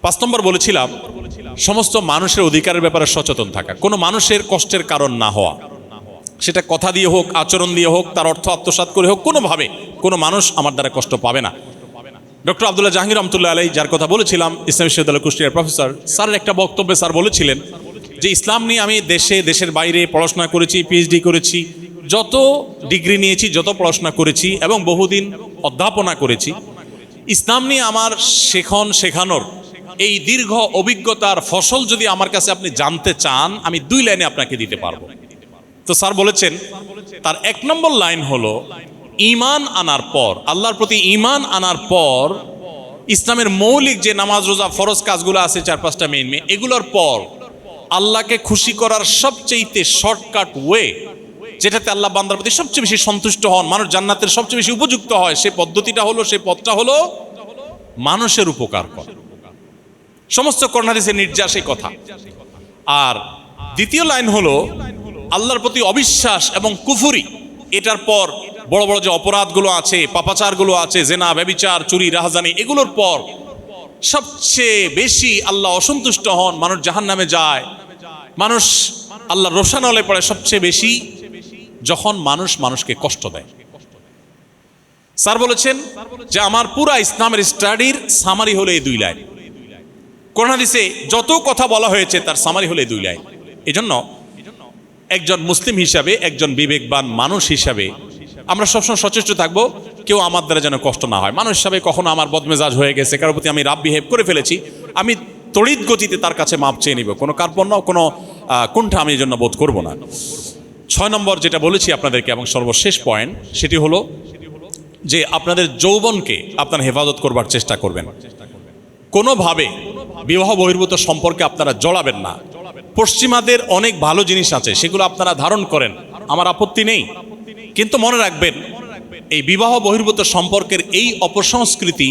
5 নম্বর বলেছিলাম সমস্ত মানুষের অধিকারের ব্যাপারে সচেতন থাকা, কোনো মানুষের কষ্টের কারণ না হওয়া, সেটা কথা দিয়ে হোক, আচরণ দিয়ে হোক, তার অর্থ আত্মসাৎ করে হোক, কোনোভাবে কোনো মানুষ আমার দ্বারা কষ্ট পাবে না। ডক্টর আব্দুল্লাহ জাহাঙ্গীর রহমতুল্লাহ আলাইহি, যার কথা বলেছিলাম, ইসলামী বিশ্ববিদ্যালয় কুষ্টিয়ার প্রফেসর, স্যারের একটা বক্তব্যে স্যার বলেছিলেন যে ইসলাম নিয়ে আমি দেশের বাইরে পড়াশোনা করেছি, পিএইচডি করেছি, যত ডিগ্রি নিয়েছি, যত পড়াশোনা করেছি এবং বহুদিন অধ্যাপনা করেছি, ইসলাম নিয়ে আমার শেখানোর এই দীর্ঘ অভিজ্ঞতার ফসল যদি আমার কাছে আপনি জানতে চান, আমি 2 লাইনে আপনাকে দিতে পারবো। তো স্যার বলেছেন তার 1 নম্বর লাইন হলো ঈমান আনার পর, আল্লাহর প্রতি ঈমান আনার পর, ইসলামের মৌলিক যে নামাজ রোজা ফরজ কাজগুলো আছে 4-5টা মেইন, এগুলোর পর আল্লাহকে খুশি করার সবচেয়ে শর্টকাট ওয়ে, যেটাতে আল্লাহ বান্দার প্রতি সবচেয়ে বেশি সন্তুষ্ট হন, মানুষ জান্নাতের সবচেয়ে বেশি উপযুক্ত হয়, সেই পদ্ধতিটা হলো, সেই পথটা হলো মানুষের উপকার করা। সমস্ত কোরআন হাদিসের নির্যাস এই কথা। আর দ্বিতীয় লাইন হলো আল্লাহর প্রতি অবিশ্বাস এবং কুফরি। এটার পর বড় বড় যে অপরাধগুলো আছে, পাপাচারগুলো আছে, জেনা, ব্যভিচার, চুরি, রাহাজানি, এগুলোর পর সবচেয়ে বেশি আল্লাহ অসন্তুষ্ট হন, মানুষ জাহান্নামে যায়, মানুষ আল্লাহ রোশানলে পড়ে সবচেয়ে বেশি যখন মানুষকে কষ্ট দেয়। স্যার বলেছেন যে আমার পুরা ইসলামের স্টাডির সামারি হলো এই 2 লাইন। কোরআন হাদিসে যত কথা বলা হয়েছে তার সামারি হলো এই 2 লাইন। এজন্য একজন মুসলিম হিসাবে, একজন বিবেকবান মানুষ হিসাবে আমরা সবসময় সচেষ্ট থাকবো কেউ আমার দ্বারা যেন কষ্ট না হয়। মানুষ হিসাবে কখনো আমার বদমেজাজ হয়ে গেছে, কারোর প্রতি আমি রাব বিহেভ করে ফেলেছি, আমি তড়িৎ গতিতে তার কাছে মাপ চেয়ে নিব, কোনো কার্পণ্য, কোনো কুণ্ঠা আমি এই জন্য বোধ করব না। 6 নম্বর যেটা বলেছি আপনাদেরকে এবং সর্বশেষ পয়েন্ট, সেটি হলো যে আপনাদের যৌবনকে আপনারা হেফাজত করবার চেষ্টা করবেন। কোনোভাবে বিবাহ বহির্ভূত সম্পর্কে আপনারা জড়াবেন না। পশ্চিমাদের অনেক ভালো জিনিস আছে, সেগুলো আপনারা ধারণ করেন, আমার আপত্তি নেই, কিন্তু মনে রাখবেন এই বিবাহ বহির্ভূত সম্পর্কের এই অপসংস্কৃতি,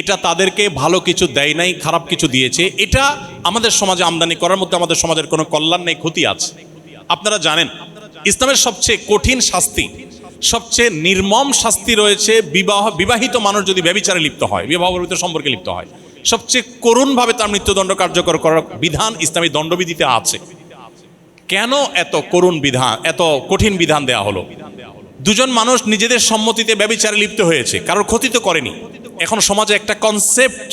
এটা তাদেরকে ভালো কিছু দেয় নাই, খারাপ কিছু দিয়েছে। এটা আমাদের সমাজে আমদানি করার মধ্যে আমাদের সমাজের কোনো কল্যাণ নেই, ক্ষতি আছে। আপনারা জানেন ইসলামের সবচেয়ে কঠিন শাস্তি, সবচেয়ে নির্মম শাস্তি রয়েছে বিবাহিত মানুষ যদি ব্যভিচারে লিপ্ত হয়, বিবাহ বহির্ভূত সম্পর্কে লিপ্ত হয়, সবচেয়ে করুণভাবে তার মৃত্যুদণ্ড কার্যকর করার বিধান ইসলামী দণ্ডবিধিতে আছে। কেন এত করুণ বিধান, এত কঠিন বিধান দেয়া হলো? দুজন মানুষ নিজেদের সম্মতিতে ব্যভিচারে লিপ্ত হয়েছে, কারোর ক্ষতি তো করেনি। এখন সমাজে একটা কনসেপ্ট,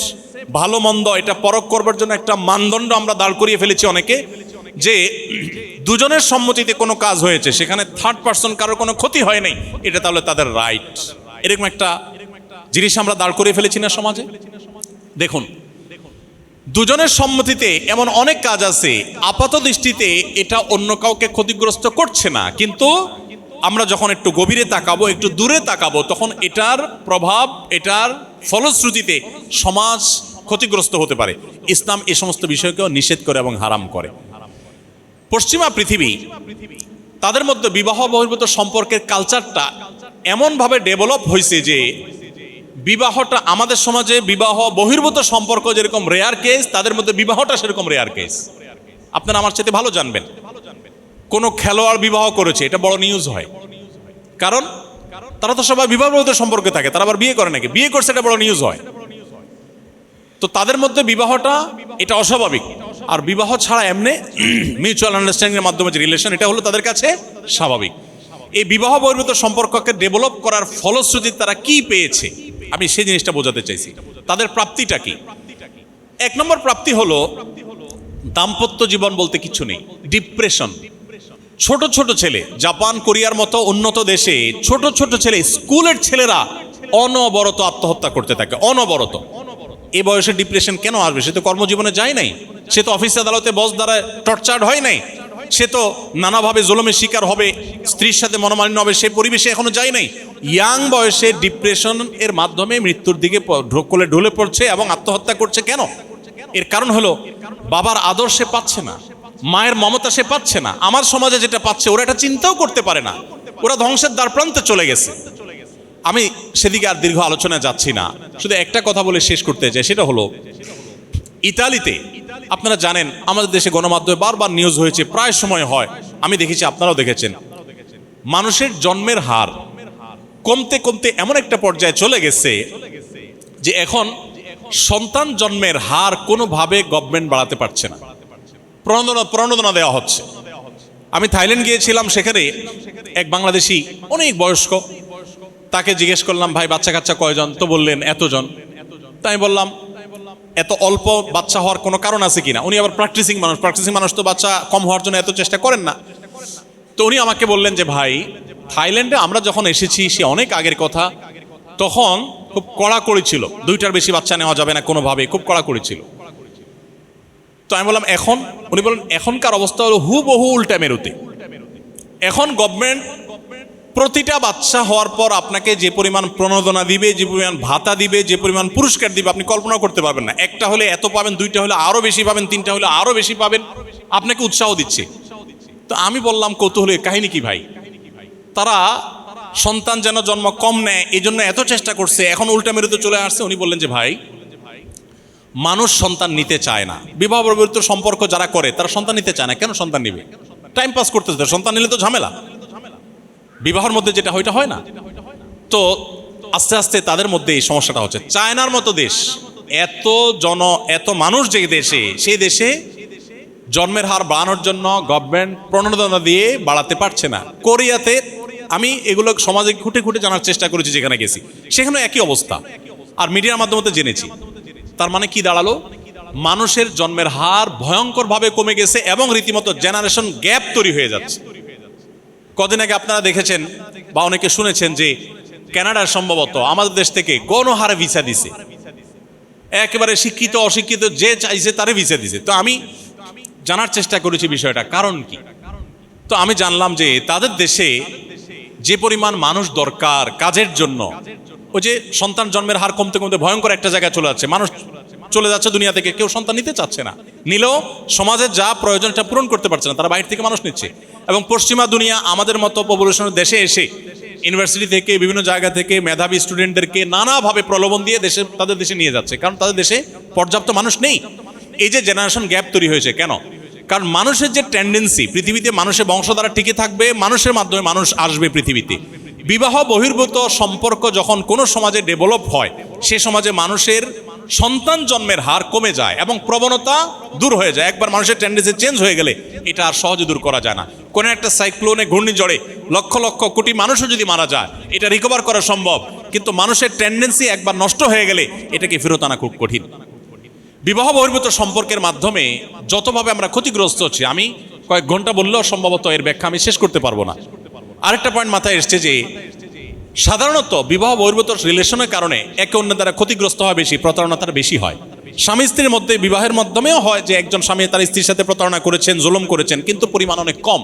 ভালো মন্দ এটা পরখ করবার জন্য একটা মানদণ্ড আমরা দাঁড় করিয়ে ফেলেছি অনেকে, যে দুজনের সম্মতিতে কোনো কাজ হয়েছে, সেখানে থার্ড পার্সন কারোর কোনো ক্ষতি হয় নাই, এটা তাহলে তাদের রাইট। এরকম একটা জিনিস আমরা দাঁড় করিয়ে ফেলেছি না সমাজে। দেখুন, দুজনের সম্মতিতে এমন অনেক কাজ আছে আপাত দৃষ্টিতে এটা অন্য কাউকে ক্ষতিগ্রস্ত করছে না, কিন্তু আমরা যখন একটু গভীরে তাকাবো, একটু দূরে তাকাবো, তখন এটার প্রভাব, এটার ফলশ্রুতিতে সমাজ ক্ষতিগ্রস্ত হতে পারে। ইসলাম এই সমস্ত বিষয়কেও নিষেধ করে এবং হারাম করে। পশ্চিমা পৃথিবী, তাদের মধ্যে বিবাহ বহির্ভূত সম্পর্কের কালচারটা এমনভাবে ডেভেলপ হয়েছে যে বিবাহটা আমাদের সমাজে বিবাহ বহির্ভূত সম্পর্ক যেরকম রেয়ার কেস, তাদের মধ্যে বিবাহটা সেরকম রেয়ার কেস। আপনারা আমার চাইতে ভালো জানবেন, কোনো খেলোয়াড় বিবাহ করেছে এটা বড় নিউজ হয়, কারণ তারা তো সবাই বিবাহ বহির্ভূত সম্পর্কে থাকে, তারা আবার বিয়ে করে নাকি, বিয়ে করছে এটা বড় নিউজ হয়। তো তাদের মধ্যে বিবাহটা এটা অস্বাভাবিক, আর বিবাহ ছাড়া এমনি মিউচুয়াল আন্ডারস্ট্যান্ডিং এর মাধ্যমে যে রিলেশন, এটা হলো তাদের কাছে স্বাভাবিক। এই বিবাহ বহির্ভূত সম্পর্ককে ডেভেলপ করার ফলশ্রুতি তারা কি পেয়েছে, আমি সেই জিনিসটা বোঝাতে চাইছি। তাদের প্রাপ্তিটা কি? এক নম্বর প্রাপ্তি হলো দাম্পত্য জীবন বলতে কিছু নেই, ডিপ্রেশন। ছোট ছোট ছেলে, জাপান কোরিয়ার মতো উন্নত দেশে ছোট ছোট ছেলে, স্কুলের ছেলেরা অনবরত আত্মহত্যা করতে থাকে, অনবরত। এই বয়সে ডিপ্রেশন কেন আসবে? সে তো কর্মজীবনে যায় নাই, সে তো অফিস আদালতে বস দ্বারা টর্চার্ড হয় নাই, সে তো নানাভাবে জুলুমের শিকার হবে, স্ত্রীর সাথে মনোমালিন্য হবে, সে পরিবেশে এখনো যায় নাই। ইয়াং বয়সে ডিপ্রেশন এর মাধ্যমে মৃত্যুর দিকে ঢলে পড়ছে এবং আত্মহত্যা করছে। কেন? এর কারণ হলো বাবার আদর সে পাচ্ছে না, মায়ের মমতা সে পাচ্ছে না। আমার সমাজে যেটা পাচ্ছে ওরা এটা চিন্তাও করতে পারে না, ওরা ধ্বংসের দ্বার প্রান্তে চলে গেছে। আমি সেদিকে আর দীর্ঘ আলোচনা যাচ্ছি না, শুধু একটা কথা বলে শেষ করতে চাই, সেটা হলো ইতালিতে, আপনারা জানেন আমাদের দেশে গণমাধ্যমে বারবার নিউজ হয়েছে, প্রায় সময় হয়, আমি দেখেছি, আপনারাও দেখেছেন, মানুষের জন্মের হার কমতে কমতে এমন একটা পর্যায়ে চলে গেছে যে এখন সন্তান জন্মের হার কোনোভাবে গভর্নমেন্ট বাড়াতে পারছে না, প্রণোদনা দেওয়া হচ্ছে। আমি থাইল্যান্ড গিয়েছিলাম, সেখানে এক বাংলাদেশি অনেক বয়স্ক, তাকে জিজ্ঞেস করলাম, ভাই বাচ্চা কাচ্চা কয়জন? তো বললেন এতজন। তাই বললাম, এত অল্প বাচ্চা হওয়ার কোনো কারণ আছে কিনা? উনি আবার প্র্যাকটিসিং মানুষ তো বাচ্চা কম হওয়ার জন্য এত চেষ্টা করেন না। তো উনি আমাকে বললেন যে ভাই, থাইল্যান্ডে আমরা যখন এসেছি সে অনেক আগের কথা, তখন খুব কড়াকড়ি ছিল, 2টার বেশি বাচ্চা নেওয়া যাবে না কোনোভাবে, খুব কড়াকড়ি ছিল। তো আমি বললাম এখন? উনি বলেন এখনকার অবস্থা হলো হুবহু উল্টা মেরুতে। এখন গভর্নমেন্ট প্রতিটা বাচ্চা হওয়ার পর আপনাকে যে পরিমাণ প্রণোদনা দিবে, যে পরিমাণ ভাতা দিবে, যে পরিমাণ পুরস্কার দিবে, আপনি কল্পনা করতে পারবেন না। একটা হলে এত পাবেন, 2টা হলে আরো বেশি পাবেন, 3টা হলে আরো বেশি পাবেন, আপনাকে উৎসাহ দিচ্ছে। তো আমি বললাম কৌতূহলী, কাহিনী কি ভাই? তারা সন্তান যেন জন্ম কম নেয় এই জন্য এত চেষ্টা করছে, এখন উল্টা মেরুতে চলে আসছে। উনি বললেন যে ভাই, মানুষ সন্তান নিতে চায় না, বিবাহ বহির্ভূত সম্পর্ক যারা করে তারা সন্তান নিতে চায় না। কেন সন্তান নিবে? টাইম পাস করতেছে, সন্তান নিলে তো ঝামেলা, বিবাহের মধ্যে যেটা হয়টা হয় না। তো আস্তে আস্তে তাদের মধ্যে এই সমস্যাটা হচ্ছে। চায়নার মতো দেশ, এত মানুষ যে দেশে, সেই দেশে জন্মের হার বাড়ানোর জন্য গভর্নমেন্ট প্রণোদনা দিয়ে বাড়াতে পারছে না। কোরিয়াতে, আমি এগুলো সমাজে খুঁটে খুঁটে জানার চেষ্টা করেছি, যেখানে গেছি সেখানেও একই অবস্থা, আর মিডিয়ার মাধ্যমে জেনেছি। তার মানে কি দাঁড়ালো? মানুষের জন্মের হার ভয়ঙ্করভাবে কমে গেছে এবং রীতিমতো জেনারেশন গ্যাপ তৈরি হয়ে যাচ্ছে। কদিন আগে আপনারা দেখেছেন বা অনেকে শুনেছেন যে কানাডার সম্ভবত আমাদের দেশ থেকে গণহারে ভিসা দিছে, একেবারে শিক্ষিত অশিক্ষিত যে চাইছে তারে ভিসা দিছে। তো আমি জানার চেষ্টা করেছি বিষয়টা কারণ কি। তো আমি জানলাম যে তাদের দেশে যে পরিমাণ মানুষ দরকার কাজের জন্য, ওই যে সন্তান জন্মের হার কমতে কমতে ভয়ঙ্কর একটা জায়গায় চলে যাচ্ছে, মানুষ চলে যাচ্ছে দুনিয়া থেকে, কেউ সন্তান নিতে চাচ্ছে না, নিলেও সমাজের যা প্রয়োজন সেটা পূরণ করতে পারছে না, তারা বাইরে থেকে মানুষ নিচ্ছে। এবং পশ্চিমা দুনিয়া আমাদের মতো পপুলেশনের দেশে এসে ইউনিভার্সিটি থেকে বিভিন্ন জায়গা থেকে মেধাবী স্টুডেন্টদেরকে নানাভাবে প্রলোভন দিয়ে তাদের দেশে নিয়ে যাচ্ছে, কারণ তাদের দেশে পর্যাপ্ত মানুষ নেই। এই যে জেনারেশন গ্যাপ তৈরি হয়েছে কেন? কারণ মানুষের যে টেন্ডেন্সি, পৃথিবীতে মানুষের বংশধারা টিকে থাকবে, মানুষের মাধ্যমে মানুষ আসবে পৃথিবীতে। বিবাহ বহির্ভূত সম্পর্ক যখন কোনো সমাজে ডেভেলপ হয়, সে সমাজে মানুষের সন্তান জন্মের হার কমে যায় এবং প্রবণতা দূর হয়ে যায়। একবার মানুষের টেন্ডেন্সি চেঞ্জ হয়ে গেলে এটা আর সহজে দূর করা যায় না। কোনো একটা সাইক্লোনে, ঘূর্ণিঝড়ে লক্ষ লক্ষ কোটি মানুষও যদি মারা যায় এটা রিকভার করা সম্ভব, কিন্তু মানুষের টেন্ডেন্সি একবার নষ্ট হয়ে গেলে এটাকে ফেরত আনা খুব কঠিন। বিবাহ বহির্ভূত সম্পর্কের মাধ্যমে যতভাবে আমরা ক্ষতিগ্রস্ত হচ্ছি, আমি কয়েক ঘন্টা বললেও সম্ভবত এর ব্যাখ্যা আমি শেষ করতে পারবো না। আরেকটা পয়েন্ট মাথায় এসছে যে সাধারণত বিবাহ বহির্ভূত রিলেশনের কারণে একে অন্যের দ্বারা ক্ষতিগ্রস্ত হয় বেশি, প্রতারণাটা বেশি হয়। স্বামী স্ত্রীর মধ্যে বিবাহের মাধ্যমেও হয় যে একজন স্বামী তার স্ত্রীর সাথে প্রতারণা করেছেন, জুলুম করেছেন, কিন্তু পরিমাণ অনেক কম।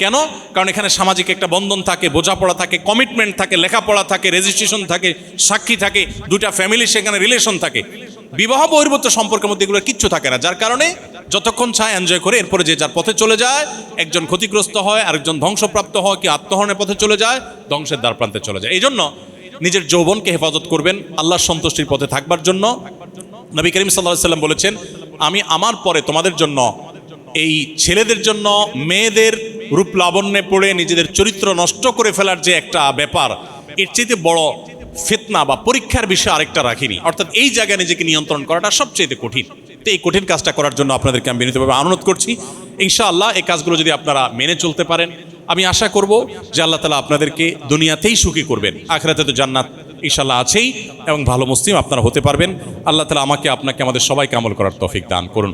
কেন? কারণ এখানে সামাজিক একটা বন্ধন থাকে, বোঝাপড়া থাকে, কমিটমেন্ট থাকে, লেখাপড়া থাকে, রেজিস্ট্রেশন থাকে, সাক্ষী থাকে, দুটা ফ্যামিলি সেখানে রিলেশন থাকে। বিবাহ বহির্ভূত সম্পর্কের মধ্যে এগুলো কিচ্ছু থাকে না, যার কারণে যতক্ষণ চায় এনজয় করে, এরপরে যে যার পথে চলে যায়, একজন ক্ষতিগ্রস্ত হয়, আরেকজন ধ্বংসপ্রাপ্ত হয়, কি আত্মহরণের পথে চলে যায়, ধ্বংসের দ্বার প্রান্তে চলে যায়। এই জন্য নিজের যৌবনকে হেফাজত করবেন আল্লাহর সন্তুষ্টির পথে থাকবার জন্য। নবী করিম সাল্লাল্লাহু আলাইহি সাল্লাম বলেছেন, আমি আমার পরে তোমাদের জন্য, এই ছেলেদের জন্য মেয়েদের রূপ লাবণ্যে পড়ে নিজেদের চরিত্র নষ্ট করে ফেলার যে একটা ব্যাপার, এর চেয়ে বড় ফিতনা বা পরীক্ষার বিষয় আরেকটা রাখিনি। অর্থাৎ এই জায়গায় নিজেকে নিয়ন্ত্রণ করাটা সবচেয়ে কঠিন। তো এই কঠিন কাজটা করার জন্য আপনাদেরকে আমি বিনীতভাবে অনুরোধ করছি। ইনশাআল্লাহ এই কাজগুলো যদি আপনারা মেনে চলতে পারেন, আমি আশা করব যে আল্লাহ তাআলা আপনাদেরকে দুনিয়াতেই সুখী করবেন, আখিরাতে তো জান্নাত ইনশাআল্লাহ আছেই, এবং ভালো মুসলিম আপনারা হতে পারবেন। আল্লাহ তাআলা আমাকে, আপনাকে, আমাদের সবাইকে আমল করার তৌফিক দান করুন।